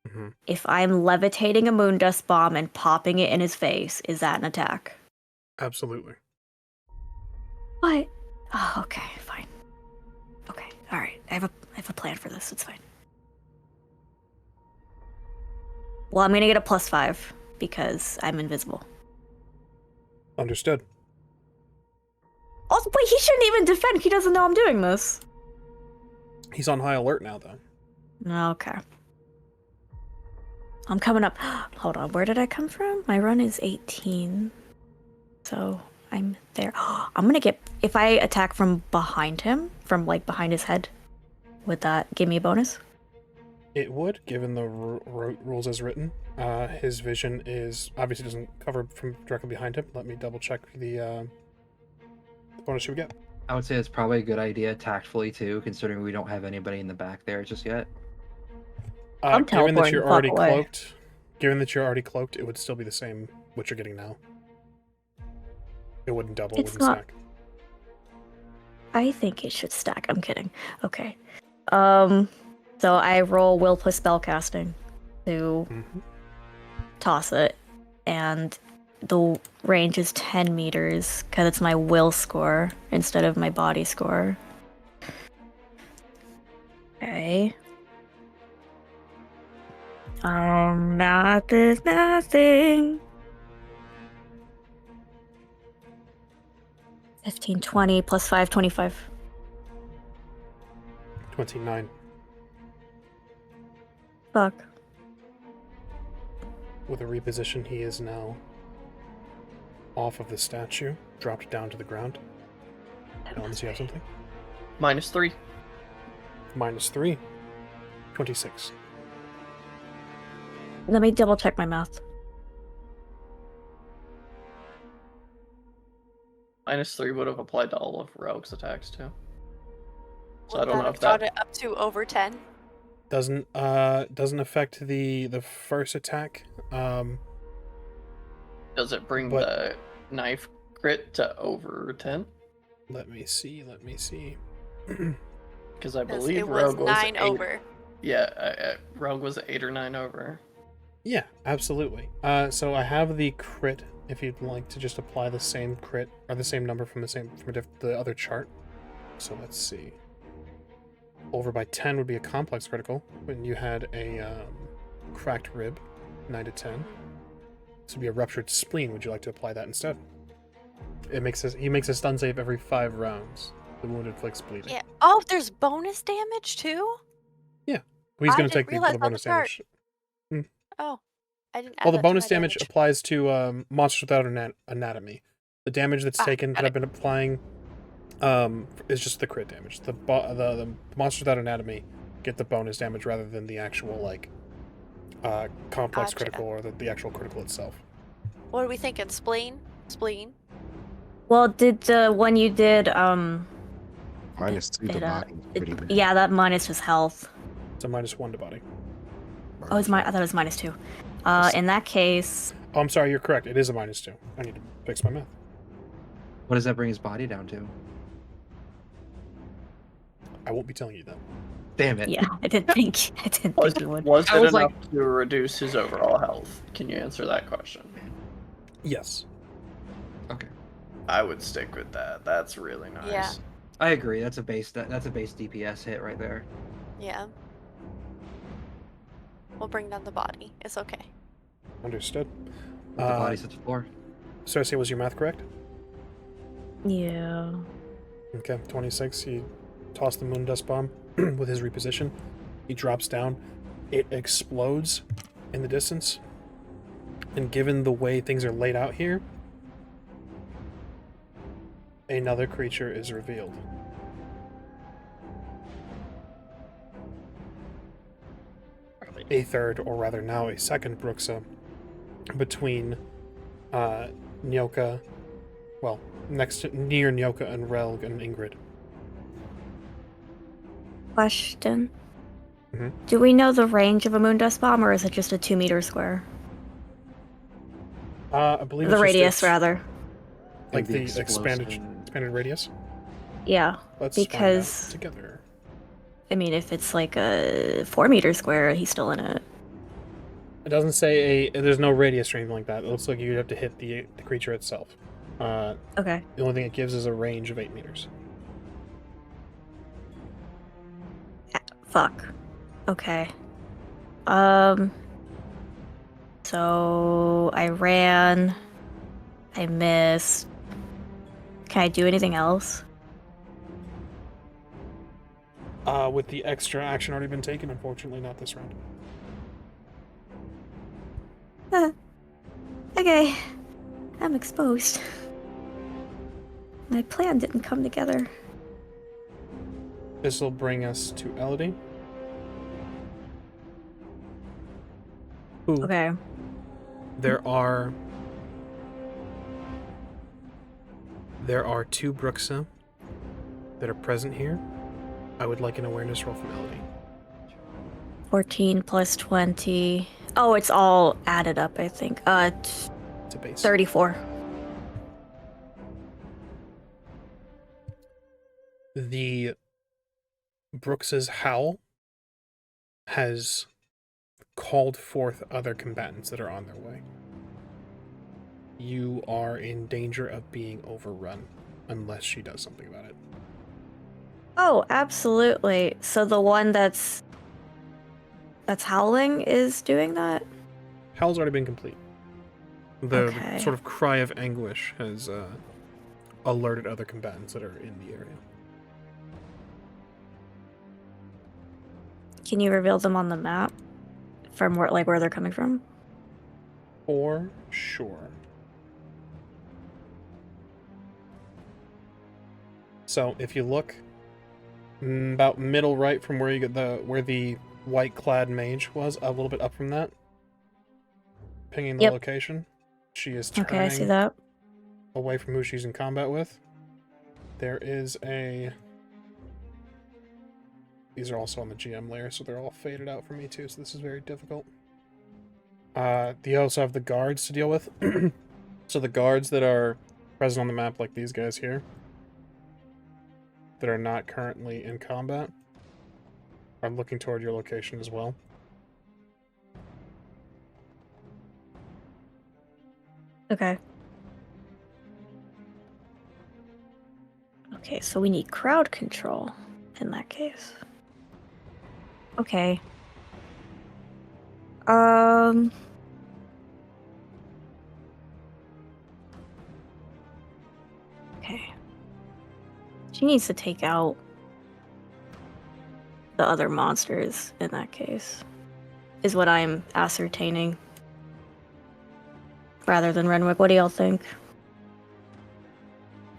Mm-hmm. If I'm levitating a moondust bomb and popping it in his face, is that an attack? Absolutely. What? Oh, okay, fine. Okay, alright. I have a plan for this. It's fine. Well, I'm gonna get a +5 because I'm invisible. Understood. Also, wait, he shouldn't even defend. He doesn't know I'm doing this. He's on high alert now, though. Okay. I'm coming up. Hold on, where did I come from? My run is 18. So I'm there. I'm gonna get... If I attack from behind him, from like behind his head, would that give me a bonus? It would, given the rules as written. His vision is... Obviously doesn't cover from directly behind him. Let me double check the bonus you would get. I would say it's probably a good idea tactfully too, considering we don't have anybody in the back there just yet. I'm given that teleporting you're the fuck already away. cloaked, it would still be the same what you're getting now. It wouldn't double, It's wouldn't not- stack. I think it should stack. I'm kidding. Okay. So I roll will plus spellcasting to Mm-hmm. toss it, and the range is 10 meters because it's my will score instead of my body score. Okay. Nothing. 15, 20 plus 5, 25. 29. Fuck. With a reposition, he is now off of the statue, dropped down to the ground. Ellen, do you have something? -3. -3. 26. Let me double check my math. -3 would have applied to all of Rogue's attacks too. So I Would don't that know have if brought that it up to over 10? Doesn't affect the first attack. does it bring but- the knife crit to over 10? Let me see. Because I 'Cause believe it was Rogue was 9 8. over. Yeah, Rogue was 8 or 9 over. Yeah, absolutely. So I have the crit. If you'd like to just apply the same crit or the same number from the other chart. So let's see. Over by 10 would be a complex critical when you had a cracked rib, 9 to 10. This would be a ruptured spleen. Would you like to apply that instead? He makes a stun save every 5 rounds. The wound inflicts bleeding. Yeah. Oh, there's bonus damage too? He's I going to didn't take realize the on the bonus chart. damage. Oh. I didn't add Well, the that to bonus my damage applies to monsters without anatomy. The damage that's taken got that I've been applying is just the crit damage. The monsters without anatomy get the bonus damage rather than the actual complex Gotcha. critical or the actual critical itself. What are we thinking? Spleen? Well, did the one you did, -2 to body. Pretty bad. yeah, that minus his health. It's a -1 to body. Oh, I thought it was -2. In that case, Oh, I'm sorry, you're correct. It is a -2. I need to fix my math. What does that bring his body down to? I won't be telling you that. Damn it. yeah, I didn't think it would. Was I it was enough like- to reduce his overall health? Can you answer that question? Yes. Okay. I would stick with that. That's really nice. Yeah. I agree. That's a base DPS hit right there. Yeah. We'll bring down the body. It's okay. Understood. The body's at the floor. Cersei, was your math correct? Yeah. Okay, 26. He tossed the moon dust bomb with his reposition. He drops down. It explodes in the distance. And given the way things are laid out here, another creature is revealed. A third, or rather now a second Bruxa, between Nyoka, well, near Nyoka and Relg and Ingrid. Question. Mhm. Do we know the range of a moondust bomb, or is it just a 2-meter square? I believe The it's just radius, its- rather. like The the expanded explosive- radius. Yeah. Let's Because- find out together. I mean, if it's like a 4-meter square, he's still in it. It doesn't say there's no radius or anything like that. It looks like you have to hit the creature itself. Okay. The only thing it gives is a range of 8 meters. Fuck. Okay. So I ran. I missed. Can I do anything else? With the extra action already been taken, unfortunately not this round. Okay. I'm exposed. My plan didn't come together. This will bring us to Elodie. Who Okay. there are 2 Bruxa that are present here. I would like an awareness roll from Elodie. 14 plus 20. Oh, it's all added up, I think. It's a base. 34. The Brooks's howl has called forth other combatants that are on their way. You are in danger of being overrun unless she does something about it. Oh, absolutely. So the one that's howling is doing that? Howl's already been complete. The Okay. sort of cry of anguish has alerted other combatants that are in the area. Can you reveal them on the map? from where they're coming from? For sure. So if you look about middle right from where you get where the white clad mage was, a little bit up from that, pinging the Yep. location, she is Okay, I see turning that. away from who she's in combat with. There is these are also on the GM layer, so they're all faded out for me too, so this is very difficult. You also have the guards to deal with. So the guards that are present on the map, like these guys here, that are not currently in combat, are looking toward your location as well. Okay. Okay, so we need crowd control in that case. Okay. Okay. She needs to take out the other monsters in that case, is what I'm ascertaining. Rather than Renwick, what do y'all think?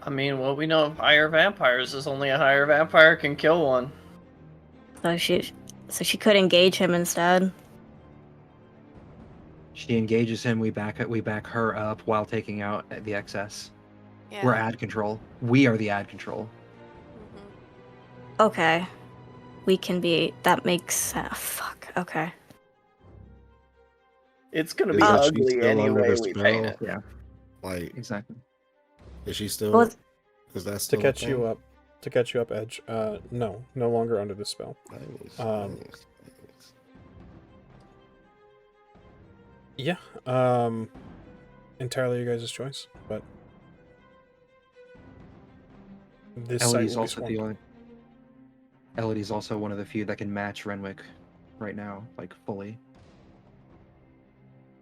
I mean, what we know of higher vampires is only a higher vampire can kill one. So she could engage him instead. She engages him. We back her up while taking out the excess. Yeah. We're ad control. We are the ad control. Okay. We can be. That makes. Fuck. Okay. It's gonna Is be that she ugly still any under way the we spell? paint it. Yeah, Like, exactly. is she still? Well, Is that To still catch a you thing? up, Edge. No longer under the spell. Nice. Yeah. Entirely your guys' choice, but this site Elodie's will be also swarmed. Elodie's also one of the few that can match Renwick right now, like fully.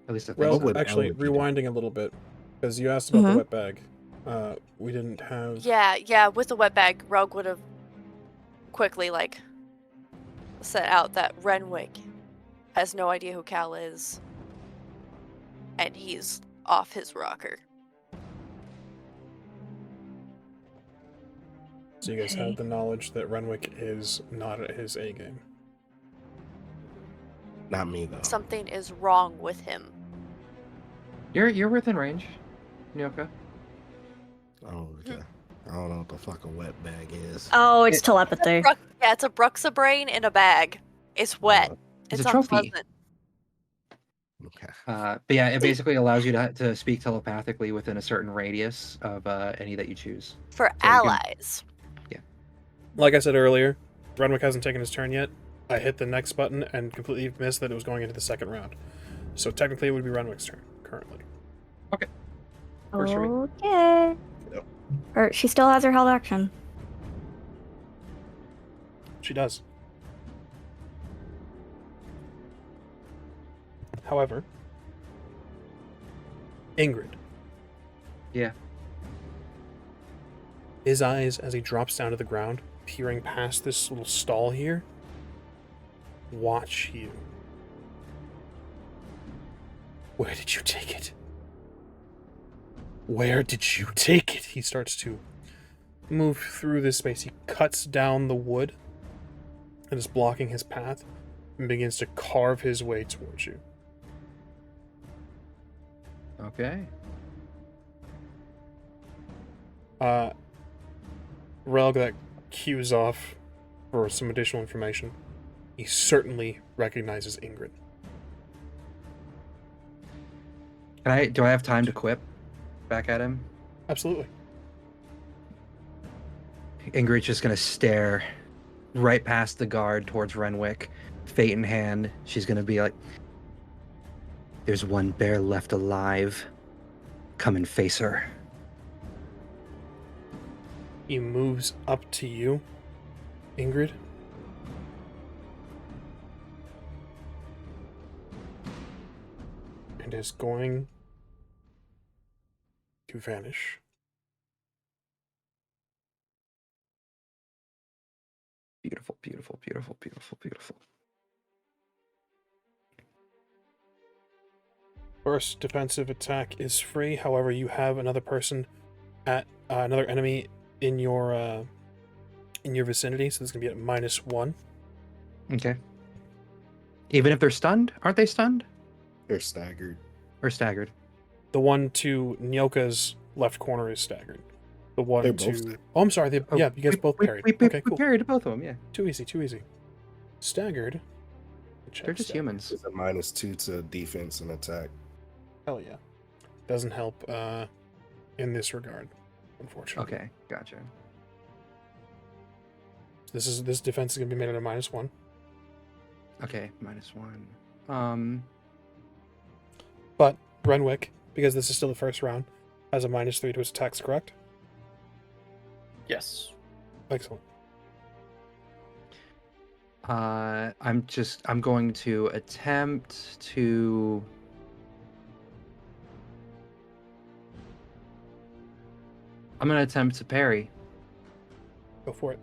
At least I think Well, What so. would actually, Elodie do? rewinding a little bit, because you asked about the Mhm. wet bag. We didn't have. Yeah, with the wet bag, Rogue would have quickly, like, set out that Renwick has no idea who Cal is, and he's off his rocker. So you guys Okay. have the knowledge that Renwick is not at his A game. Not me though. Something is wrong with him. You're within range, Nyoka. Oh, okay. I don't know what the fuck a wet bag is. Oh, it's It- telepathy. Yeah, it's a Bruxabrain in a bag. It's wet. It's It's a trophy. unpleasant. Okay. But yeah, it basically allows you to speak telepathically within a certain radius of any that you choose. For So you can- allies. Like I said earlier, Renwick hasn't taken his turn yet. I hit the next button and completely missed that it was going into the second round. So technically it would be Renwick's turn, currently. Works for me. Okay. Yep. Or she still has her held action. She does. However, Ingrid. Yeah. His eyes, as he drops down to the ground, peering past this little stall here, watch you. Where did you take it? Where did you take it? He starts to move through this space. He cuts down the wood that is blocking his path and begins to carve his way towards you. Okay. Relg that cues off for some additional information. He certainly recognizes Ingrid. Do I have time to quip back at him? Absolutely. Ingrid's just gonna stare right past the guard towards Renwick, fate in hand. She's gonna be like, "There's one bear left alive. Come and face her." He moves up to you, Ingrid. And is going to vanish. Beautiful, beautiful, beautiful, beautiful, beautiful. First defensive attack is free. However, you have another person at another enemy in your vicinity, so this is gonna be at -1. Okay. Even if they're stunned, aren't they stunned They're staggered. or staggered? The one to Nyoka's left corner is staggered. The one They're to both staggered. oh, I'm sorry. Yeah, you guys both parried. Okay, We cool. parried both of them. Yeah, Too easy. Too easy. Staggered. Check they're just staggered. humans. It's a -2 to defense and attack. Hell yeah. Doesn't help in this regard, unfortunately. Okay, gotcha. This defense is gonna be made at a -1. Okay, -1. But Renwick, because this is still the first round, has a -3 to his attacks, correct? Yes. Excellent. I'm going to attempt to. I'm gonna attempt to parry. Go for it.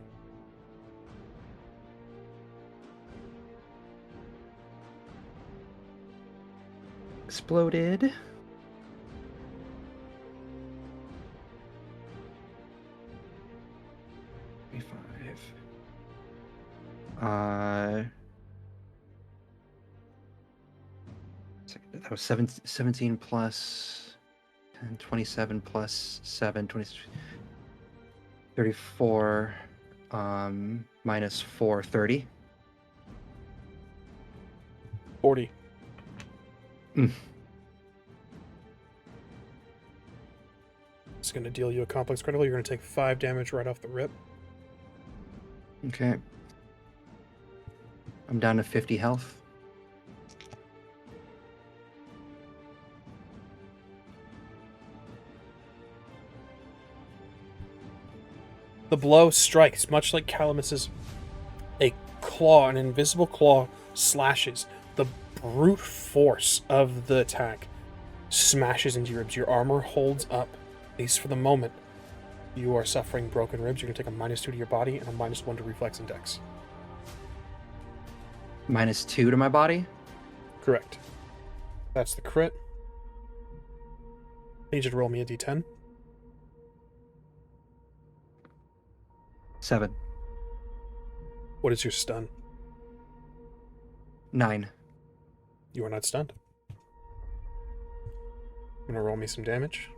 Exploded. That was 17 plus 10, 27 plus 7, 34, minus 4, 30. 40. It's going to deal you a complex critical. You're going to take 5 damage right off the rip. Okay. I'm down to 50 health. The blow strikes, much like Calamus's. A claw, an invisible claw, slashes. The brute force of the attack smashes into your ribs. Your armor holds up, at least for the moment. You are suffering broken ribs. You're going to take a -2 to your body and a -1 to reflex and dex. -2 to my body? Correct. That's the crit. I need you to roll me a d10. 7. What is your stun? 9. You are not stunned. I'm going to roll me some damage.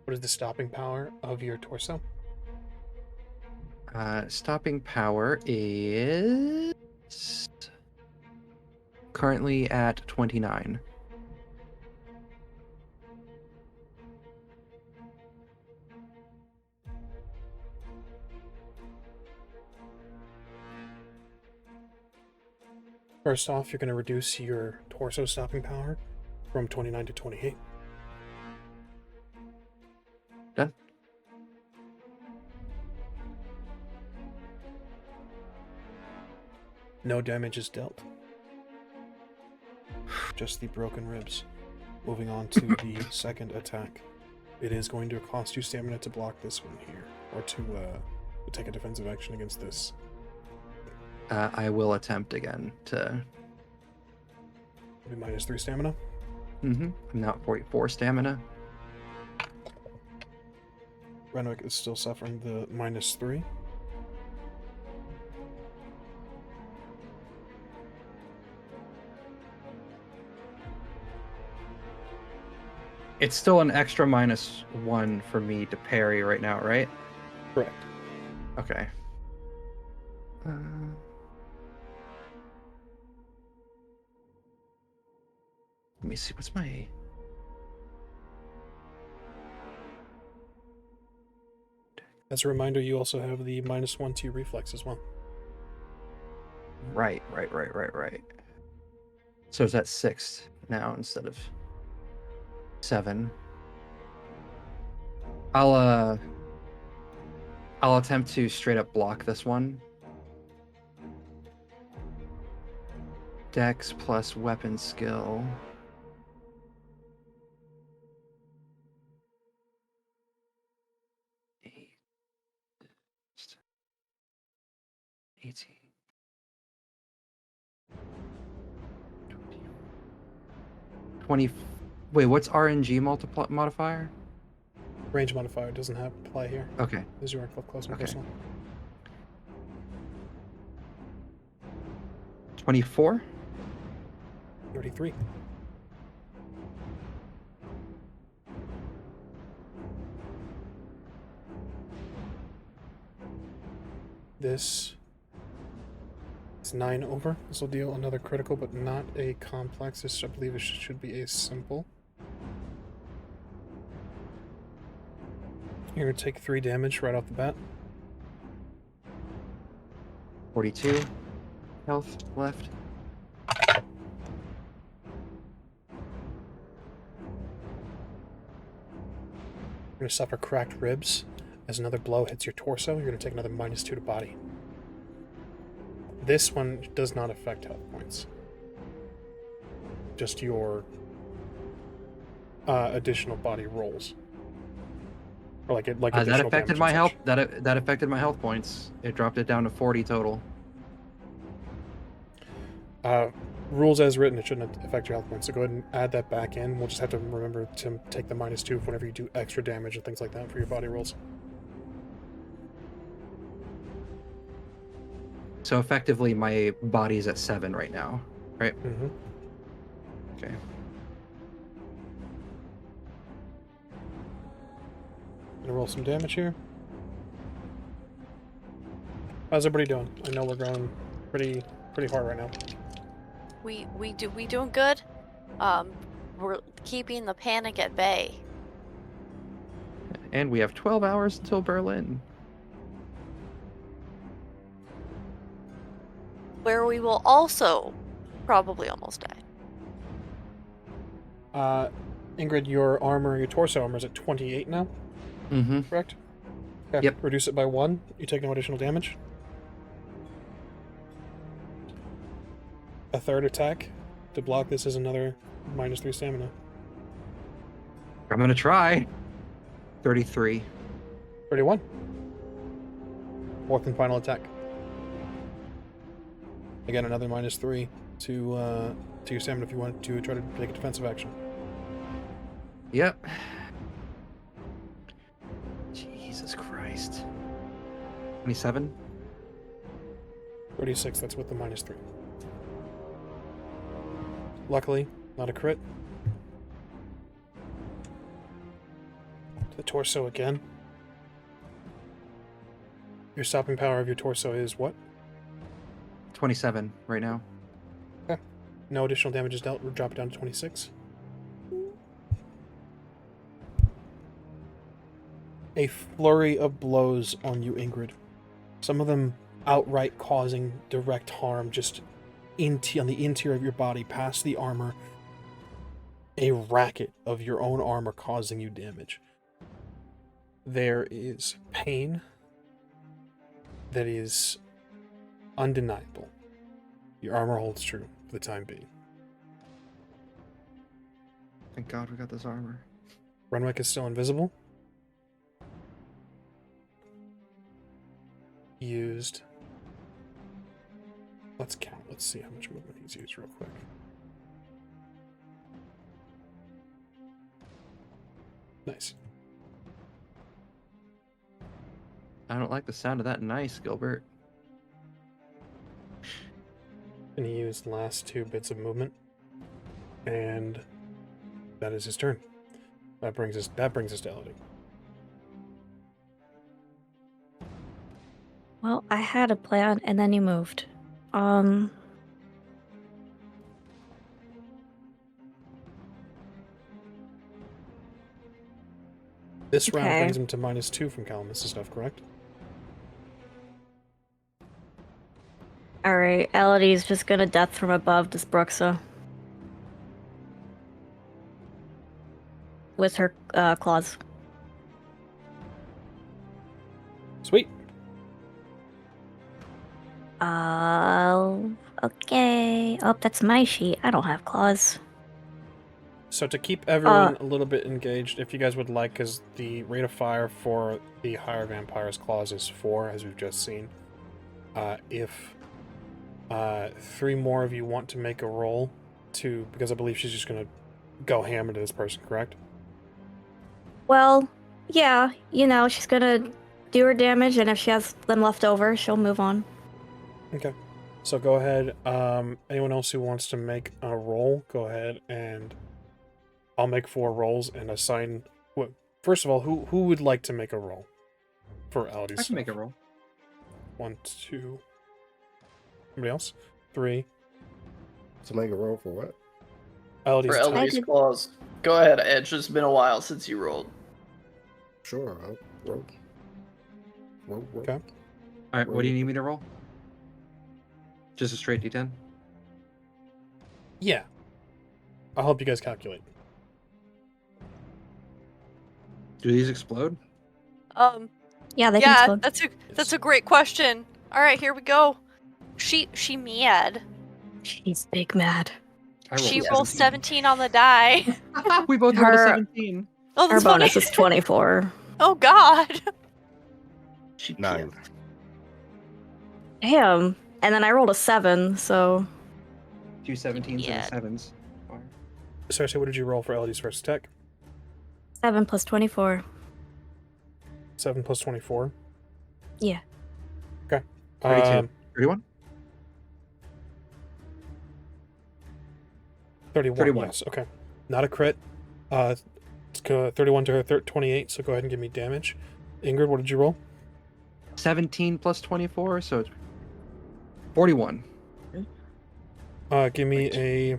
What is the stopping power of your torso? Stopping power is currently at 29. First off, you're going to reduce your torso stopping power from 29 to 28. Done. No damage is dealt. Just the broken ribs. Moving on to the second attack. It is going to cost you stamina to block this one here, or to take a defensive action against this. I will attempt again to. It'll be -3 stamina. I'm now at 44 stamina. Renwick is still suffering the -3. It's still an extra -1 for me to parry right now, right? Correct. Okay. Let me see. What's my? As a reminder, you also have the -1 to your reflex as well. Right. So it's at 6 now instead of 7. I'll attempt to straight up block this one. Dex plus weapon skill. Eight. 18. 20. 20. Wait, what's RNG modifier? Range modifier doesn't have apply here, Okay. as you are close and Okay. personal. 24. 33. This is 9 over. This will deal another critical, but not a complex. This, I believe, it should be a simple. You're going to take 3 damage right off the bat. 42 health left. You're going to suffer cracked ribs. As another blow hits your torso, you're going to take another -2 to body. This one does not affect health points. Just your additional body rolls. Or like That additional affected damage my and health. such. That affected my health points. It dropped it down to 40 total. Rules as written, it shouldn't affect your health points. So go ahead and add that back in. We'll just have to remember to take the -2 whenever you do extra damage and things like that for your body rolls. So effectively, my body's at 7 right now, right? Mm-hmm. Okay. Gonna roll some damage here. How's everybody doing? I know we're going pretty hard right now. We doing good. We're keeping the panic at bay. And we have 12 hours until Berlin. Where we will also probably almost die. Ingrid, your armor, your torso armor is at 28 now, Mm-hmm. correct? Okay. Yep. Reduce it by 1. You take no additional damage. A third attack to block this is another -3 stamina. I'm gonna try. 33. 31. Fourth and final attack. Again, another -3 to your stamina if you want to try to take a defensive action. Yep. Jesus Christ. 27. 36, that's with the -3. Luckily, not a crit. To the torso again. Your stopping power of your torso is what? 27 right now. No additional damage is dealt. We'll drop it down to 26. A flurry of blows on you, Ingrid. Some of them outright causing direct harm, just on the interior of your body, past the armor. A racket of your own armor causing you damage. There is pain that is undeniable. Your armor holds true for the time being. Thank God we got this armor. Renwick is still invisible. Used. Let's count. Let's see how much movement he's used real quick. Nice. I don't like the sound of that nice, Gilbert. And he used the last 2 bits of movement. And that is his turn. That brings us to Elodie. Well, I had a plan and then you moved. This round Okay. brings him to -2 from Calamus' stuff, correct? Alright, Elodie's just gonna death from above this Bruxa. With her claws. Sweet. Okay. Oh, that's my sheet. I don't have claws. So to keep everyone a little bit engaged, if you guys would like, because the rate of fire for the higher vampire's claws is 4, as we've just seen. If 3 more of you want to make a roll because I believe she's just going to go ham into this person, correct? Well, yeah, she's gonna do her damage, and if she has them left over, she'll move on. Okay. So go ahead. Anyone else who wants to make a roll, go ahead, and I'll make 4 rolls and assign. First of all, who would like to make a roll for Elodie's? I can make a roll. 1, 2. Somebody else? 3. To make a roll for what? Elodie's For attack. Elodie's claws. Go ahead, Edge. It's been a while since you rolled. Sure, I'll roll. Roll. Okay. All right, what do you need me to roll? Just a straight D10? Yeah. I'll help you guys calculate. Do these explode? Yeah, they can Yeah, explode. that's a great question. All right, here we go. She mad. She's big mad. I rolled She a rolls 17 on the die. We both rolled a Her- 17. Oh, Her that's funny. bonus is 24. Oh God. She 9. Damn. And then I rolled a 7, so 2 17s Yeah. and 7s. Cersei, what did you roll for Elodie's first attack? 7 plus 24. 7 plus 24. Yeah. Okay. 32. 31? 31. 31. Yes. Okay. Not a crit. It's 31 to her 28. So go ahead and give me damage. Ingrid, what did you roll? 17 plus 24, so it's 41. Give me a.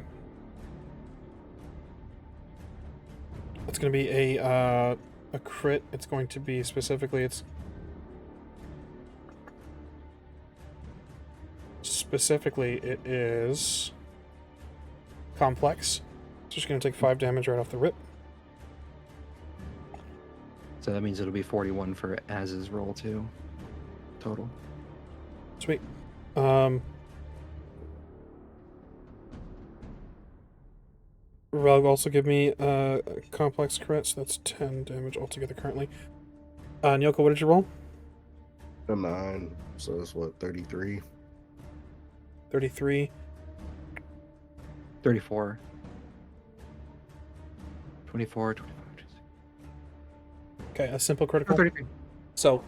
It's going to be a crit. It's going to be specifically it is complex. It's just going to take 5 damage right off the rip. So that means it'll be 41 for Az's roll too. Total. Sweet. Relg also give me a complex crit, so that's 10 damage altogether currently. Nyoko, what did you roll? A 9. So it's what, 33? 33. 34. 24, 25. Okay, a simple critical. 33. So,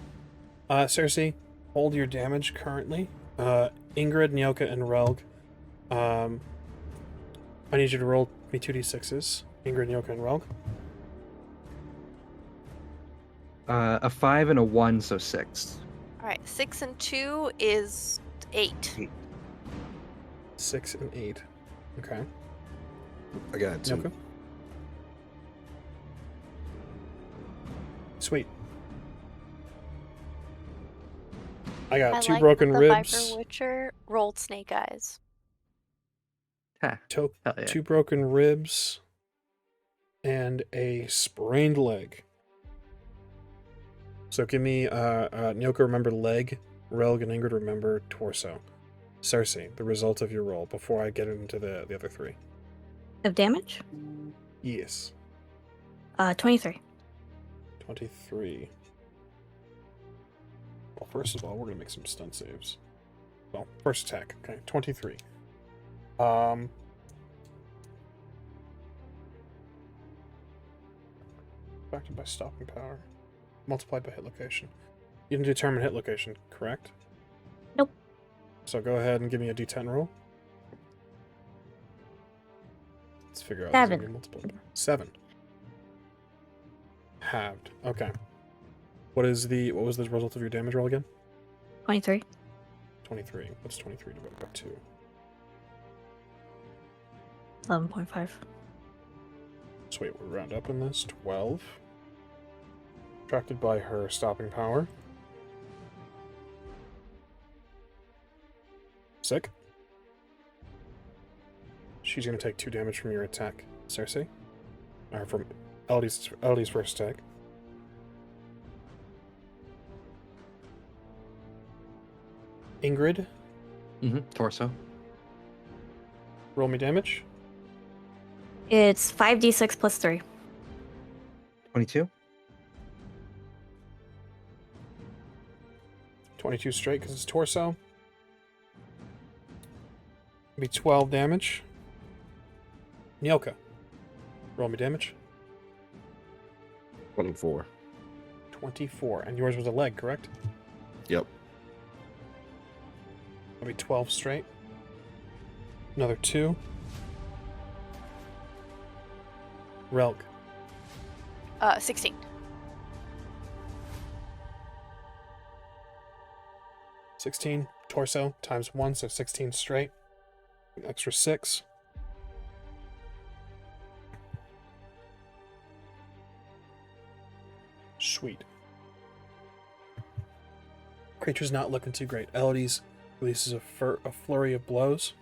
Cersei, hold your damage currently. Ingrid, Nyoka, and Relg. I need you to roll me 2d6s. Ingrid, Nyoka, and Relg. A 5 and a 1, so 6. All right, 6 and 2 is 8. 6 and 8. Okay. I got 2. Nyoka. Sweet. I got 2 like broken that the ribs. Viper Witcher rolled snake eyes. Ha, To- hell yeah. 2 broken ribs and a sprained leg. So give me Nyoka, remember leg, Relg and Ingrid remember torso. Cersei, the result of your roll before I get into the other 3. of damage. Yes. 23. 23. Well, first of all, we're gonna make some stun saves. Well, first attack. Okay, 23. Affected by stopping power. Multiplied by hit location. You didn't determine hit location, correct? Nope. So go ahead and give me a d10 roll. Let's figure out 7. this multiple. 7. Halved. Okay. What was the result of your damage roll again? 23. 23. What's 23 divided by 2? 11.5. So wait, we'll round up in this. 12. Attracted by her stopping power. Sick. She's gonna take 2 damage from your attack, Cersei. Or from Elodie's first attack. Ingrid, Torso. roll me damage. It's 5d6 plus 3. 22. 22 straight because it's torso. Be 12 damage. Nyoka. Roll me damage. 24. 24. And yours was a leg, correct? Yep. That'll be 12 straight. Another 2. Relk. 16. 16. Torso times 1, so 16 straight. An extra 6. Sweet. Creature's not looking too great. Elodie's releases a flurry of blows.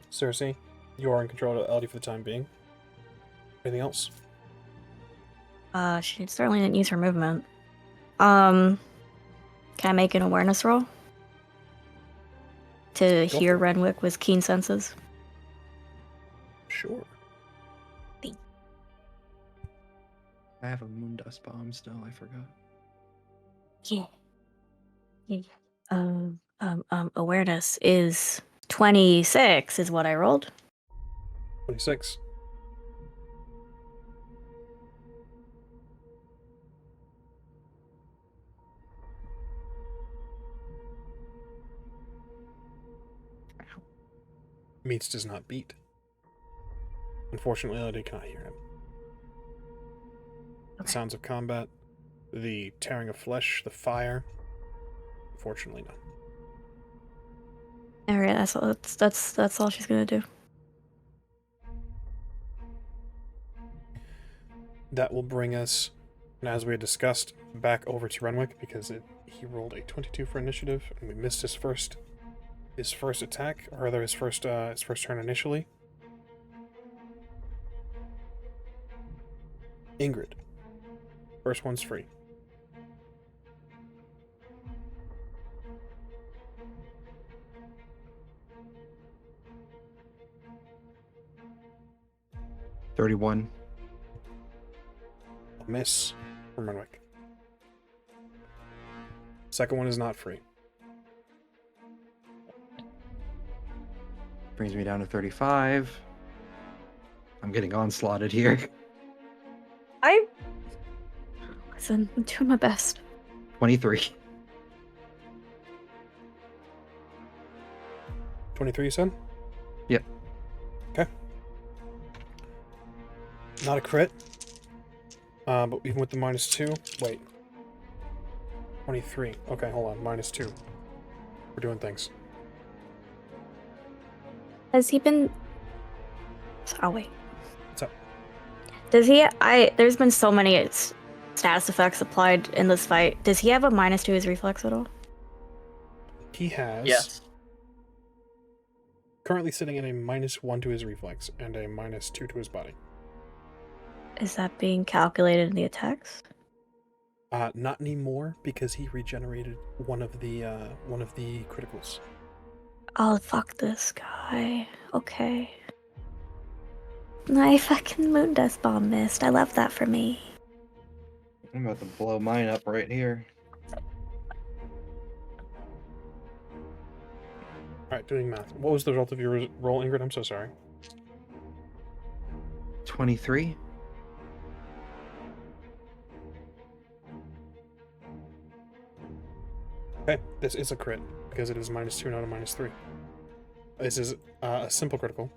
Cersei, you are in control of Elodie for the time being. Anything else? She certainly didn't use her movement. Can I make an awareness roll? To Go hear for it. Renwick with keen senses? Sure. I have a Moondust Bomb still, I forgot. Yeah. Awareness is 26 is what I rolled. 26. Meets does not beat. Unfortunately, Elodie cannot hear him. The Okay. sounds of combat, the tearing of flesh, the fire. Unfortunately, no. All right, that's all she's gonna do. That will bring us, and as we had discussed, back over to Renwick because he rolled a 22 for initiative and we missed his first attack, or rather his first turn initially. Ingrid, first one's free. $31. A miss from Renwick. Second one is not free. Brings me down to 35. I'm getting onslaughted here. Listen, I'm doing my best. 23. 23, you said? Yep. Okay. Not a crit. But even with the -2, wait. 23. Okay, hold on. -2. We're doing things. Has he been? Oh wait. What's up? Does he? There's been so many status effects applied in this fight. Does he have a -2 to his reflex at all? He has Yes. currently sitting at a -1 to his reflex and a -2 to his body. Is that being calculated in the attacks? Not anymore because he regenerated one of the criticals. Oh fuck this guy. Okay. My fucking Moondust Bomb missed. I love that for me. I'm about to blow mine up right here. Alright, doing math. What was the result of your roll, Ingrid? I'm so sorry. 23. Okay, this is a crit because it is -2, not a -3. This is a simple critical.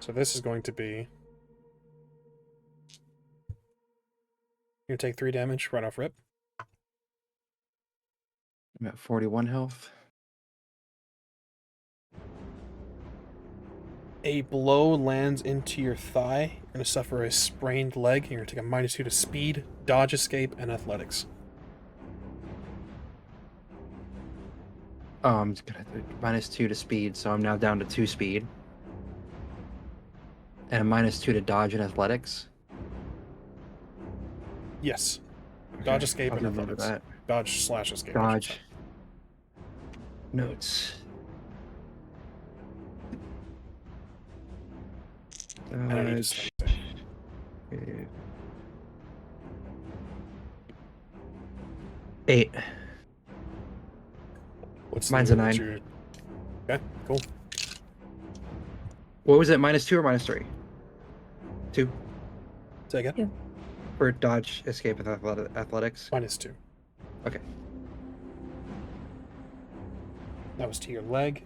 So this is going to be... You're going to take 3 damage right off rip. I'm at 41 health. A blow lands into your thigh. You're going to suffer a sprained leg. You're going to take a -2 to speed, dodge, escape, and athletics. Oh, I'm just gonna -2 to speed, so I'm now down to 2 speed. And a -2 to dodge and athletics. Yes. Dodge, escape, I'll and remember athletics. that. Dodge/escape. I should say. Dodge. Notes. And I need to Dodge. stay. 8. What's Mine's the- a what's 9. your- Okay, cool. What was it? -2 or -3? 2 Say again? Yeah. for dodge, escape, with athletics. -2. Okay. That was to your leg.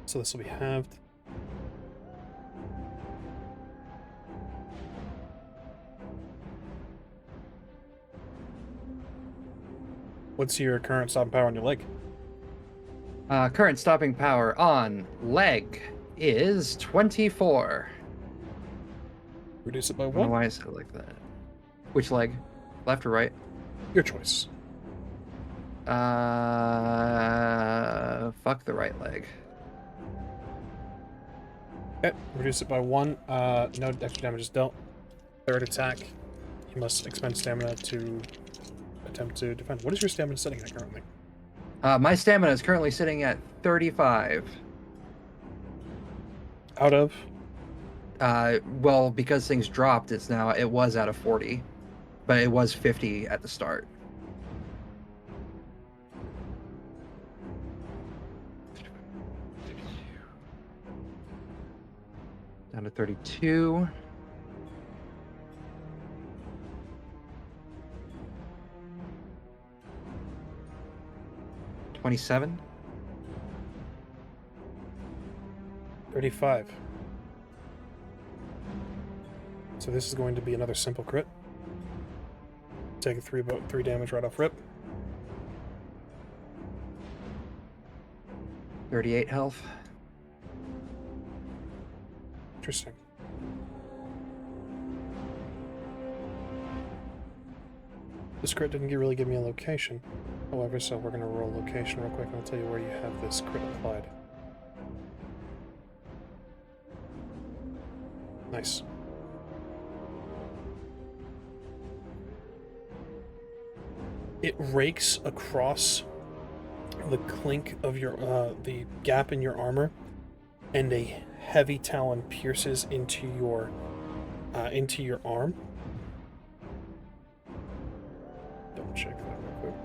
So this will be halved. What's your current stopping power on your leg? Current stopping power on leg is 24. Reduce it by I don't know 1. why I said it like that. Which leg? Left or right? Your choice. Fuck the right leg. Okay, reduce it by 1. No extra damage is dealt. Third attack, you must expend stamina to attempt to defend. What is your stamina setting at currently? My stamina is currently sitting at 35. Out of? Well, because things dropped, it was out of 40, but it was 50 at the start. Down to 32. $27. 35. So this is going to be another simple crit. Take a 3 damage right off rip. 38 health. Interesting. This crit didn't really give me a location. However, so we're going to roll location real quick and I'll tell you where you have this crit applied. Nice. It rakes across the clink of your, the gap in your armor, and a heavy talon pierces into your arm. Double check that real quick.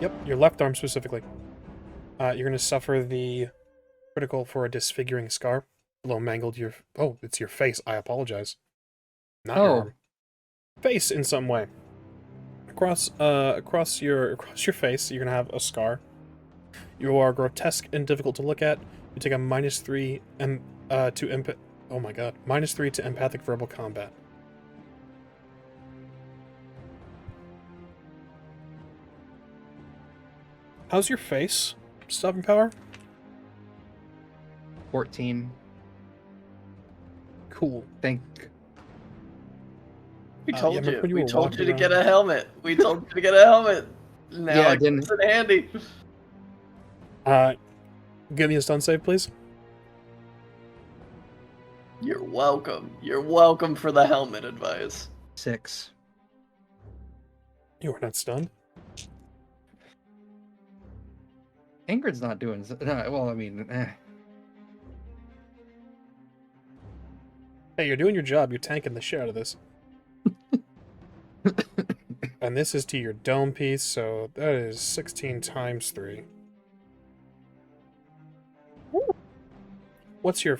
Yep, your left arm specifically. You're going to suffer the critical for a disfiguring scar. Below mangled your... Oh, it's your face. I apologize. Not your arm. Face in some way. Across your face, you're going to have a scar. You are grotesque and difficult to look at. You take a -3 -3 to empathic verbal combat. How's your face? Stopping power? 14. Cool. Think. We yeah, told remember you. when you We were told walking you to get around? a helmet. We told you to get a helmet. Now Yeah, it comes in handy. Give me a stun save, please. You're welcome. You're welcome for the helmet advice. 6. You are not stunned. Ingrid's not doing... well, I mean... Hey, you're doing your job. You're tanking the shit out of this. And this is to your dome piece, so that is 16 times 3. What's your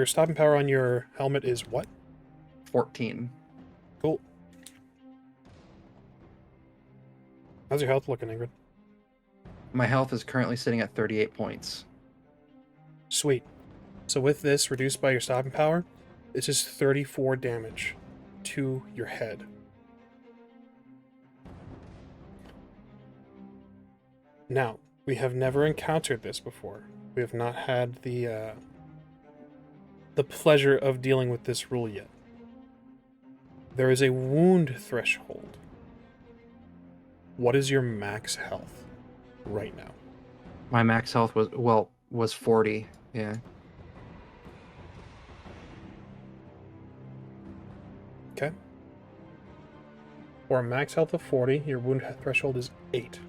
stopping power on your helmet is what? 14. Cool. How's your health looking, Ingrid? My health is currently sitting at 38 points. Sweet. So with this reduced by your stopping power, this is 34 damage to your head. Now, we have never encountered this before. We have not had the pleasure of dealing with this rule yet. There is a wound threshold. What is your max health right now? My max health was 40. Yeah. Okay. For a max health of 40, your wound threshold is 8.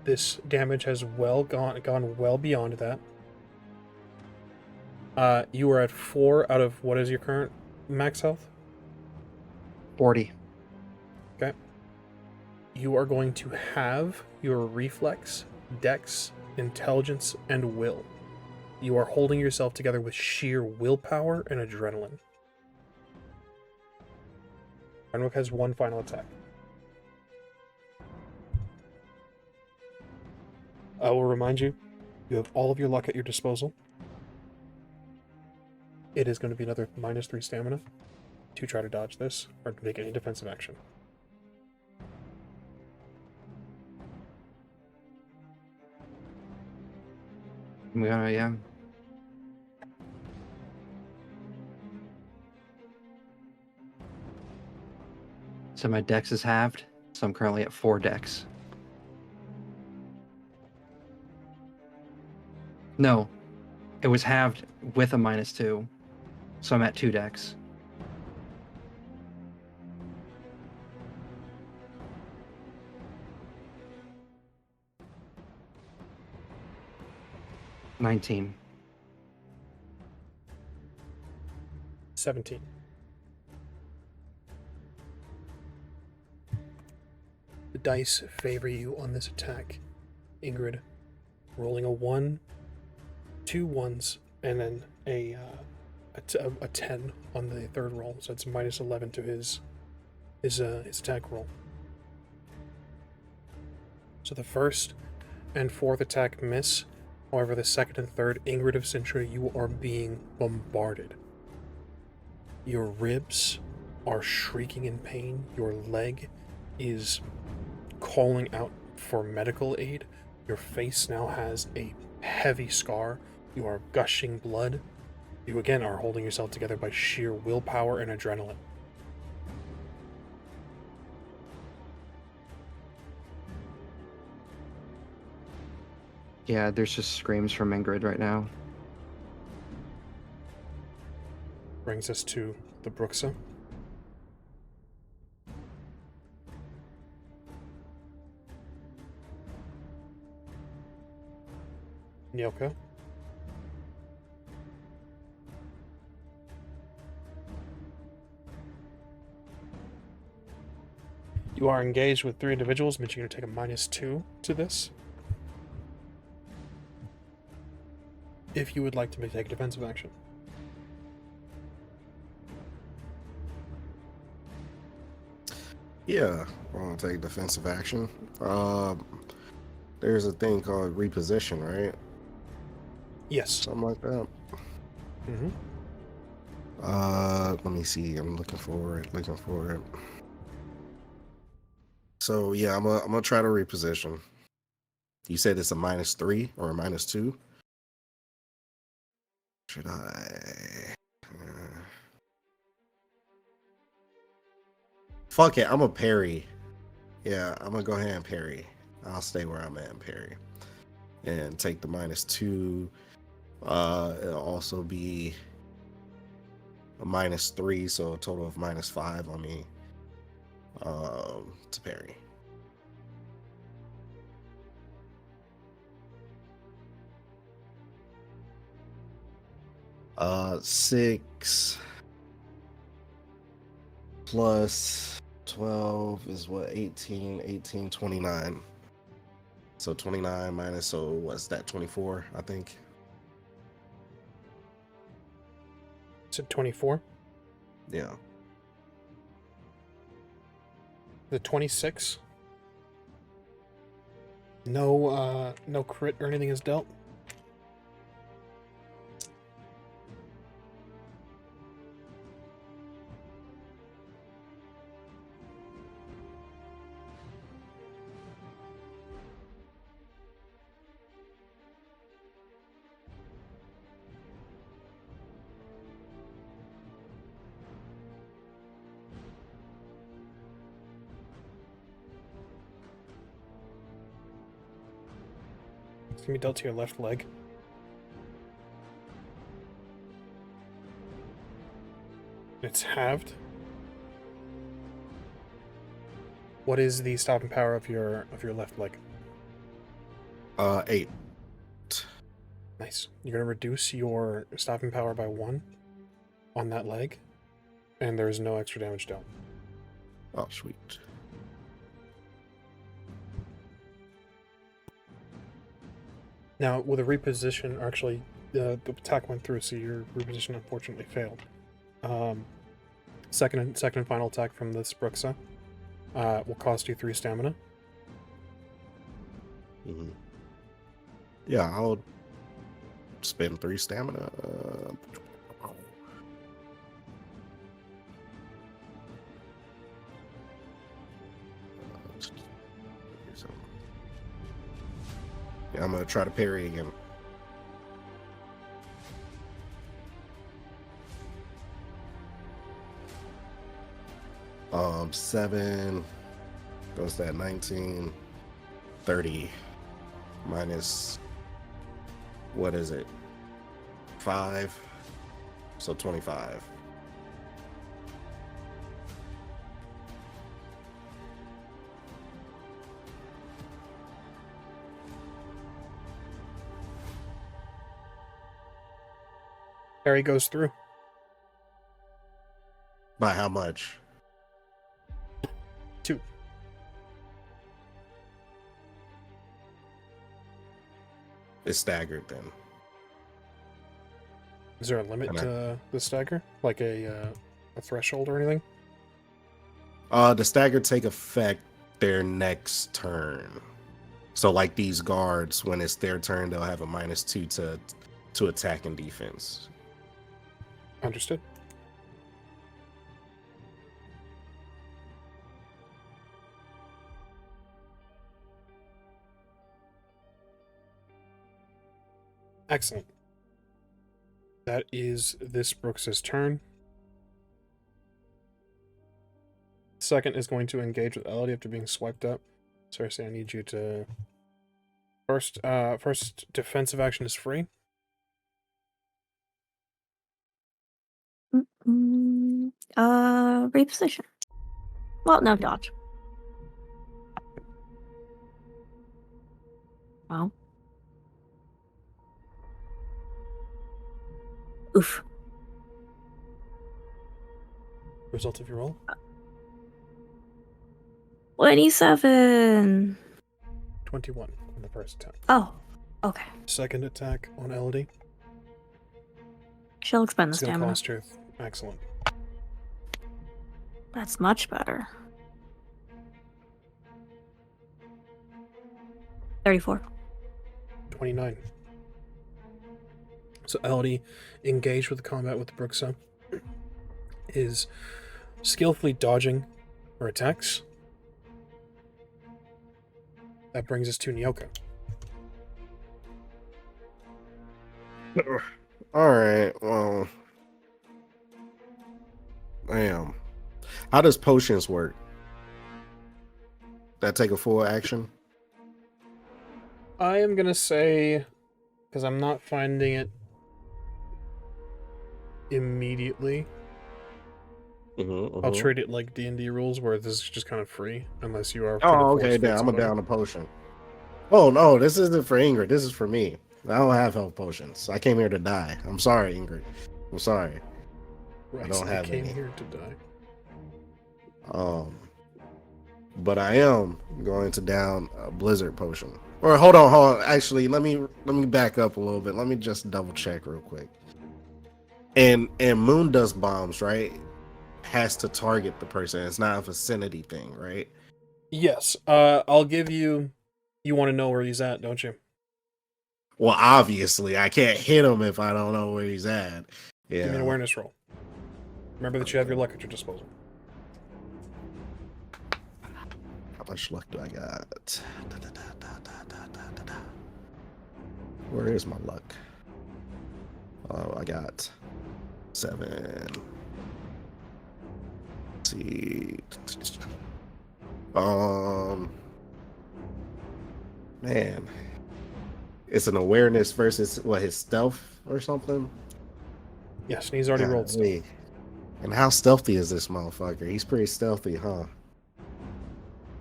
This damage has gone well beyond that. You are at 4 out of what is your current max health? 40. Okay. You are going to have your reflex, dex, intelligence, and will. You are holding yourself together with sheer willpower and adrenaline. Renwick has one final attack. I will remind you, you have all of your luck at your disposal. It is going to be another -3 stamina to try to dodge this or make any defensive action. Yeah. So my dex is halved, so I'm currently at 4 dex. No, it was halved with a -2, so I'm at 2 dex. $19. 17. The dice favor you on this attack, Ingrid. Rolling a 1, 2 1s, and then a 10 on the third roll, so it's -11 to his attack roll. So the first and fourth attack miss. However, the second and third, Ingrid of Cintra, you are being bombarded. Your ribs are shrieking in pain. Your leg is calling out for medical aid. Your face now has a heavy scar. You are gushing blood. You again are holding yourself together by sheer willpower and adrenaline. Yeah, there's just screams from Ingrid right now. Brings us to the Bruxa. Nielka. You are engaged with 3 individuals, means you're going to take a -2 to this. If you would like to take a defensive action. Yeah, I want to take defensive action. There's a thing called reposition, right? Yes. Something like that. Mm-hmm. Let me see. I'm looking for it. So yeah, I'm gonna try to reposition. You said it's a -3 or a -2. Should I? Fuck it. I'm a parry. Yeah, I'm gonna go ahead and parry. I'll stay where I'm at and parry, and take the -2. It'll also be a -3, so a total of -5 on me. To parry. Six plus 12 is what? 18, 29. So 29 minus, so what's that? 24, I think. It's at 24. Yeah. The 26. No crit or anything is dealt. It's gonna be dealt to your left leg. It's halved. What is the stopping power of your left leg? 8. Nice. You're gonna reduce your stopping power by 1 on that leg, and there is no extra damage dealt. Oh, sweet. Now, with a reposition, or actually, the attack went through, so your reposition unfortunately failed. Second and final attack from this Bruxa will cost you 3 stamina. Mm-hmm. Yeah, I'll spend 3 stamina. Yeah, I'm gonna try to parry again. Seven goes that 19, 30 minus, what is it? 5, so 25. Harry goes through. By how much? 2. It's staggered then. Is there a limit to the stagger? Like a threshold or anything? The stagger take effect their next turn. So like these guards, when it's their turn, they'll have a -2 to attack and defense. Understood. Excellent. That is this Brooks's turn. Second is going to engage with Elodie after being swiped up. Cersei, I need you to... First defensive action is free. Reposition. Well, no dodge. Well. Oof. Result of your roll? 27. 21 on the first attack. Oh, okay. Second attack on Elodie. She'll expend the It's going to stamina. cost her... Excellent. That's much better. 34. 29. So Elodie, engaged with the combat with Bruxa, is skillfully dodging her attacks. That brings us to Nyoka. Alright, well. Damn. How does potions work? That take a full action? I am going to say, because I'm not finding it immediately, I'll treat it like D&D rules, where this is just kind of free, unless you are... Oh, okay, then I'm down a potion. Oh, no, this isn't for Ingrid. This is for me. I don't have health potions. I came here to die. I'm sorry, Ingrid. I'm sorry. Right, I don't have came any. here to die. But I am going to down a blizzard potion. Or hold on. Actually, let me back up a little bit. Let me just double check real quick. And moon dust bombs, right, has to target the person. It's not a vicinity thing, right? Yes. I'll give you... You want to know where he's at, don't you? Well, obviously, I can't hit him if I don't know where he's at. Yeah. Give me an awareness roll. Remember that you have your luck at your disposal. How much luck do I got? Where is my luck? Oh, I got 7. Let's see. Man. It's an awareness versus what, his stealth or something? Yes, and he's already rolled stuff. Golly. And how stealthy is this motherfucker? He's pretty stealthy, huh?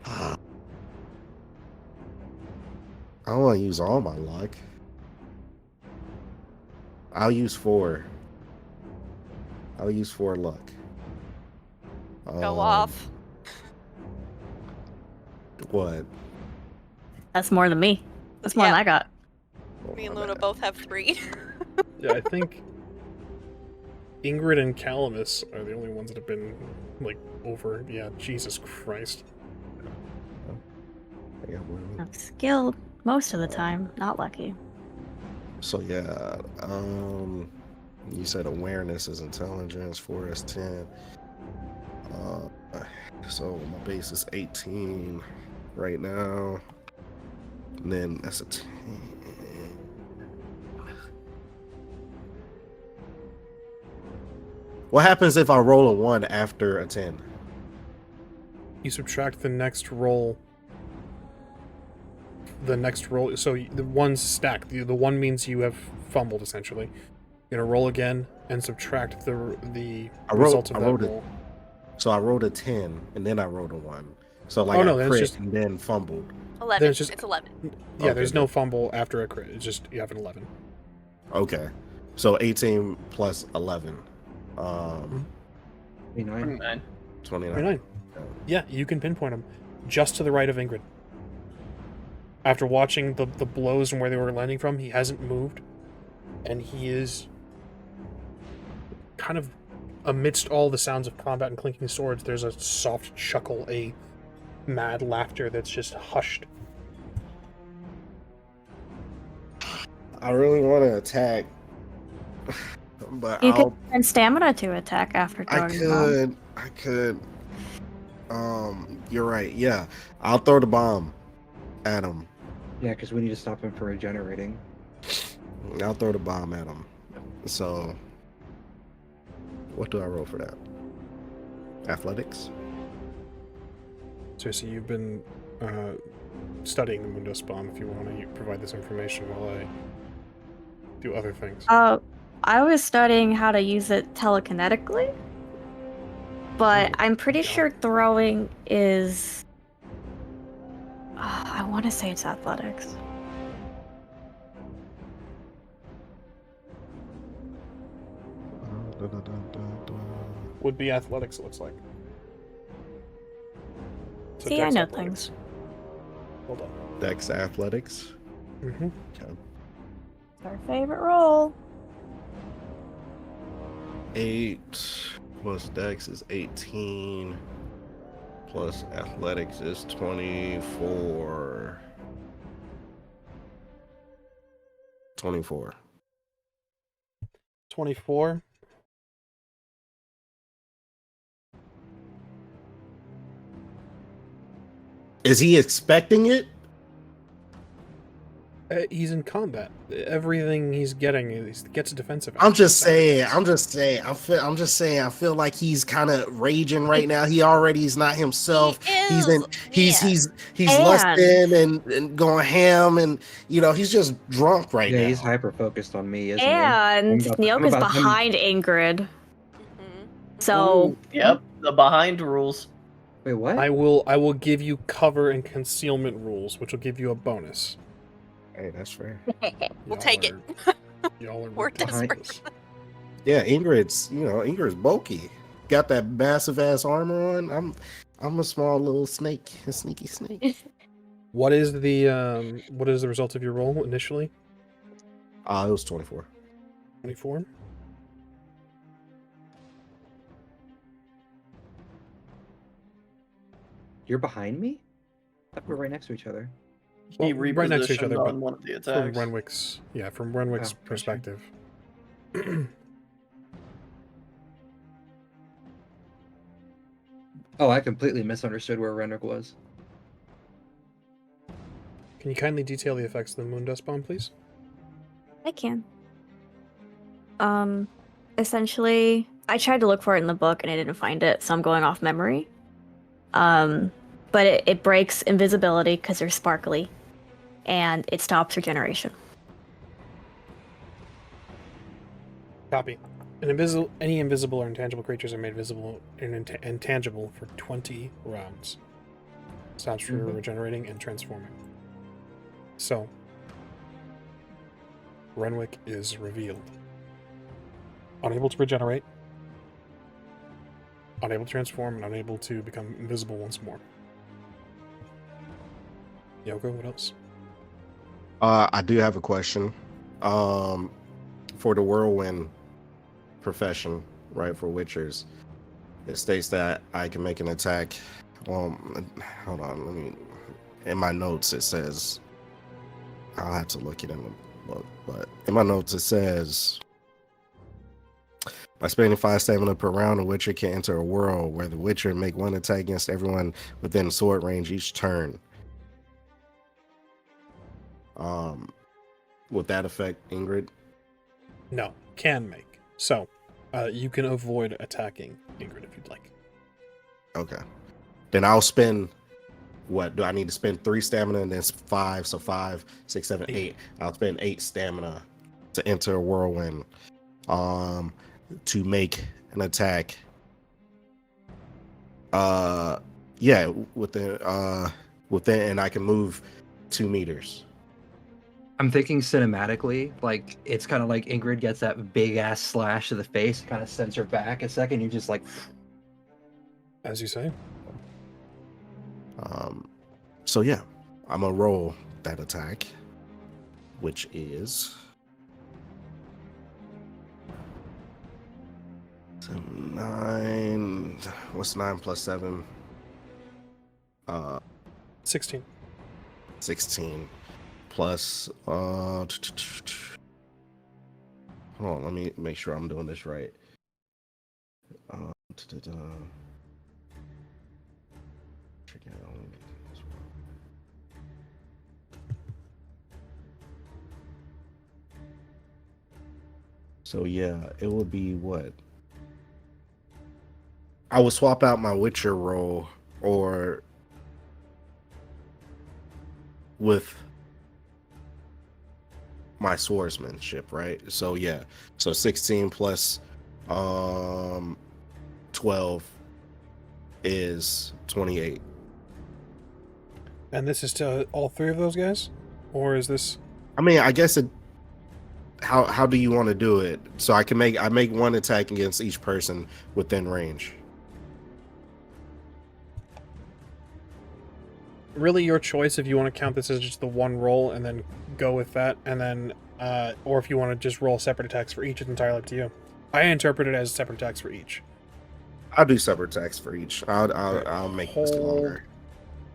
I don't want to use all my luck. I'll use 4. I'll use 4 luck. Go off. What? That's more than me. That's more than Yeah. I got. Oh, Me and my Luna bad. both have 3. Yeah, I think Ingrid and Calamus are the only ones that have been, like, over. Yeah, Jesus Christ. Yeah, well, I'm skilled most of the time, not lucky. so yeah, you said awareness is intelligence, 4 is 10. So my base is 18 right now. And then that's a 10. What happens if I roll a 1 after a 10? You subtract the next roll. The next roll, so the one's stacked. The one means you have fumbled, essentially. You're gonna roll again and subtract the result of that roll. So I rolled a 10 and then I rolled a 1. So like Oh, no, I then crit it's just- and then fumbled. 11. Then it's just- It's 11. Yeah, Okay, there's no good. fumble after a crit. It's just you have an 11. Okay. So 18 plus 11. 29. 29. 29. 29. Yeah, you can pinpoint him just to the right of Ingrid. After watching the blows and where they were landing from, he hasn't moved, and he is kind of amidst all the sounds of combat and clinking swords. There's a soft chuckle, a mad laughter that's just hushed. I really want to attack, but You could spend stamina to attack after I throwing the bomb. could. You're right. Yeah, I'll throw the bomb at him. Yeah, because we need to stop him from regenerating. I'll throw the bomb at him. So, what do I roll for that? Athletics. So you've been studying the Mundus bomb. If you want to provide this information while I do other things. I was studying how to use it telekinetically, but I'm pretty sure throwing is. I want to say it's athletics. Would be athletics, it looks like. So See, I Dex know athletics. things. Hold on. Dex athletics. Mm-hmm. Okay. It's our favorite roll. 8 plus Dex is 18. Plus athletics is 24. 24. 24. Is he expecting it? He's in combat. Everything he's getting, he gets a defensive. I'm just saying. I feel like he's kind of raging right now. He already is not himself. He's And- lusting and going ham, and he's just drunk right Yeah, now. he's hyper focused on me, isn't And he? I'm Nyoka's about him. behind Ingrid, Mhm. so Ooh, yep, the behind rules. Wait, what? I will give you cover and concealment rules, which will give you a bonus. Hey, that's fair. We'll take it. Y'all are We're ridiculous. Yeah, Ingrid's bulky. Got that massive ass armor on. I'm a small little snake, a sneaky snake. What is the result of your roll initially? It was 24. 24. You're behind me? I thought we were right next to each other. He Well, right next to each repositioned other, on but one of the from attacks. Renwick's Oh, gotcha. perspective. Oh, I completely misunderstood where Renwick was. Can you kindly detail the effects of the Moondust Bomb, please? I can. Essentially, I tried to look for it in the book and I didn't find it, so I'm going off memory. But it breaks invisibility because they're sparkly, and it stops regeneration. Copy. Any invisible or intangible creatures are made visible and intangible for 20 rounds. Stops for regenerating and transforming. So, Renwick is revealed. Unable to regenerate, unable to transform, and unable to become invisible once more. Yoko, what else? I do have a question. for the whirlwind profession, right, for witchers, it states that I can make an attack. Hold on, let me. In my notes, it says I'll have to look it in the book, but in my notes it says by spending 5 stamina per round, a witcher can enter a whirl where the witcher make one attack against everyone within sword range each turn. Would that affect Ingrid? No, can make. So, you can avoid attacking Ingrid if you'd like. Okay. Then I'll spend, what do I need to spend? 3 stamina and then 5. So 5, 6, 7, 8. I'll spend 8 stamina to enter a whirlwind. To make an attack. Yeah, within, and I can move 2 meters. I'm thinking cinematically, like it's kind of like Ingrid gets that big ass slash to the face, kind of sends her back a second. You're just like, As you say. So yeah, I'm gonna roll that attack, which is 9. What's 9 plus 7? 16. 16 plus hold on, let me make sure I'm doing this right. So yeah, it would be what? I would swap out my Witcher roll or with my swordsmanship, right? So yeah, so 16 plus 12 is 28. And this is to all 3 of those guys? Or is this... I mean, I guess it. How do you want to do it? So I make one attack against each person within range. Really your choice if you want to count this as just the one roll and then go with that, and then or if you want to just roll separate attacks for each, it's entirely up to you. I interpret it as separate attacks for each. I'll do separate attacks for each. I'll make this longer.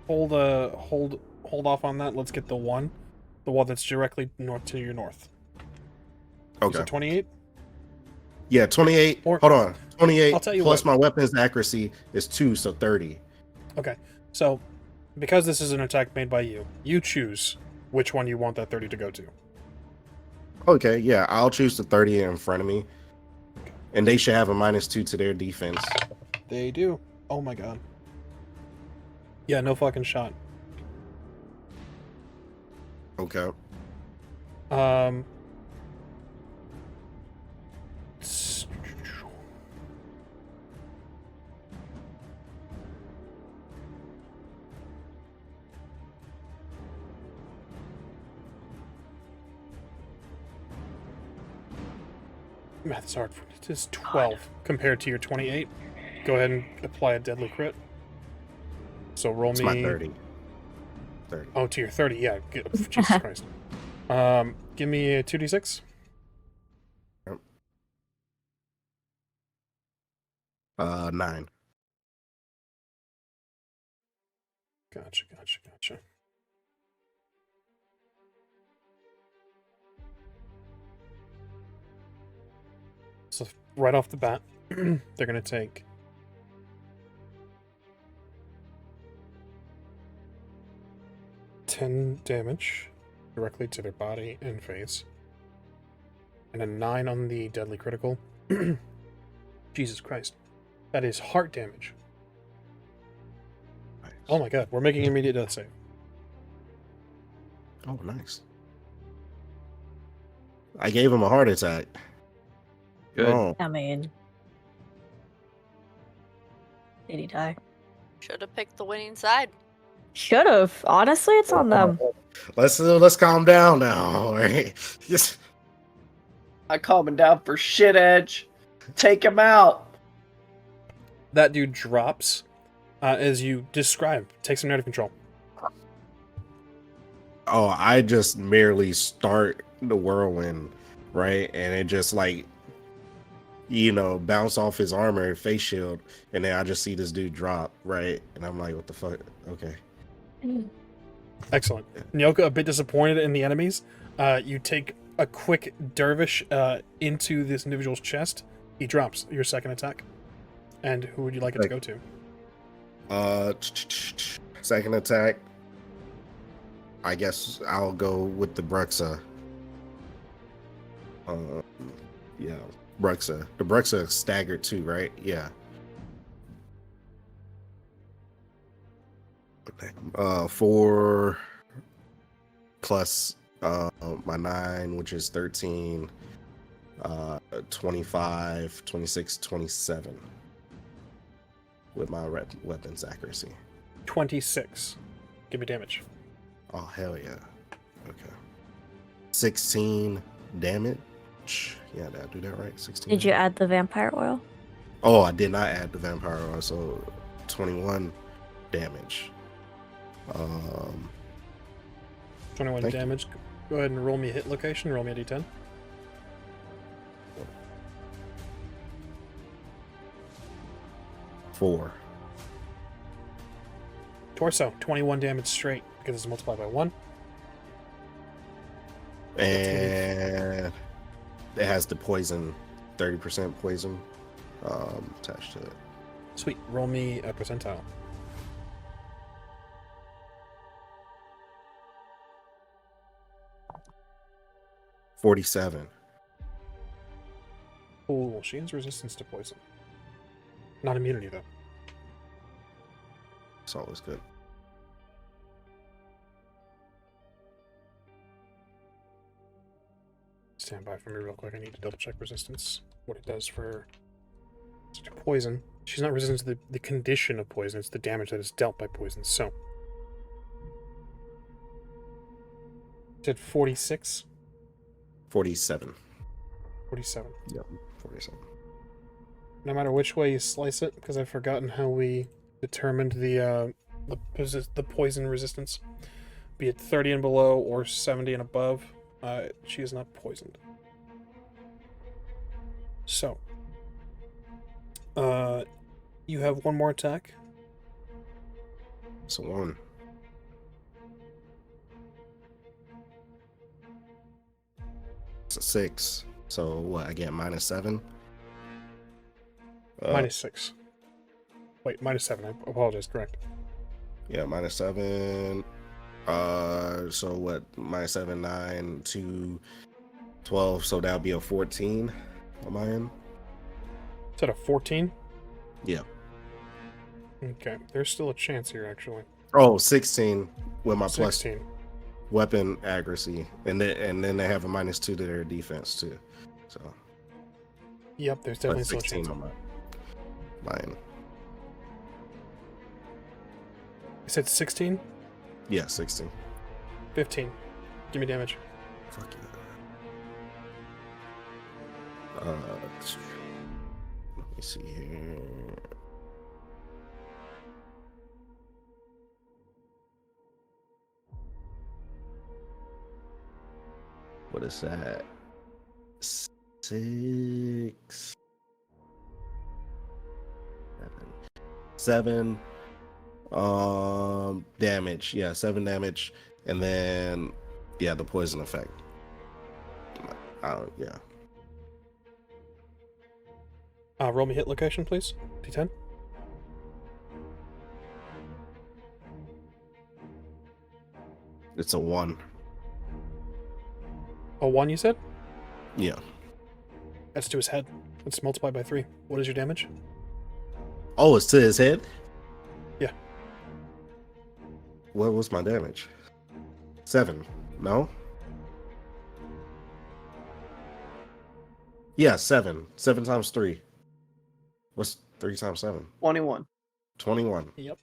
Hold off on that. Let's get the wall that's directly north to your north. Okay. Is it 28? Yeah, 28. Or, hold on. 28 I'll tell you plus what. my weapon's accuracy is 2, so 30. Okay. So, because this is an attack made by you, you choose which one you want that 30 to go to. Okay, yeah, I'll choose the 30 in front of me. And they should have a -2 to their defense. They do. Oh my god. Yeah, no fucking shot. Okay. Math's hard. It is 12 compared to your 28. Go ahead and apply a deadly crit. So roll It's me... my 30. 30. Oh, to your 30, yeah. Jesus Christ. Give me a 2d6. Yep. 9. Gotcha. So right off the bat, they're going to take 10 damage directly to their body and face, and a 9 on the deadly critical. Jesus Christ. That is heart damage. Nice. Oh my god, we're making an immediate death save. Oh, nice. I gave him a heart attack. good. Oh, I mean, did he die? Should have picked the winning side. Should have. Honestly, it's on them. let's calm down now. All right. Just I'm calming down for shit edge. Take him out. That dude drops as you describe. Takes him out of control. I just merely start the whirlwind right? And it just like, you know, bounce off his armor, face shield, and then I just see this dude drop, right? And I'm like, what the fuck? Okay. Excellent. Nyoka, a bit disappointed in the enemies. You take a quick dervish into this individual's chest. He drops your second attack. And who would you like it to go to? Second attack. I guess I'll go with the Bruxa. Yeah, Bruxa. The Bruxa staggered too, right? Yeah. 4 plus my 9, which is 13, 25, 26, 27 with my weapons accuracy. 26. Give me damage. Oh, hell yeah. Okay. 16 damage. Yeah, did I do that right? 16. Did you add the vampire oil? Oh, I did not add the vampire oil, so 21 damage. 21 Thank damage. Go ahead and roll me a hit location. Roll me a d10. Four. Torso. 21 damage straight because it's multiplied by 1. And it has the poison, 30% poison attached to it. Sweet. Roll me a percentile. $47. Cool. She has resistance to poison. Not immunity, though. It's always good. Stand by for me real quick. I need to double check resistance. What it does for poison. She's not resistant to the condition of poison. It's the damage that is dealt by poison. So. Did 46? 47. 47. Yep, 47. No matter which way you slice it, because I've forgotten how we determined the poison resistance. Be it 30 and below or 70 and above, she is not poisoned. So, you have one more attack. So 1. It's a 6. So what? I get -7. -6. Wait, -7. I apologize. Correct. Yeah, -7. So what? -7, 9, 2, 12. So that'll be a 14 on my end. Is that a 14? Yeah. Okay. There's still a chance here, actually. Oh, 16 with my 16. plus weapon accuracy, and then they have a -2 to their defense too. So. Yep, there's definitely still a 16 chance. on mine. You said 16? Yeah, 16. 15. Give me damage. Fuck yeah. Let me see here. What is that? 6, 7 damage. Yeah, 7 damage, and then the poison effect. Yeah. Roll me hit location, please. D10. It's a 1. A 1, you said? Yeah. That's to his head. Let's multiply by 3. What is your damage? Oh, it's to his head? Yeah. What was my damage? 7. No? Yeah, 7. 7 times 3. What's 3 times 7? 21. 21. Yep.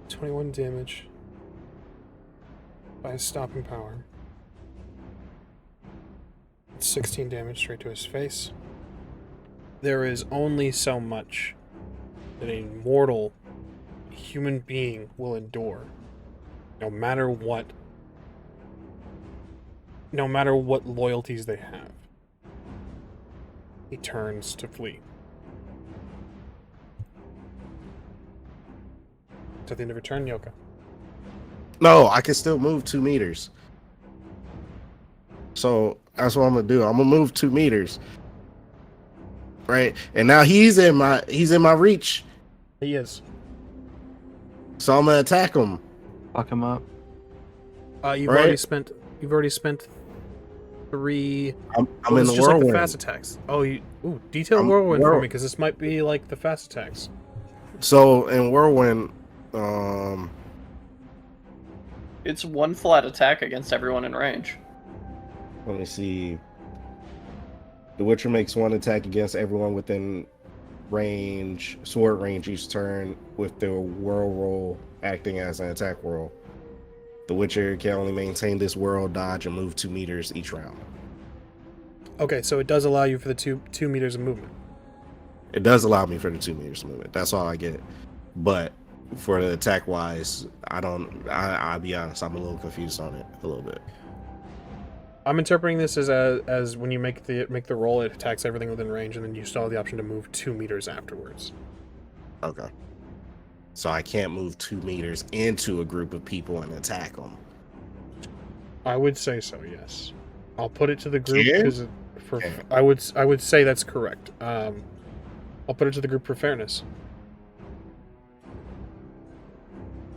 $21 damage by his stopping power. It's 16 damage straight to his face. There is only so much that a mortal human being will endure no matter what loyalties they have, he turns to flee. It's at the end of your turn, Yoka. No, I can still move 2 meters. So that's what I'm gonna do. I'm gonna move 2 meters. Right, and now he's in my reach. He is. So I'm gonna attack him. Fuck him up. You've Right. already spent 3. I'm Oh, in it's the just like whirlwind. the fast attacks. Oh, detail I'm whirlwind for whirl- me because this might be like the fast attacks. So in whirlwind, It's one flat attack against everyone in range. let me see. The Witcher makes 1 attack against everyone within range, sword range each turn, with their whirl roll acting as an attack whirl. The Witcher can only maintain this whirl, dodge, and move 2 meters each round. Okay, so it does allow you for the 2 meters of movement. It does allow me for the 2 meters movement. That's all I get. But for the attack wise, I'll be honest, I'm a little confused on it a little bit. I'm interpreting this as when you make the roll, it attacks everything within range, and then you still have the option to move 2 meters afterwards. Okay. So I can't move 2 meters into a group of people and attack them. I would say so, yes. I'll put it to the group Yeah? because Yeah. I would say that's correct. I'll put it to the group for fairness.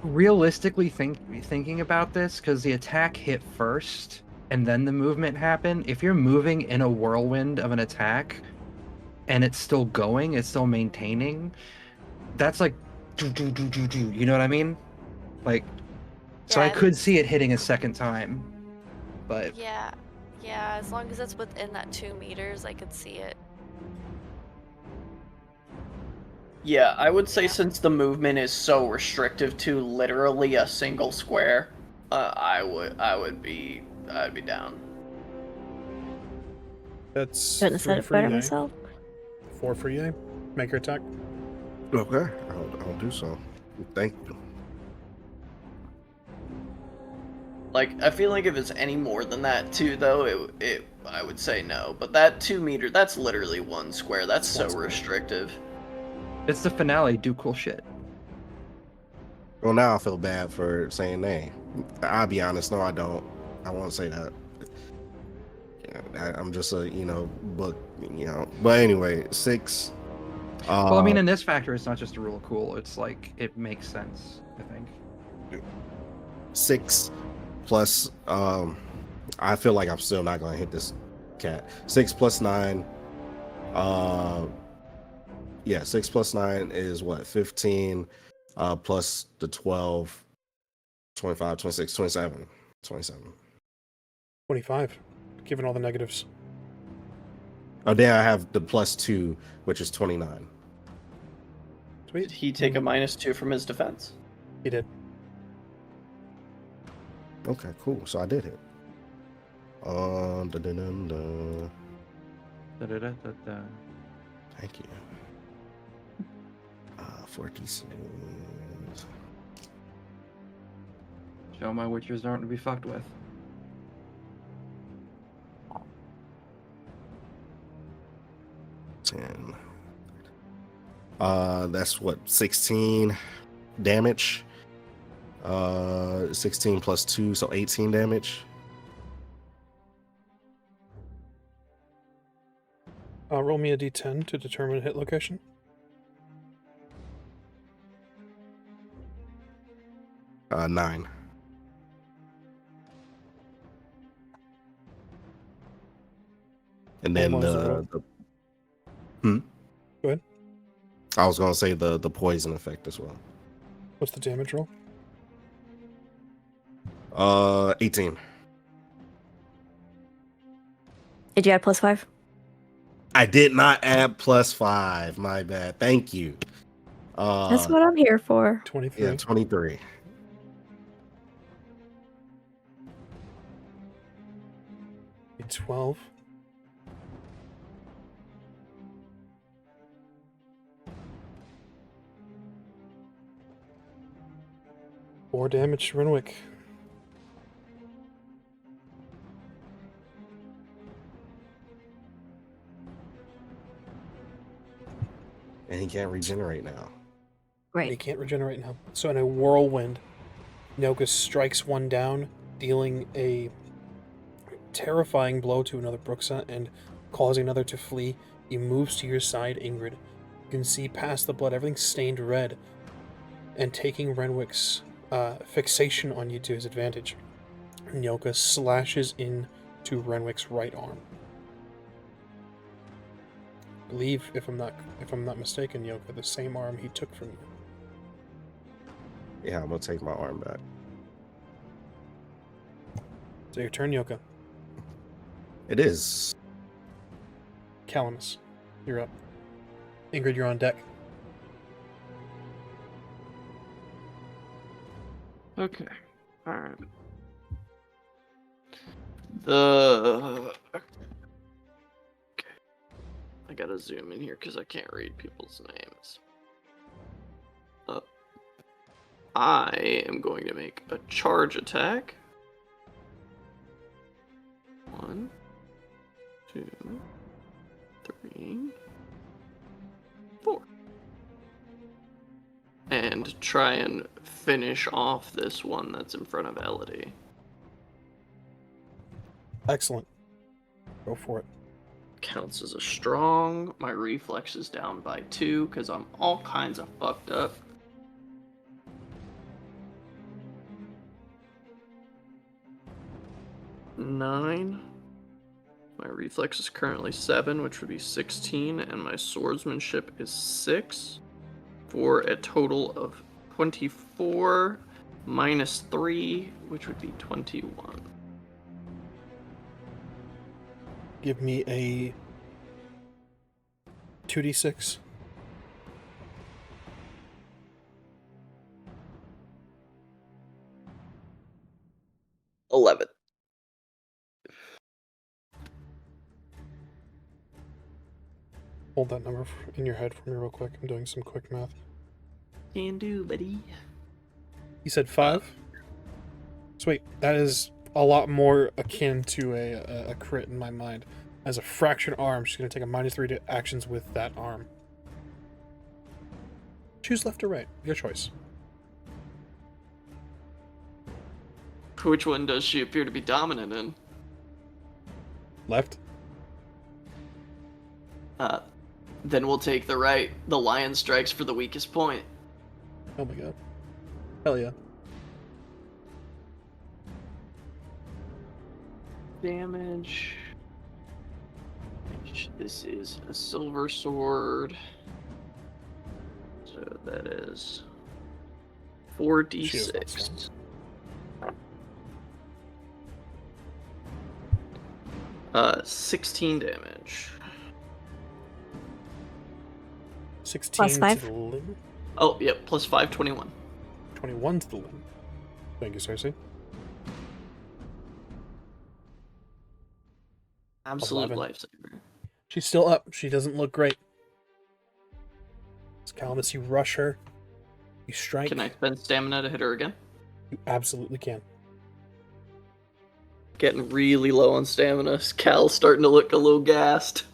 Realistically, thinking about this, because the attack hit first and then the movement happened. If you're moving in a whirlwind of an attack and it's still going, it's still maintaining, that's like, you know what I mean? Like, so I Yeah. could see it hitting a second time, but Yeah, as long as it's within that 2 meters, I could see it. Yeah, I would say since the movement is so restrictive to literally a single square, I'd be down. That's Couldn't have said 3 it for better yay, myself. 4 for yay. Make your attack. Okay, I'll do so. Thank you. Like, I feel like if it's any more than that too, though, I would say no. But that 2 meter, that's literally 1 square. That's so One square. restrictive. it's the finale. Do cool shit. Well, now I feel bad for saying nay. I'll be honest. No, I don't. I won't say that. Yeah, I'm just a book. But anyway, 6. Well, I mean, in this factor, it's not just a rule of cool. It's like it makes sense. I think. 6 plus. I feel like I'm still not gonna hit this cat. 6 plus 9. Yeah, 6 plus 9 is what? 15. Plus the 12, 25, 26, 27. 25. Given all the negatives. Oh, then I have the plus 2, which is 29. Did Sweet. he take a -2 from his defense? He did. Okay, cool. So I did hit. Da-da-dum-da. Da-da-da-da-da. Thank you. 46. Show my witchers aren't to be fucked with. Ten. That's what, 16 damage. 16 plus 2, so 18 damage. Roll me a d10 to determine hit location. Nine. And then What was the roll? Go ahead. I was gonna say the poison effect as well. What's the damage roll? 18. Did you add +5? I did not add +5. My bad. Thank you. That's what I'm here for. 23. Yeah, 23. A 12. 4 damage to Renwick. And he can't regenerate now. He Great. can't regenerate now. So in a whirlwind, Nyoka strikes one down, dealing a terrifying blow to another Bruxa and causing another to flee. He moves to your side, Ingrid. You can see past the blood, everything's stained red, and taking Renwick's fixation on you to his advantage. Nyoka slashes into Renwick's right arm. I believe, if I'm not mistaken, Nyoka, the same arm he took from you. Yeah, I'm gonna take my arm back. So your turn, Nyoka. It is. Calamus, you're up. Ingrid, you're on deck. Okay. Alright. Okay. I gotta zoom in here because I can't read people's names. I am going to make a charge attack. 1, 2, 3, 4. And try and finish off this one that's in front of Elodie. Excellent. Go for it. Counts as a strong. My reflex is down by 2 because I'm all kinds of fucked up. Nine. My reflex is currently 7, which would be 16, and my swordsmanship is 6, for a total of 24 minus 3, which would be 21. Give me a 2d6. $11. Hold that number in your head for me real quick. I'm doing some quick math. Can do, buddy. You said 5? Sweet. That is a lot more akin to a crit in my mind. As a fraction arm, she's going to take a -3 to actions with that arm. Choose left or right. Your choice. Which one does she appear to be dominant in? Left? Then we'll take the right. The lion strikes for the weakest point. Oh my god. Hell yeah. Damage. This is a silver sword. So that is 4d6. 16 damage. 16 Plus to 5. the limb. Oh, yep, plus 5, 21. 21 to the limb. Thank you, Cersei. Absolute 11. lifesaver. She's still up. She doesn't look great. Calamus, you rush her. You strike. Can I spend stamina to hit her again? You absolutely can. Getting really low on stamina. Cal's starting to look a little gassed.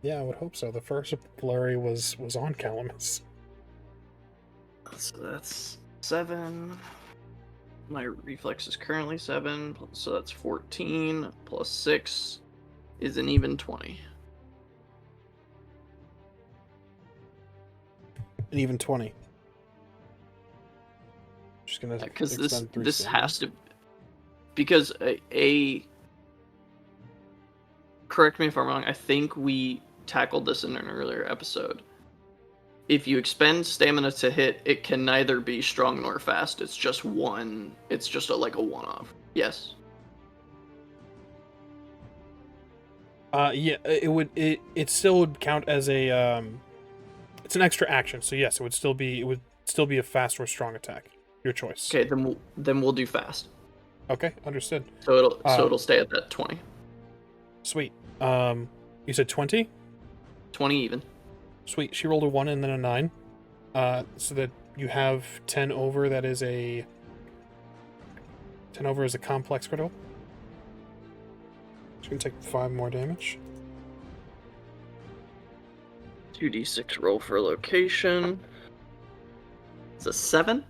Yeah, I would hope so. The first flurry was on Calamus. So that's 7. My reflex is currently 7, so that's 14 plus 6 is an even 20. An even 20. Just gonna Because expend 3 this stamina. has to, because correct me if I'm wrong. I think we tackled this in an earlier episode. If you expend stamina to hit, it can neither be strong nor fast. It's just one. It's just like a one-off. Yes. Yeah, it still would count as a it's an extra action. So yes, it would still be a fast or strong attack. Your choice. Okay, then we'll do fast. Okay, understood. So it'll stay at that 20. Sweet. You said 20? 20 even. Sweet. She rolled a 1 and then a 9. So that you have 10 over. That is a 10 over is a complex critical. She's gonna take 5 more damage. 2d6 roll for location. It's a 7.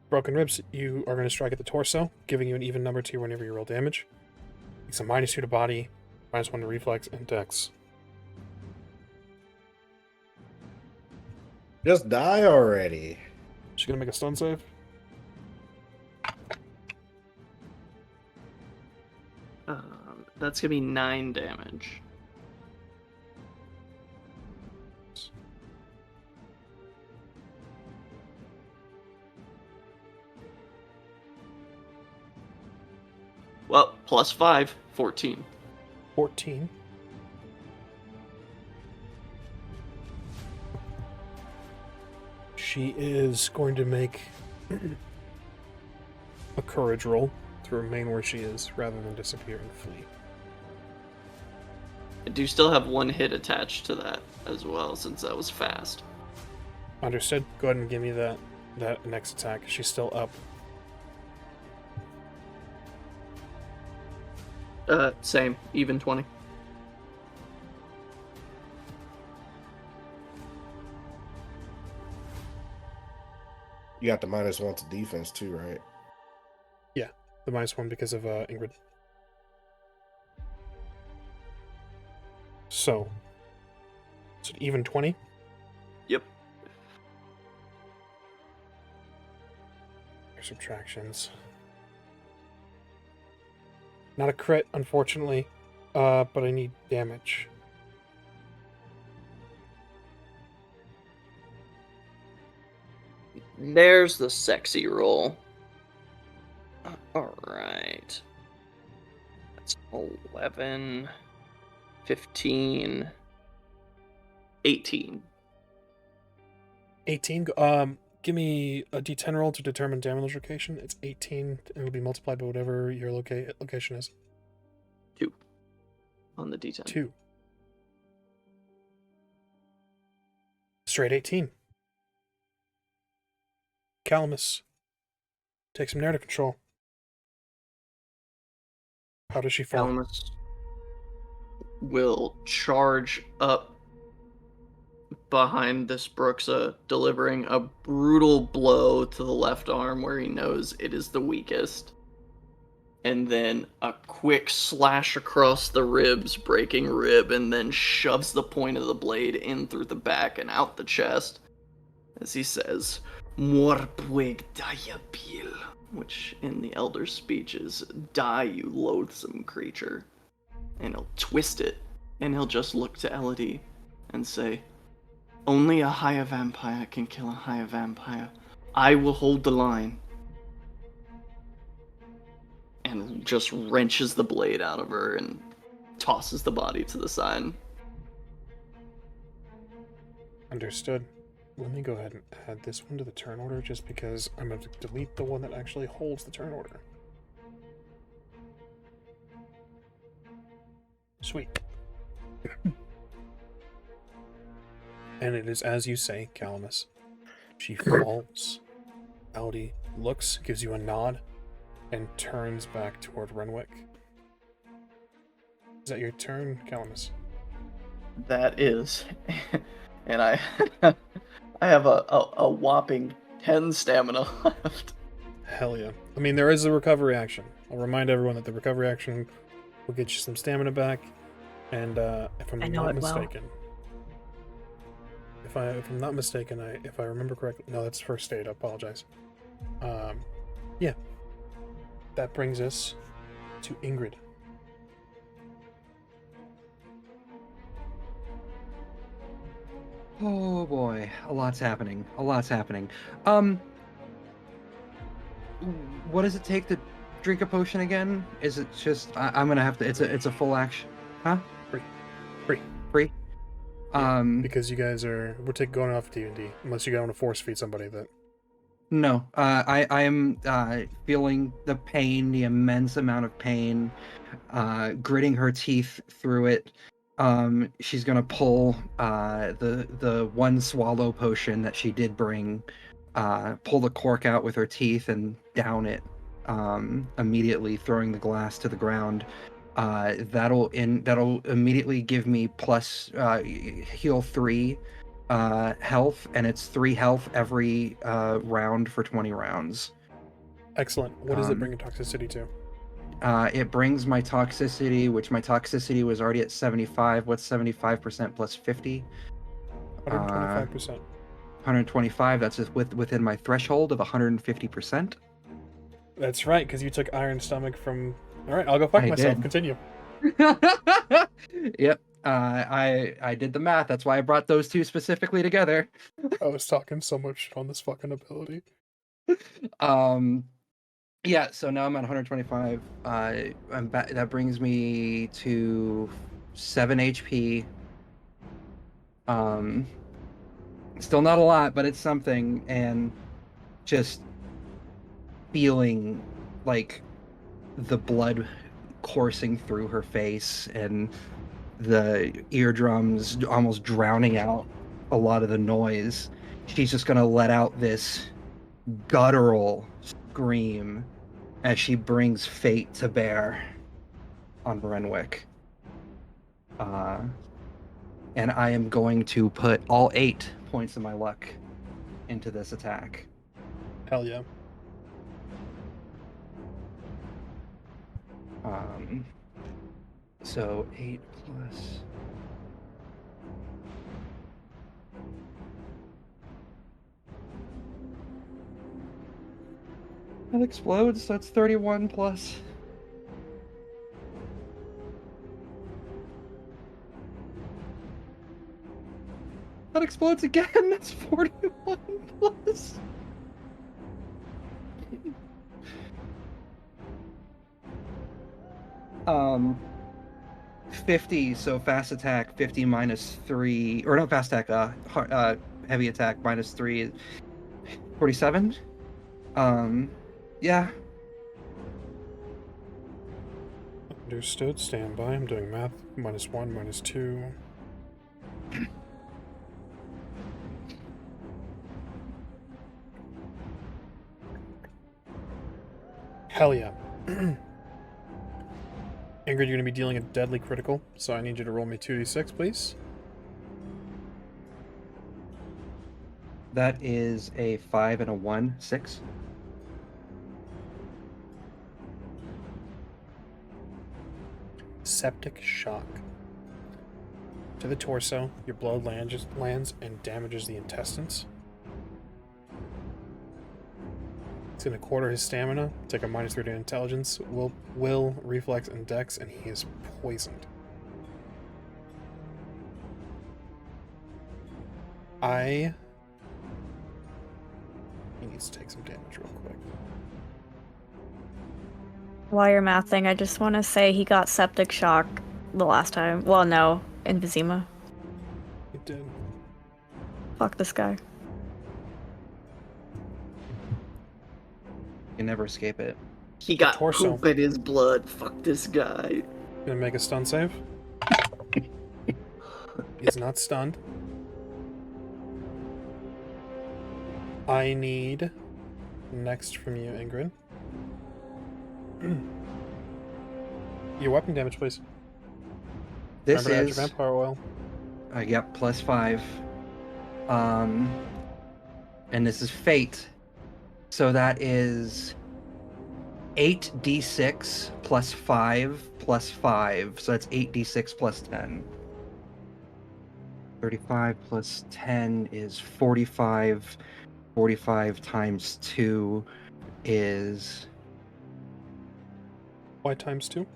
Broken ribs. You are gonna strike at the torso, giving you an even number 2 whenever you roll damage. It's a -2 to body, -1 to reflex and dex. Just die already. She's gonna make a stun save. That's gonna be 9 damage. Well, plus 5, 14. 14. She is going to make a courage roll to remain where she is rather than disappear and flee. I do still have 1 hit attached to that as well, since that was fast. Understood. Go ahead and give me that next attack. She's still up. Same, even 20. You got the -1 to defense too, right? Yeah, the -1 because of Ingrid. So, it's an even 20. Yep. Your subtractions. Not a crit, unfortunately, but I need damage. There's the sexy roll. Alright. That's 11, 15, 18. 18. Give me a d10 roll to determine damage location. It's 18, and it'll be multiplied by whatever your location is. 2 on the d10. 2. Straight 18. Calamus, take some narrative control. How does she fall? Calamus will charge up behind this Bruxa, delivering a brutal blow to the left arm where he knows it is the weakest. And then a quick slash across the ribs, breaking rib, and then shoves the point of the blade in through the back and out the chest. As he says, Mor pueg diabil, which in the Elder speech is, die, you loathsome creature. And he'll twist it, and he'll just look to Elodie and say, only a higher vampire can kill a higher vampire. I will hold the line. And just wrenches the blade out of her and tosses the body to the side. Understood. Let me go ahead and add this one to the turn order just because I'm going to delete the one that actually holds the turn order. Sweet. And it is as you say, Calamus. She falls. Elodie looks, gives you a nod, and turns back toward Renwick. Is that your turn, Calamus? That is. And I have a whopping 10 stamina left. Hell yeah. I mean, there is a recovery action. I'll remind everyone that the recovery action will get you some stamina back. And if I'm not mistaken... If I'm not mistaken, if I remember correctly... No, that's first aid. I apologize. Yeah. That brings us to Ingrid. Oh boy, a lot's happening. A lot's happening. What does it take to drink a potion again? Is it just I'm gonna have to? It's a full action, huh? Free. Yeah, because you guys are going off D&D unless you guys want to force feed somebody that. No, I am feeling the pain, the immense amount of pain, gritting her teeth through it, She's gonna pull the one swallow potion that she did bring, pull the cork out with her teeth and down it, immediately throwing the glass to the ground. That'll immediately give me plus heal 3 health, and it's 3 health every round for 20 rounds. Excellent. What does it bring a toxicity to? It brings my toxicity, which my toxicity was already at 75. What's 75% plus 50? 125%. 125. That's just within my threshold of 150%. That's right, because you took Iron Stomach from... Alright, I'll go fuck I myself. did. Continue. Yep. I did the math. That's why I brought those two specifically together. I was talking so much shit on this fucking ability. Yeah, so now I'm at 125. That brings me to 7 HP. Still not a lot, but it's something. And just feeling like the blood coursing through her face and the eardrums almost drowning out a lot of the noise. She's just gonna let out this guttural scream as she brings fate to bear on Renwick. And I am going to put all 8 points of my luck into this attack. Hell yeah. So 8 plus... That explodes, so that's 31 plus... That explodes again, that's 41 plus... 50, so fast attack, 50 minus 3... Or not fast attack, heavy attack minus 3... 47? Yeah. Understood. Stand by. I'm doing math. -1, -2. Hell yeah. Ingrid, you're going to be dealing a deadly critical, so I need you to roll me 2d6, please. That is a 5 and a 1, 6. Septic shock. To the torso, your blood lands and damages the intestines. It's going to quarter his stamina, take a -3 to intelligence, will, reflex, and dex, and he is poisoned. He needs to take some damage real quick. While you're mathing, I just want to say he got septic shock the last time. Well, no, emphysema. He did. Fuck this guy. You can never escape it. He got torso. poop in his blood. Fuck this guy. Gonna make a stun save. He's not stunned. I need next from you, Ingrid. Your weapon damage, please. This Remember to add is... your vampire oil. Yep, plus 5. And this is fate. So that is 8d6 plus 5 plus 5. So that's 8d6 plus 10. 35 plus 10 is 45. 45 times 2 is... Why times 2?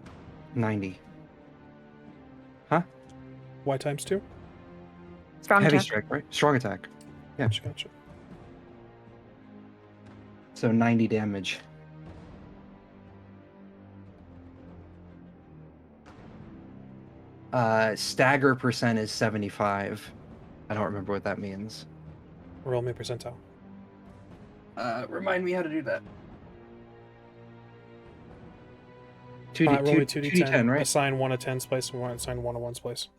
90. Huh? Why times 2? Strong Heavy attack. strike, right? Strong attack. Yeah. Gotcha. So 90 damage. Stagger percent is 75. I don't remember what that means. Roll me a percentile. Remind me how to do that. Roll me 2d10, 2d10, right? Assign 1 to 10's place and assign 1 to 1's place.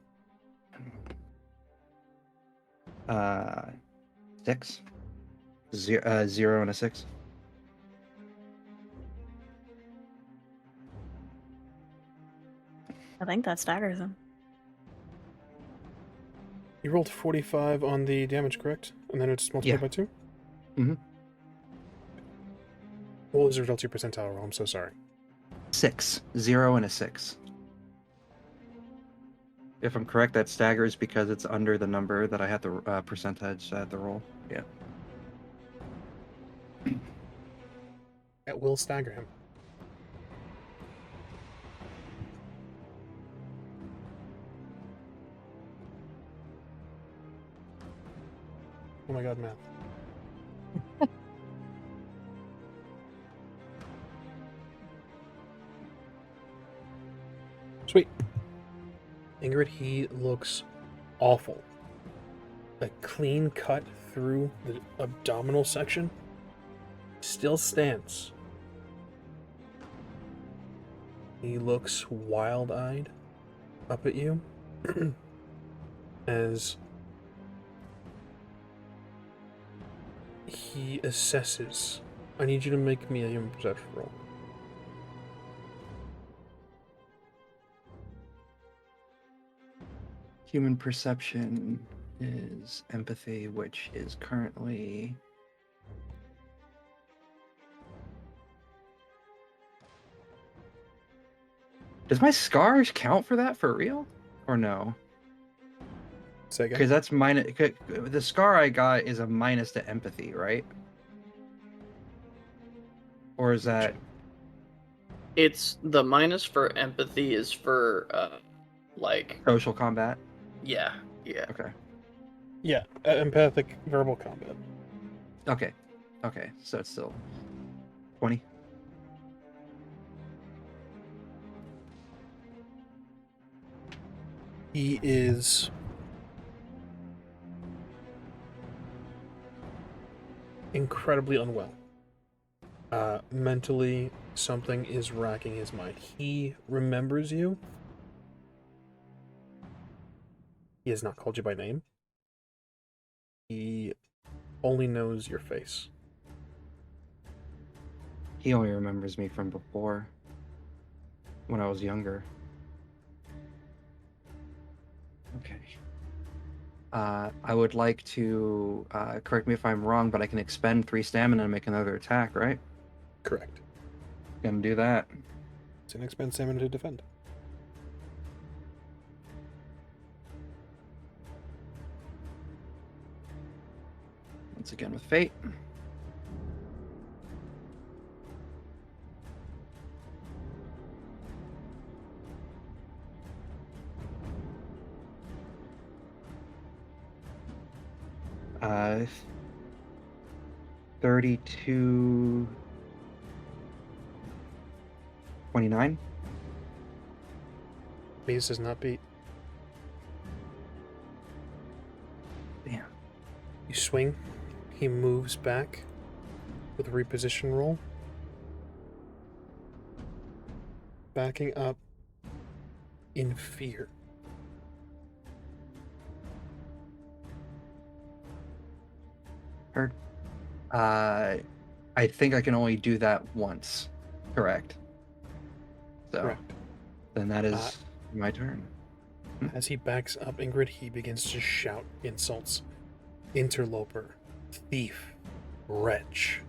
6. 0 and a 6. I think that staggers him. You rolled 45 on the damage, correct? And then it's multiplied Yeah. by 2? Mhm. What was the result of your percentile roll? I'm so sorry. 6. 0 and a 6. If I'm correct, that staggers because it's under the number that I had the percentage at the roll. Yeah. It will stagger him. Oh my god, math. Sweet. Ingrid, he looks awful. A clean cut through the abdominal section. Still stands. He looks wild-eyed up at you as he assesses. I need you to make me a human perception roll. Human perception is empathy, which is currently... Does my scars count for that for real? Or no? Say again? Because that's minus... The scar I got is a minus to empathy, right? Or is that... It's the minus for empathy is for like social combat? yeah. Okay. Yeah, empathic verbal combat. Okay. Okay, so it's still 20. He is incredibly unwell. Mentally, something is racking his mind. He remembers you. He has not called you by name. He only knows your face. He only remembers me from before, when I was younger. Okay. I would like to, correct me if I'm wrong, but I can expend 3 stamina and make another attack, right? Correct. Gonna do that. It's an expense stamina to defend. Once again with fate. Uh, 32... 29? Maze does not beat. Damn. You swing. He moves back with a reposition roll. Backing up in fear. Heard. I think I can only do that once. Correct. So, Correct. then that is my turn. As he backs up, Ingrid, he begins to shout insults. Interloper, thief, wretch.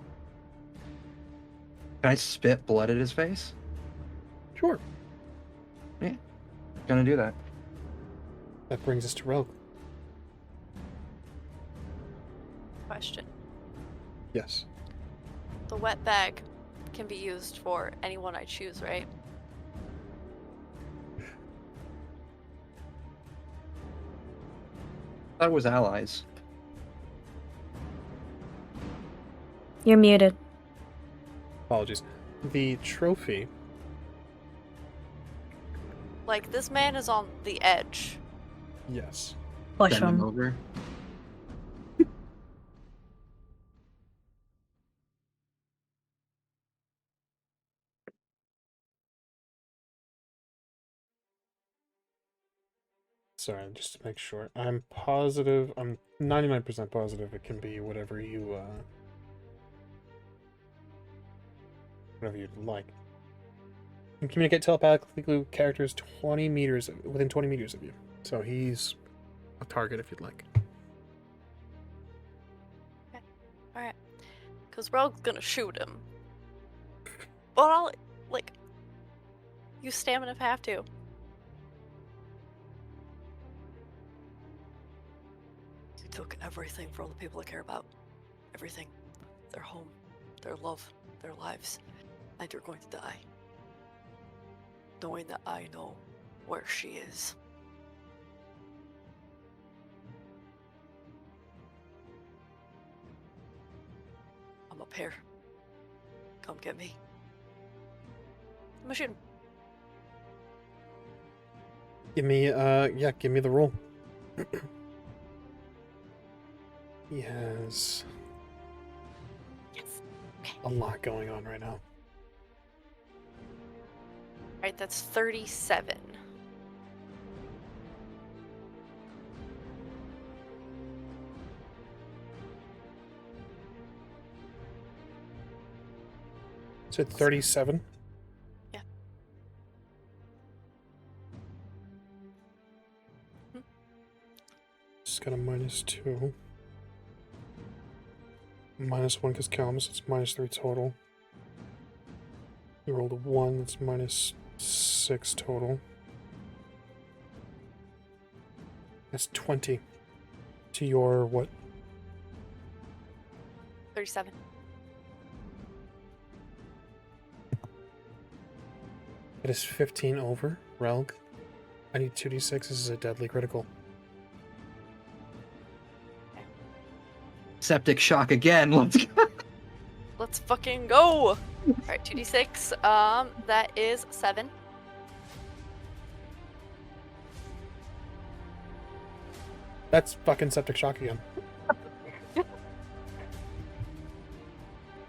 Can I spit blood at his face? Sure. Gonna do that. That brings us to Rogue. Question. Yes. The wet bag can be used for anyone I choose, right? That was allies. You're muted. Apologies. The trophy. Like, this man is on the edge. Yes. Push Bend him him. over. Sorry, just to make sure. I'm positive. I'm 99% positive it can be whatever you'd like. You can communicate telepathically with characters within 20 meters of you. So he's a target if you'd like. Alright. Because Rogue's gonna shoot him. But I'll, like, use stamina if I have to. You took everything from the people I care about. Everything. Their home, their love, their lives. And you're going to die. Knowing that I know where she is. I'm up here. Come get me. I'm gonna shoot him. Give me the roll. He has Yes. Okay. a lot going on right now. Alright, that's 37. So 37. Yeah. Just got a -2. -1 because Callum, so it's -3 total. You rolled a 1, that's -6 total. That's 20 to your what? 37. It is 15 over, Relg. I need 2d6. This is a deadly critical. Septic shock again. Let's go. Let's fucking go! Alright, 2d6. That is 7. That's fucking septic shock again.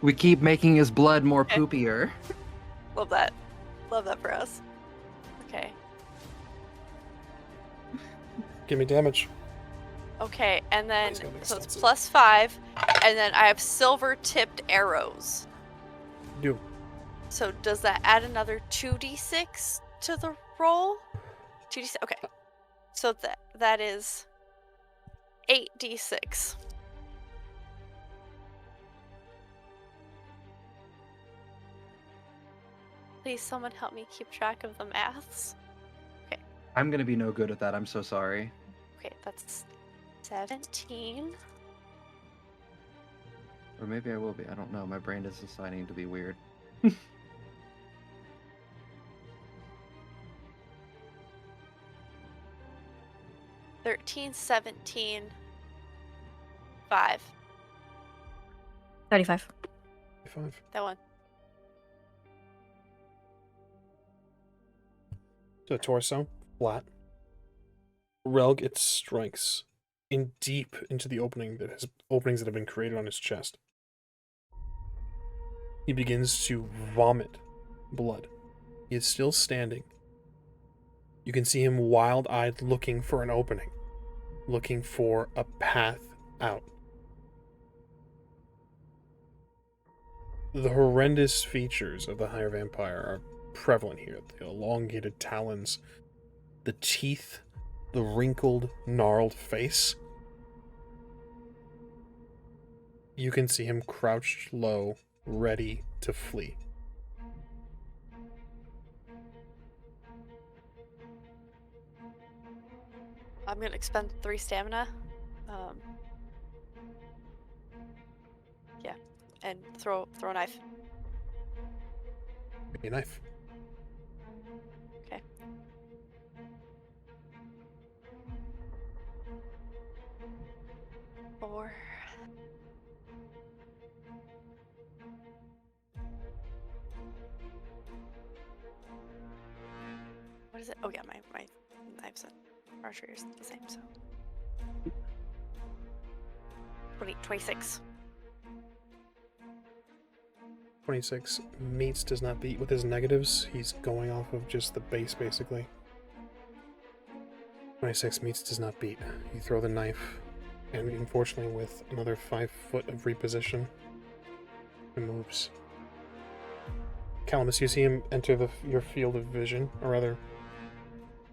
We keep making his blood more poopier. Love that. Love that for us. Okay. Give me damage. Okay, and then, He's gonna make so it's sense. +5, and then I have silver-tipped arrows. Do. So does that add another 2d6 to the roll? 2d6, okay. So that is 8d6. Please someone help me keep track of the maths. I'm gonna be no good at that. I'm so sorry. Okay, that's 17. Or maybe I will be. I don't know. My brain is deciding to be weird. 13, 17, 5. 35. 5. That one. So torso, flat. Relg, it strikes in deep into the openings that have been created on his chest. He begins to vomit blood. He is still standing. You can see him wild-eyed looking for an opening, looking for a path out. The horrendous features of the higher vampire are prevalent here. The elongated talons, the teeth, the wrinkled, gnarled face. You can see him crouched low, ready to flee. I'm gonna expend 3 stamina. Yeah, and throw a knife. Give me a knife. Okay. Four. What is it? Oh yeah, my knives and archery is the same, so 26. 26 meets, does not beat with his negatives. He's going off of just the base, basically. 26 meets does not beat. You throw the knife, and unfortunately, with another 5 foot of reposition, it moves. Calamus, you see him enter your field of vision, or rather,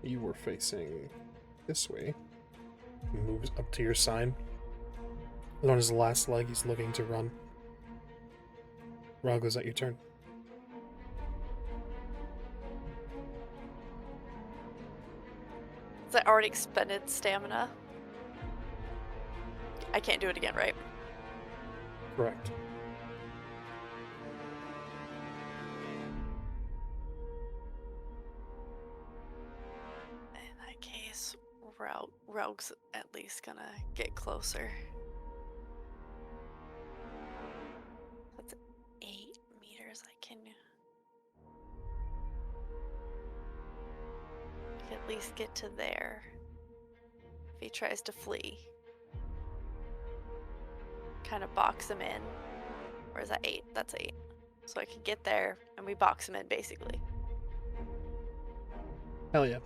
you were facing this way. He moves up to your side. And on his last leg, he's looking to run. Ragos, at your turn. Is that already expended stamina? I can't do it again, right? Correct. In that case, Rogue's at least gonna get closer. That's 8 meters. I can at least get to there. If he tries to flee. Kind of box him in. Or is that 8? That's 8. So I can get there and we box him in basically. Hell yeah.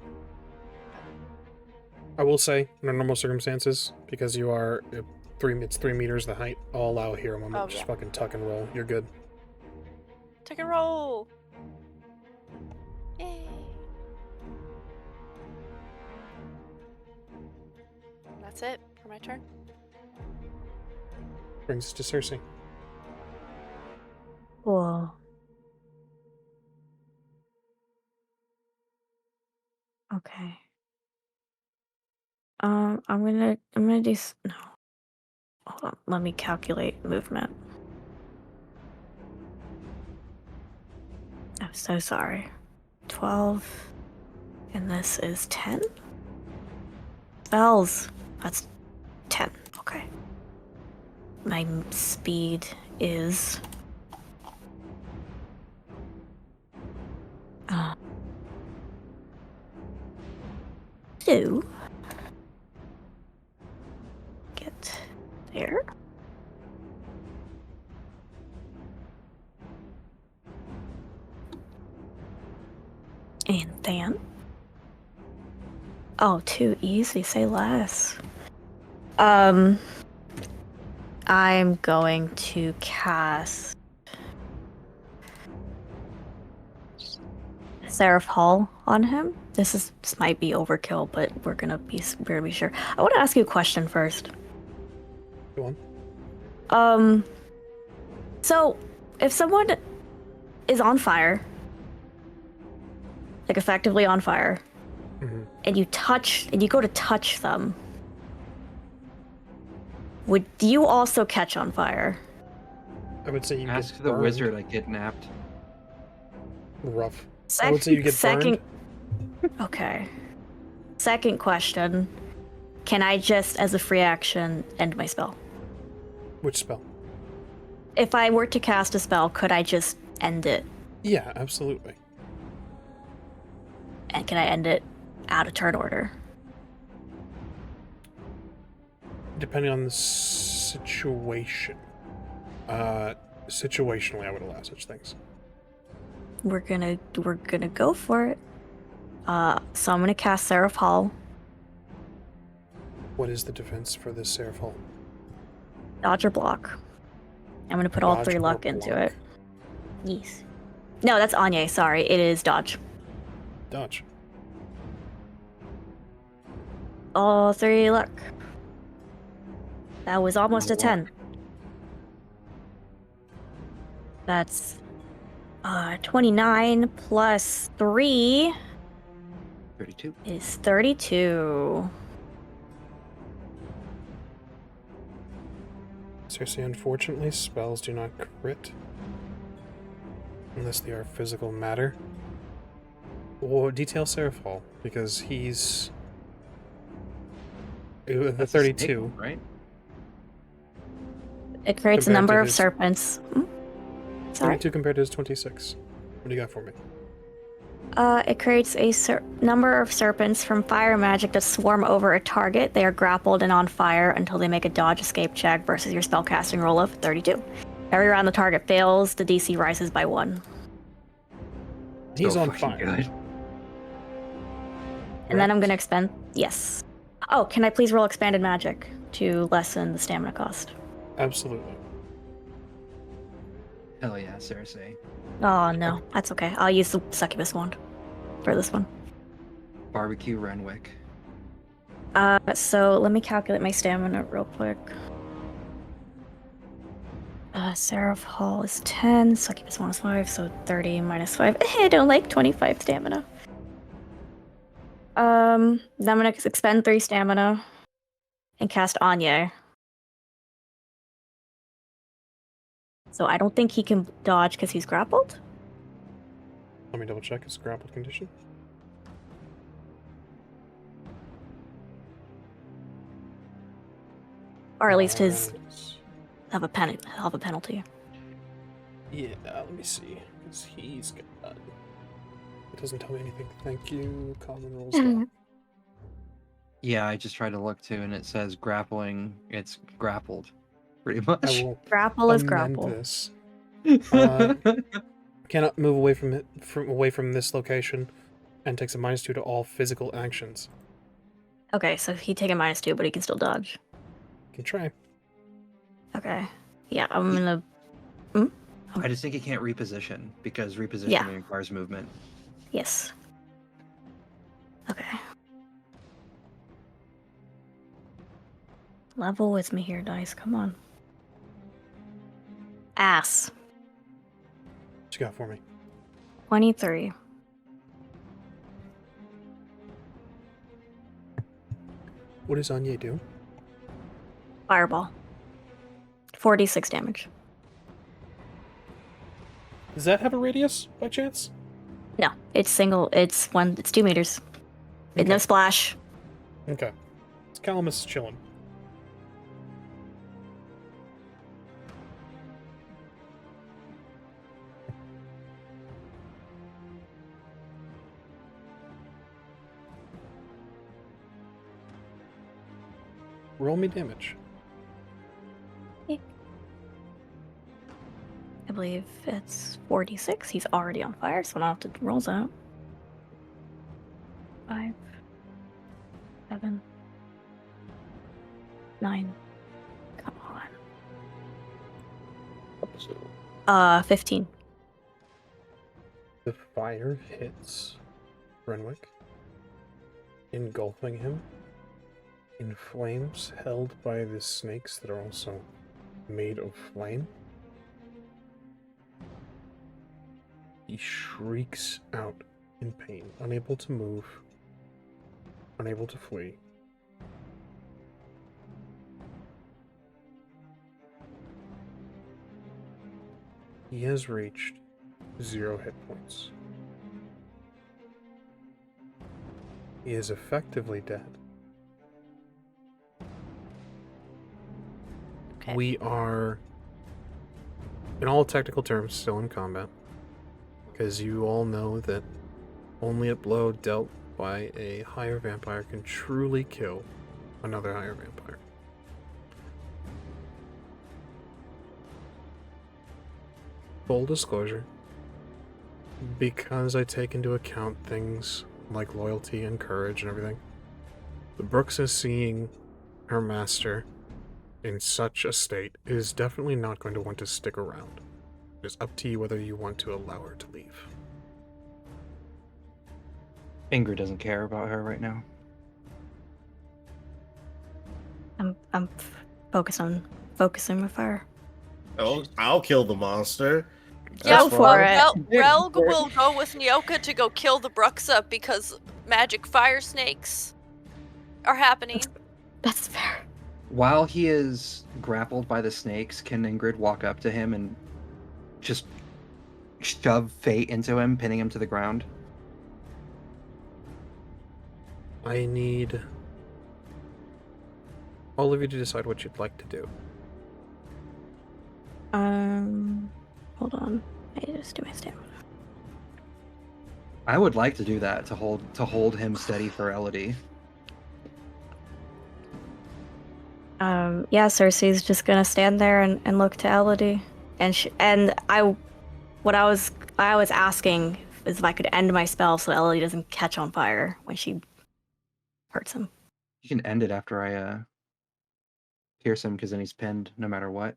I will say, under normal circumstances, because you are it's 3 meters the height, I'll allow a hero moment. Oh, Just yeah. fucking tuck and roll. You're good. Tuck and roll! Yay! That's it for my turn. Brings us to Cersei. Cool. Okay. I'm gonna do no. Hold on, let me calculate movement. I'm so sorry. 12, and this is 10? Spells. That's 10, okay. My speed is... 2. Get there. And then... Oh, too easy, say less. I'm going to cast Seraph Hall on him. This might be overkill, but we're gonna be sure. I want to ask you a question first. Go on. So if someone is on fire, like effectively on fire, and you go to touch them, would you also catch on fire? I would say you Ask get the burned. wizard I kidnapped. Rough. I would say you get burned. Okay. Second question. Can I just, as a free action, end my spell? Which spell? If I were to cast a spell, could I just end it? Yeah, absolutely. And can I end it out of turn order? Depending on the situation. Situationally, I would allow such things. We're gonna go for it. So I'm gonna cast Seraph Hall. What is the defense for this Seraph Hall? Dodge or block. I'm gonna put all Dodge 3 or luck into block? it. Yes. No, that's Anya, sorry. It is dodge. Dodge. All 3 luck. That was almost a 10. That's 29 plus 3 32. is 32. Cersei, unfortunately, spells do not crit. Unless they are physical matter. We'll detail Seraph Hall, because he's... The That's a snake 32. one, right? It creates a Compared number to of his- serpents. Sorry? 32 compared to his 26. What do you got for me? It creates a number of serpents from fire magic that swarm over a target. They are grappled and on fire until they make a dodge escape check versus your spellcasting roll of 32. Every round the target fails, the DC rises by 1. He's So on fucking fire. good. And then I'm Correct. gonna expend. Yes. Oh, can I please roll expanded magic to lessen the stamina cost? Absolutely. Hell yeah, Cersei. Oh no, that's okay. I'll use the succubus wand for this one. Barbecue Renwick. So let me calculate my stamina real quick. Seraph Hall is 10, succubus wand is 5, so 30 minus 5. I don't like 25 stamina. Then I'm gonna expend 3 stamina and cast Anya. So I don't think he can dodge because he's grappled. Let me double check his grappled condition. Or at least his Alright. have a penalty. Yeah, let me see. 'Cause he's got. It doesn't tell me anything. Thank you, common rules. doc. Yeah, I just tried to look too, and it says grappling. It's grappled, pretty I much. will Grapple is amend grapple. this. Cannot move away from this location, and takes a -2 to all physical actions. Okay, so he take a -2, but he can still dodge. Can try. Okay. Yeah, I'm gonna. I just think he can't reposition because repositioning Yeah. requires movement. Yes. Okay. Level with me here, dice. Come on. Ass. What you got for me? 23. What does Anya do? Fireball. 46 damage. Does that have a radius by chance? No, it's single. It's 2 meters. Okay. No splash. Okay. It's Calamus chilling. Roll me damage. I believe it's 46. He's already on fire, so I don't have to roll that. 5, 7, 9. Come on. 15. The fire hits Renwick, engulfing him in flames held by the snakes that are also made of flame. He shrieks out in pain, unable to move, unable to flee. He has reached 0 hit points. He is effectively dead. Okay. We are, in all technical terms, still in combat. Because you all know that only a blow dealt by a higher vampire can truly kill another higher vampire. Full disclosure, because I take into account things like loyalty and courage and everything, the Brooks is seeing her master in such a state is definitely not going to want to stick around. It's up to you whether you want to allow her to leave. Ingrid doesn't care about her right now. I'm focusing my fire. I'll kill the monster. Go That's for fine. it. Relg will go with Nyoka to go kill the Bruxa because magic fire snakes are happening. That's fair. While he is grappled by the snakes, can Ingrid walk up to him and just shove Fate into him, pinning him to the ground? I need all of you to decide what you'd like to do. Hold on. I just do my stamina. I would like to do that to hold him steady for Elodie. Yeah, Cersei's just gonna stand there and look to Elodie, and what I was asking is if I could end my spell so Elodie doesn't catch on fire when she hurts him. You can end it after I pierce him, because then he's pinned no matter what,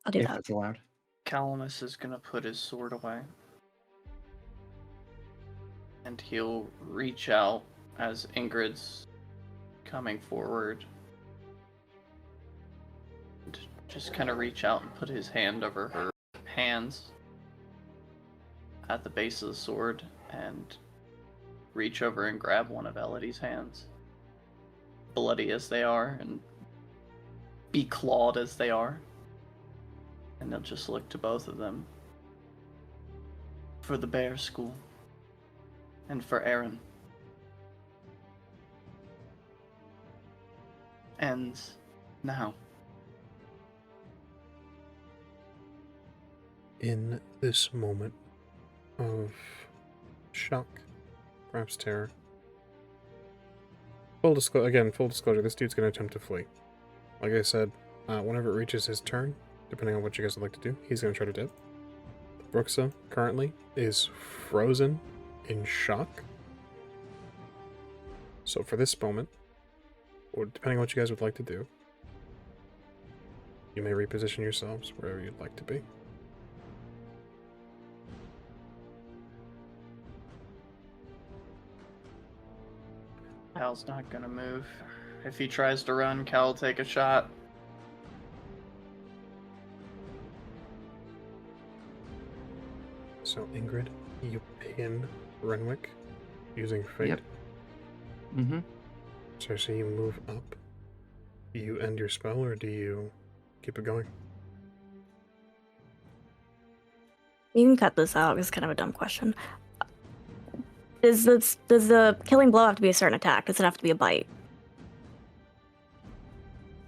I'll do if that. that's allowed. Calamus is gonna put his sword away. And he'll reach out as Ingrid's coming forward. And just kind of reach out and put his hand over her hands at the base of the sword and reach over and grab one of Elodie's hands. Bloody as they are and beclawed as they are. And they'll just look to both of them. For the bear school. And for Aaron. Ends now. In this moment of shock, perhaps terror. Full disclosure, this dude's going to attempt to flee. Like I said, whenever it reaches his turn, depending on what you guys would like to do, he's going to try to dip. Brooksa currently is frozen in shock. So for this moment, or depending on what you guys would like to do, you may reposition yourselves wherever you'd like to be. Cal's not gonna move. If he tries to run, Cal will take a shot. So Ingrid, you pin Renwick using fate. Yep. Mm-hmm. Cersei, you move up. Do you end your spell or do you keep it going? You can cut this out. It's kind of a dumb question. Does the killing blow have to be a certain attack? Does it have to be a bite?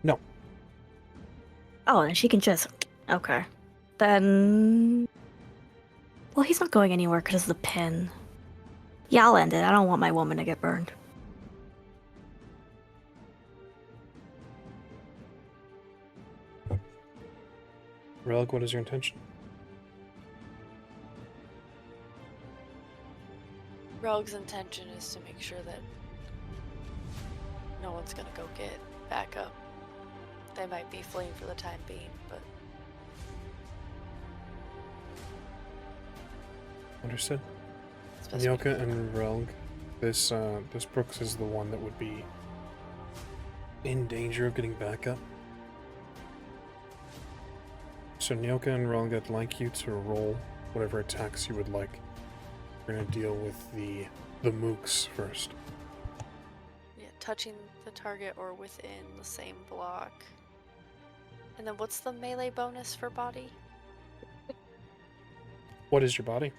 No. Oh, and she can just... Okay. Then... Well, he's not going anywhere because of the pin. Yeah, I'll end it. I don't want my woman to get burned. Relic, what is your intention? Rogue's intention is to make sure that no one's gonna go get back up. They might be fleeing for the time being, but Understood. it's best we Nyoka do. and Relg, this Brooks is the one that would be in danger of getting back up. So Nyoka and Relg, I'd like you to roll whatever attacks you would like. We're gonna deal with the mooks first. Yeah, touching the target or within the same block. And then what's the melee bonus for body? What is your body?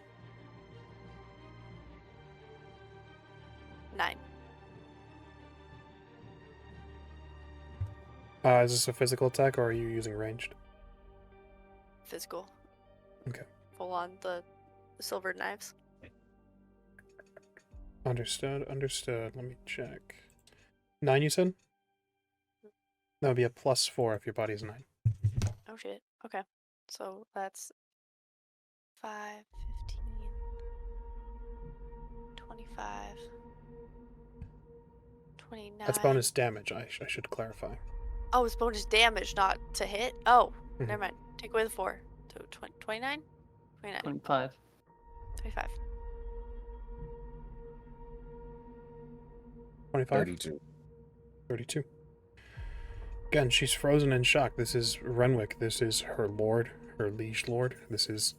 9. Is this a physical attack or are you using ranged? Physical. Okay. Full on the silvered knives. Understood. Let me check. 9, you said? That would be a +4 if your body's 9. Oh shit. Okay. So that's 5, 15, 25, 29. That's bonus damage, I should clarify. Oh, it's bonus damage, not to hit? Oh, Mhm. never mind. Take away the 4. So 29? 29. 25. 25. 25? 32. 32. Again, she's frozen in shock. This is Renwick. This is her lord, her liege lord. This is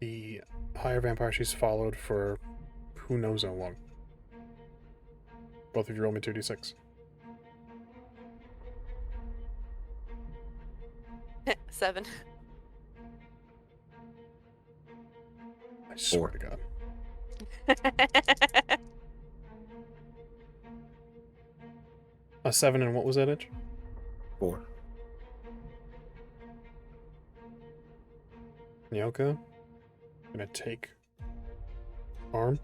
the higher vampire she's followed for who knows how long. Both of you roll me 2d6. 7. I swear 4. to God. A 7 and what was that, Itch? 4. Nyoka. Gonna take arm.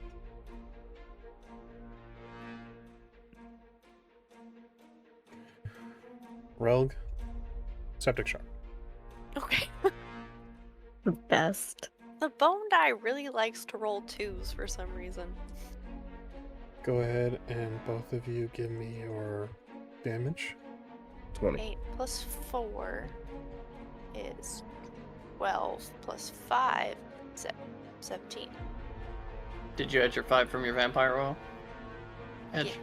Relg. Septic shock. Okay. The best. The bone die really likes to roll 2s for some reason. go ahead and both of you give me your damage. 20. 8 plus 4 is 12 plus 5, 17. Did you add your 5 from your vampire roll? Edge?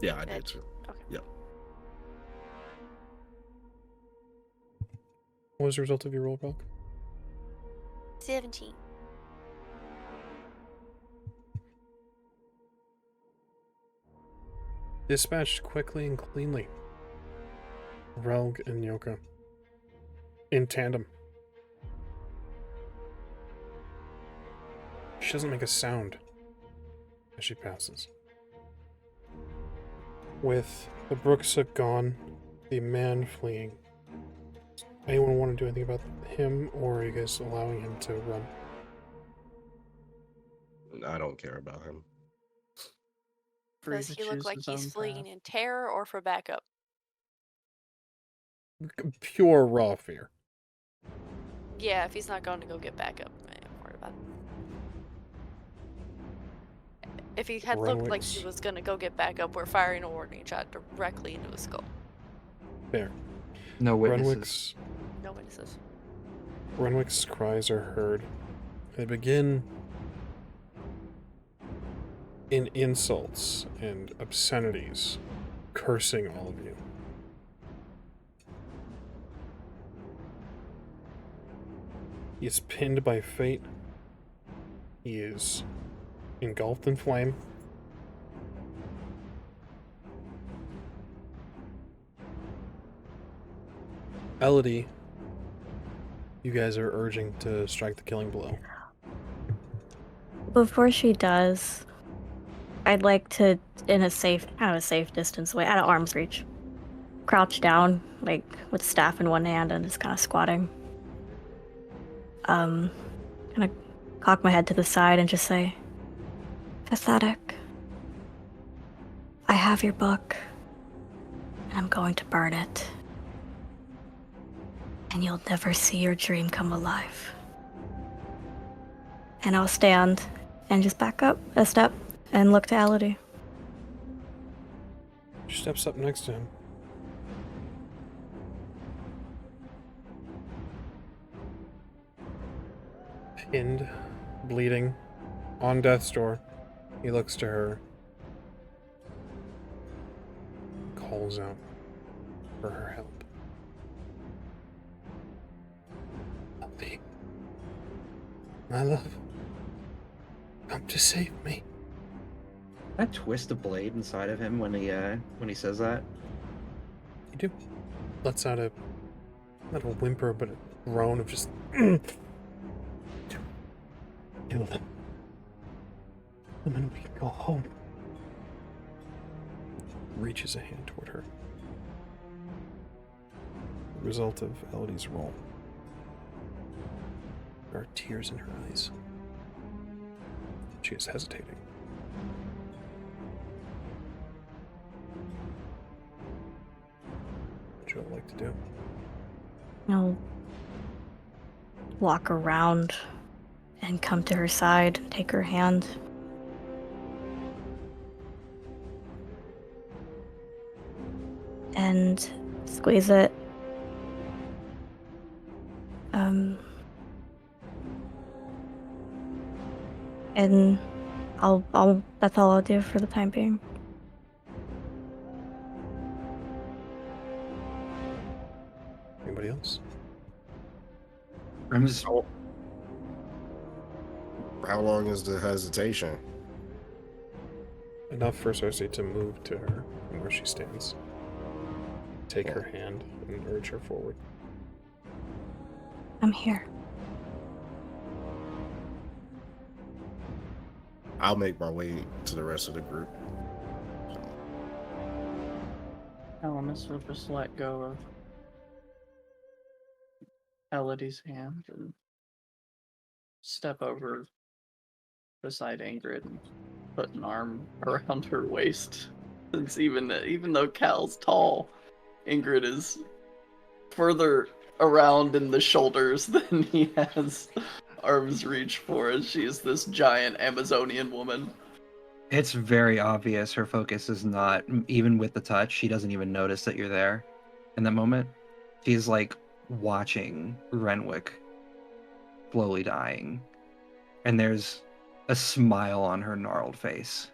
Yeah, I did Edge. too. Okay. Yep. What was the result of your roll, Belk? 17. Dispatched quickly and cleanly. Relg and Yoka. In tandem. She doesn't make a sound as she passes. With the Brooksook gone, the man fleeing. Anyone want to do anything about him, or are you guys allowing him to run? I don't care about him. Free Does to he look choose like his he's own fleeing path. in terror or for backup? Pure raw fear. Yeah, if he's not going to go get backup, I am worried about it. If he had looked like he Renwick's- was going to go get backup, we're firing a warning shot directly into his skull. Fair. No witnesses. Renwick's No witnesses. Renwick's cries are heard. They begin in insults and obscenities, cursing all of you. He is pinned by fate. He is engulfed in flame. Elodie, you guys are urging to strike the killing blow. Before she does, I'd like to, in a safe, kind of a safe distance away, out of arm's reach, crouch down, like with staff in one hand and just kind of squatting. Kind of cock my head to the side and just say, "Pathetic. I have your book, and I'm going to burn it. And you'll never see your dream come alive." And I'll stand and just back up a step and look to Elodie. She steps up next to him. Pinned, bleeding, on death's door, he looks to her, calls out for her help. Help me. My love, come to save me. That twist of blade inside of him when he says that. You do. Lets out a, not a whimper, but a groan of just, kill them. And then we can go home. Reaches a hand toward her. The result of Elodie's roll. There are tears in her eyes. She is hesitating. What would you like to do? I'll walk around and come to her side, take her hand. And squeeze it. And that's all I'll do for the time being. Anybody else? I'm just How long is the hesitation? Enough for Cersei to move to her from where she stands. Take her hand and urge her forward. I'm here. I'll make my way to the rest of the group. Elemis will just let go of Elodie's hand and step over beside Ingrid and put an arm around her waist. Since even though Cal's tall, Ingrid is further around in the shoulders than he has arms reach for as she is this giant Amazonian woman. It's very obvious her focus is not, even with the touch, she doesn't even notice that you're there in that moment. She's like watching Renwick slowly dying, and there's a smile on her gnarled face.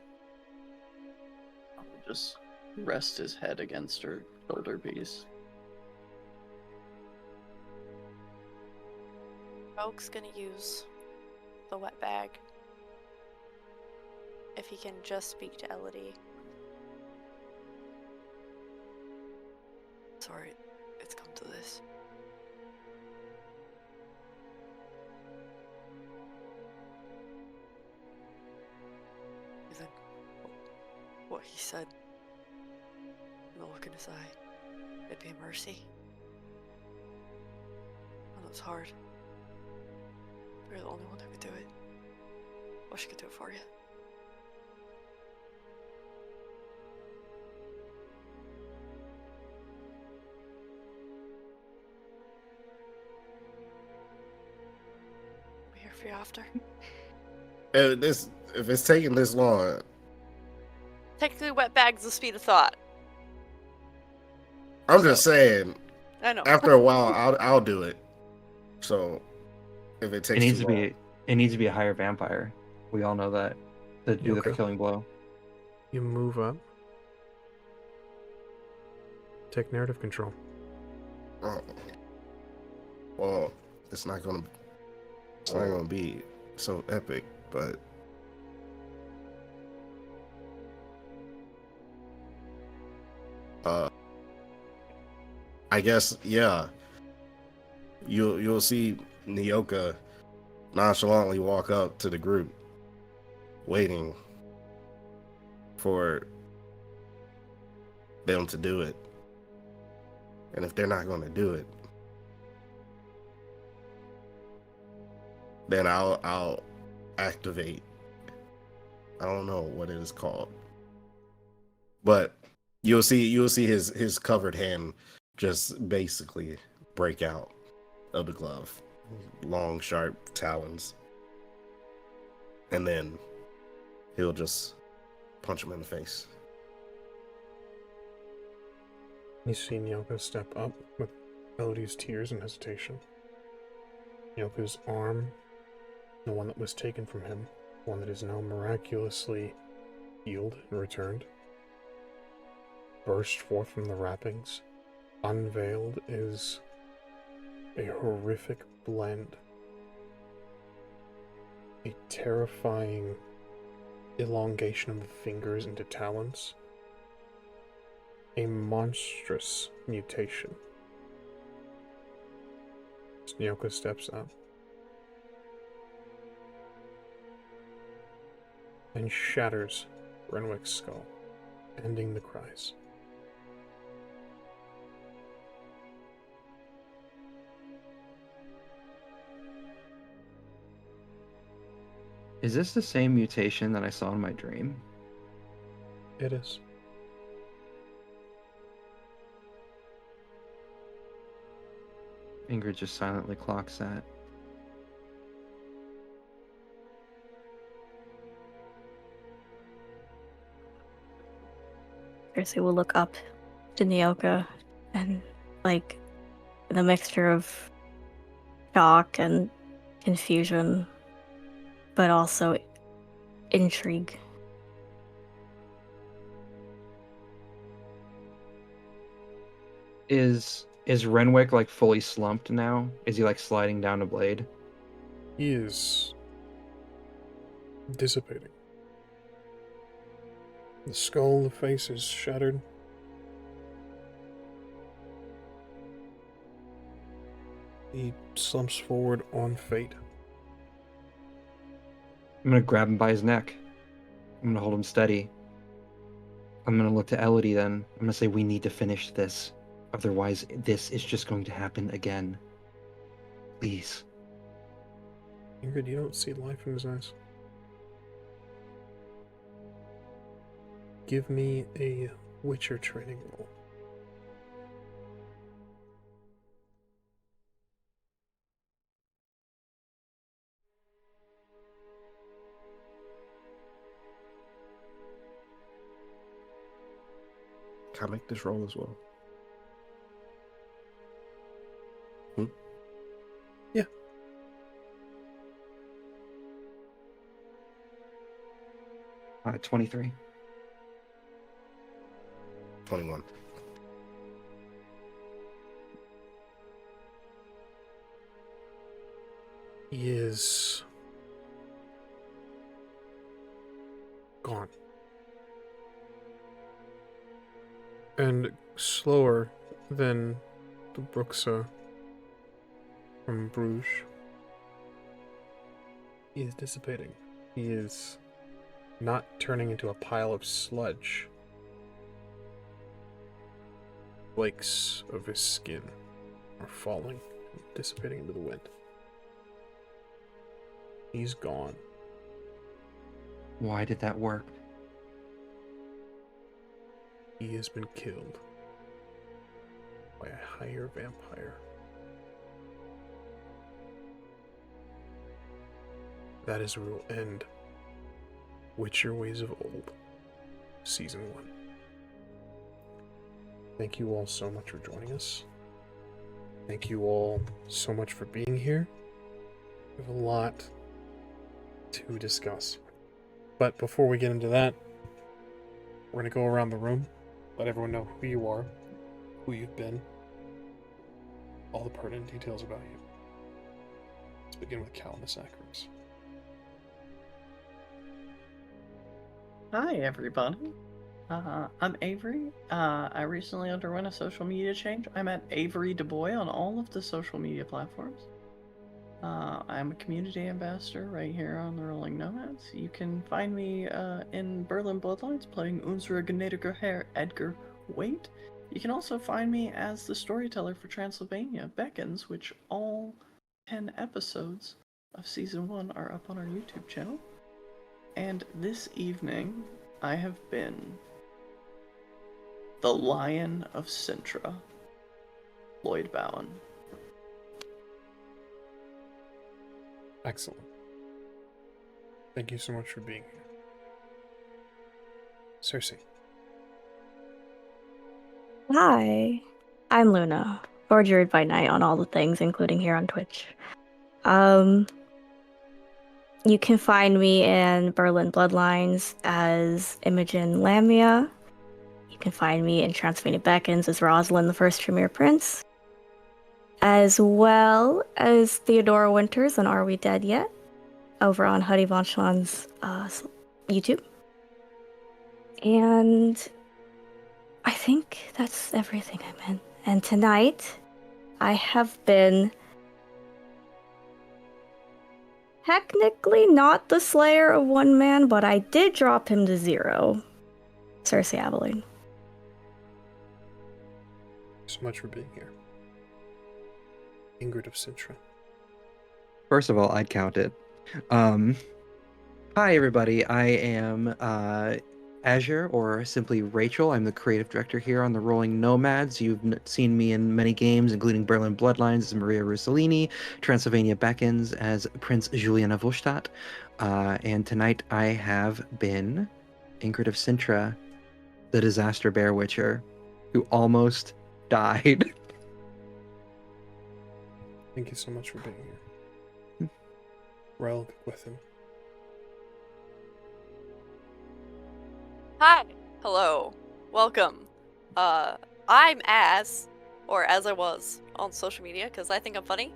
I'll just rest his head against her shoulder piece. Rogue's gonna use the wet bag. If he can just speak to Elodie. Sorry, it's come to this. You think what he said, and the look in his eye, it'd be a mercy? I know it's hard. You're the only one who could do it. Wish I could do it for you. I'll be here for you after. If it's taking this long, Technically, wet bag's the speed of thought. I'm just saying. I know. After a while, I'll do it. So, if it It takes needs too to long, be. It needs to be a higher vampire. We all know that. To do the Okay. killing blow. You move up. Take narrative control. oh, well, it's not gonna be so epic, but I guess you'll see Nyoka nonchalantly walk up to the group, waiting for them to do it. And if they're not going to do it, then I'll activate. I don't know what it is called, but you'll see his covered hand just basically break out of the glove, long sharp talons, and then he'll just punch him in the face. You see Nyoka step up with Elodie's tears and hesitation. Nyoka's arm, the one that was taken from him, one that is now miraculously healed and returned, burst forth from the wrappings. Unveiled is a horrific blend, a terrifying elongation of the fingers into talons, a monstrous mutation. Nyoka steps up and shatters Renwick's skull, ending the cries. Is this the same mutation that I saw in my dream? It is. Ingrid just silently clocks that. Cersei will look up to Nyoka and, like, the mixture of shock and confusion, but also intrigue. Is Renwick like fully slumped now? Is he like sliding down a blade? He is dissipating. The skull, the face is shattered. He slumps forward on fate. I'm gonna grab him by his neck. I'm gonna hold him steady. I'm gonna look to Elodie then. I'm gonna say we need to finish this. Otherwise, this is just going to happen again. Please. Ingrid, you don't see life in his eyes. Give me a Witcher training roll. Can I make this roll as well? Yeah. Uh, 23. 21. He is gone. And slower than the Bruxa from Bruges. He is dissipating. He is not turning into a pile of sludge. Flakes of his skin are falling, dissipating into the wind. He's gone. Why did that work? He has been killed by a higher vampire. That is where we'll end Witcher Ways of Old, Season 1. Thank you all so much for joining us. Thank you all so much for being here. We have a lot to discuss. But before we get into that, we're going to go around the room, let everyone know who you are, who you've been, all the pertinent details about you. Let's begin with Calamus Acrobs. Hi, everybody. I'm Avery. I recently underwent a social media change. I'm at Avery DuBois on all of the social media platforms. I'm a community ambassador right here on the Rolling Nomads. You can find me in Berlin Bloodlines playing Unsere gnädige Herr Edgar Waite. You can also find me as the storyteller for Transylvania Beckons, which all 10 episodes of Season 1 are up on our YouTube channel. And this evening, I have been the Lion of Cintra, Lloyd Bowen. Excellent. Thank you so much for being here. Cersei. Hi, I'm Luna, or Druid by Night on all the things, including here on Twitch. You can find me in Berlin Bloodlines as Imogen Lamia. You can find me in Transylvania Beckons as Rosalind, the First Tremere Prince, as well as Theodora Winters on Are We Dead Yet? Over on Huddy Von Schwan's YouTube. And I think that's everything I'm in. And tonight, I have been technically not the Slayer of one man, but I did drop him to 0. Cersei Abilene. So much for being here. Ingrid of Cintra. First of all, I'd count it. Hi, everybody. I am Azure, or simply Rachel. I'm the creative director here on the Rolling Nomads. You've seen me in many games, including Berlin Bloodlines as Maria Russellini, Transylvania Beckons as Prince Julian of Ullstadt. And tonight I have been Ingrid of Cintra, the disaster bear witcher, who almost died. Thank you so much for being here. Relg with him. Hi. Hello. Welcome. I'm as I was on social media because I think I'm funny.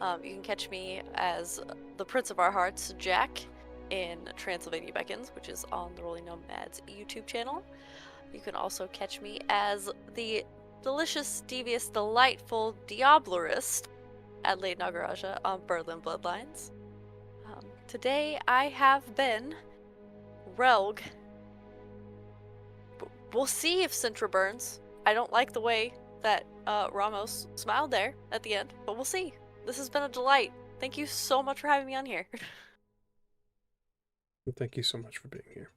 You can catch me as the Prince of Our Hearts, Jack, in Transylvania Beckons, which is on the Rolling Nomads YouTube channel. You can also catch me as the delicious, devious, delightful Diablerist, Adelaide Nagaraja, on Berlin Bloodlines. Today I have been Relg. We'll see if Cintra burns. I don't like the way that Ramos smiled there at the end, but we'll see. This has been a delight. Thank you so much for having me on here. And thank you so much for being here.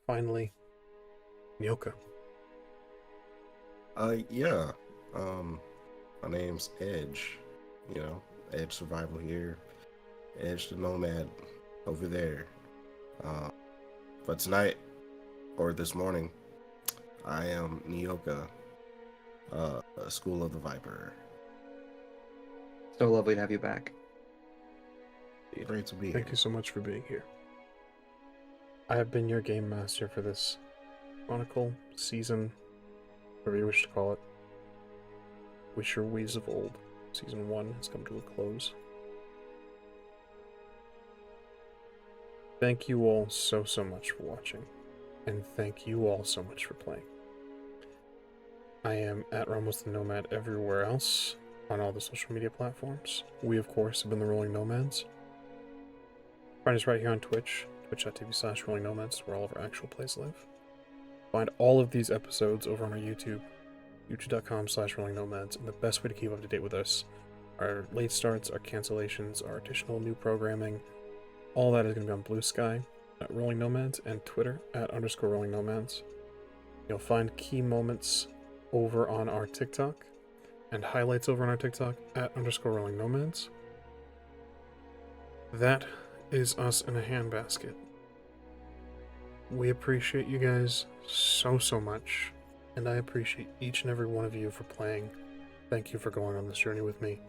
Finally, Nyoka. Yeah. My name's Edge. You know, Edge Survival here. Edge the Nomad over there. But tonight, or this morning, I am Nyoka, School of the Viper. So lovely to have you back. Great to be Thank here. you so much for being here. I have been your game master for this chronicle, season, whatever you wish to call it. Witcher Ways of Old. Season 1 has come to a close. Thank you all so much for watching, and thank you all so much for playing. I am at Ramos the Nomad everywhere else, on all the social media platforms. We, of course, have been the Rolling Nomads. Find us right here on Twitch, twitch.tv/Rolling Nomads, where all of our actual plays live. Find all of these episodes over on our YouTube, youtube.com/Rolling Nomads, and the best way to keep up to date with us, our late starts, our cancellations, our additional new programming, all that is going to be on Blue Sky at Rolling Nomads and Twitter at _Rolling Nomads. You'll find key moments over on our TikTok and highlights over on our TikTok at _Rolling Nomads. That is us in a handbasket. We appreciate you guys so much, and I appreciate each and every one of you for playing. Thank you for going on this journey with me.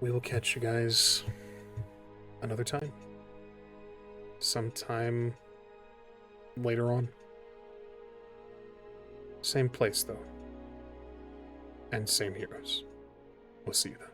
We will catch you guys another time. Sometime later on. Same place, though. And same heroes. We'll see you then.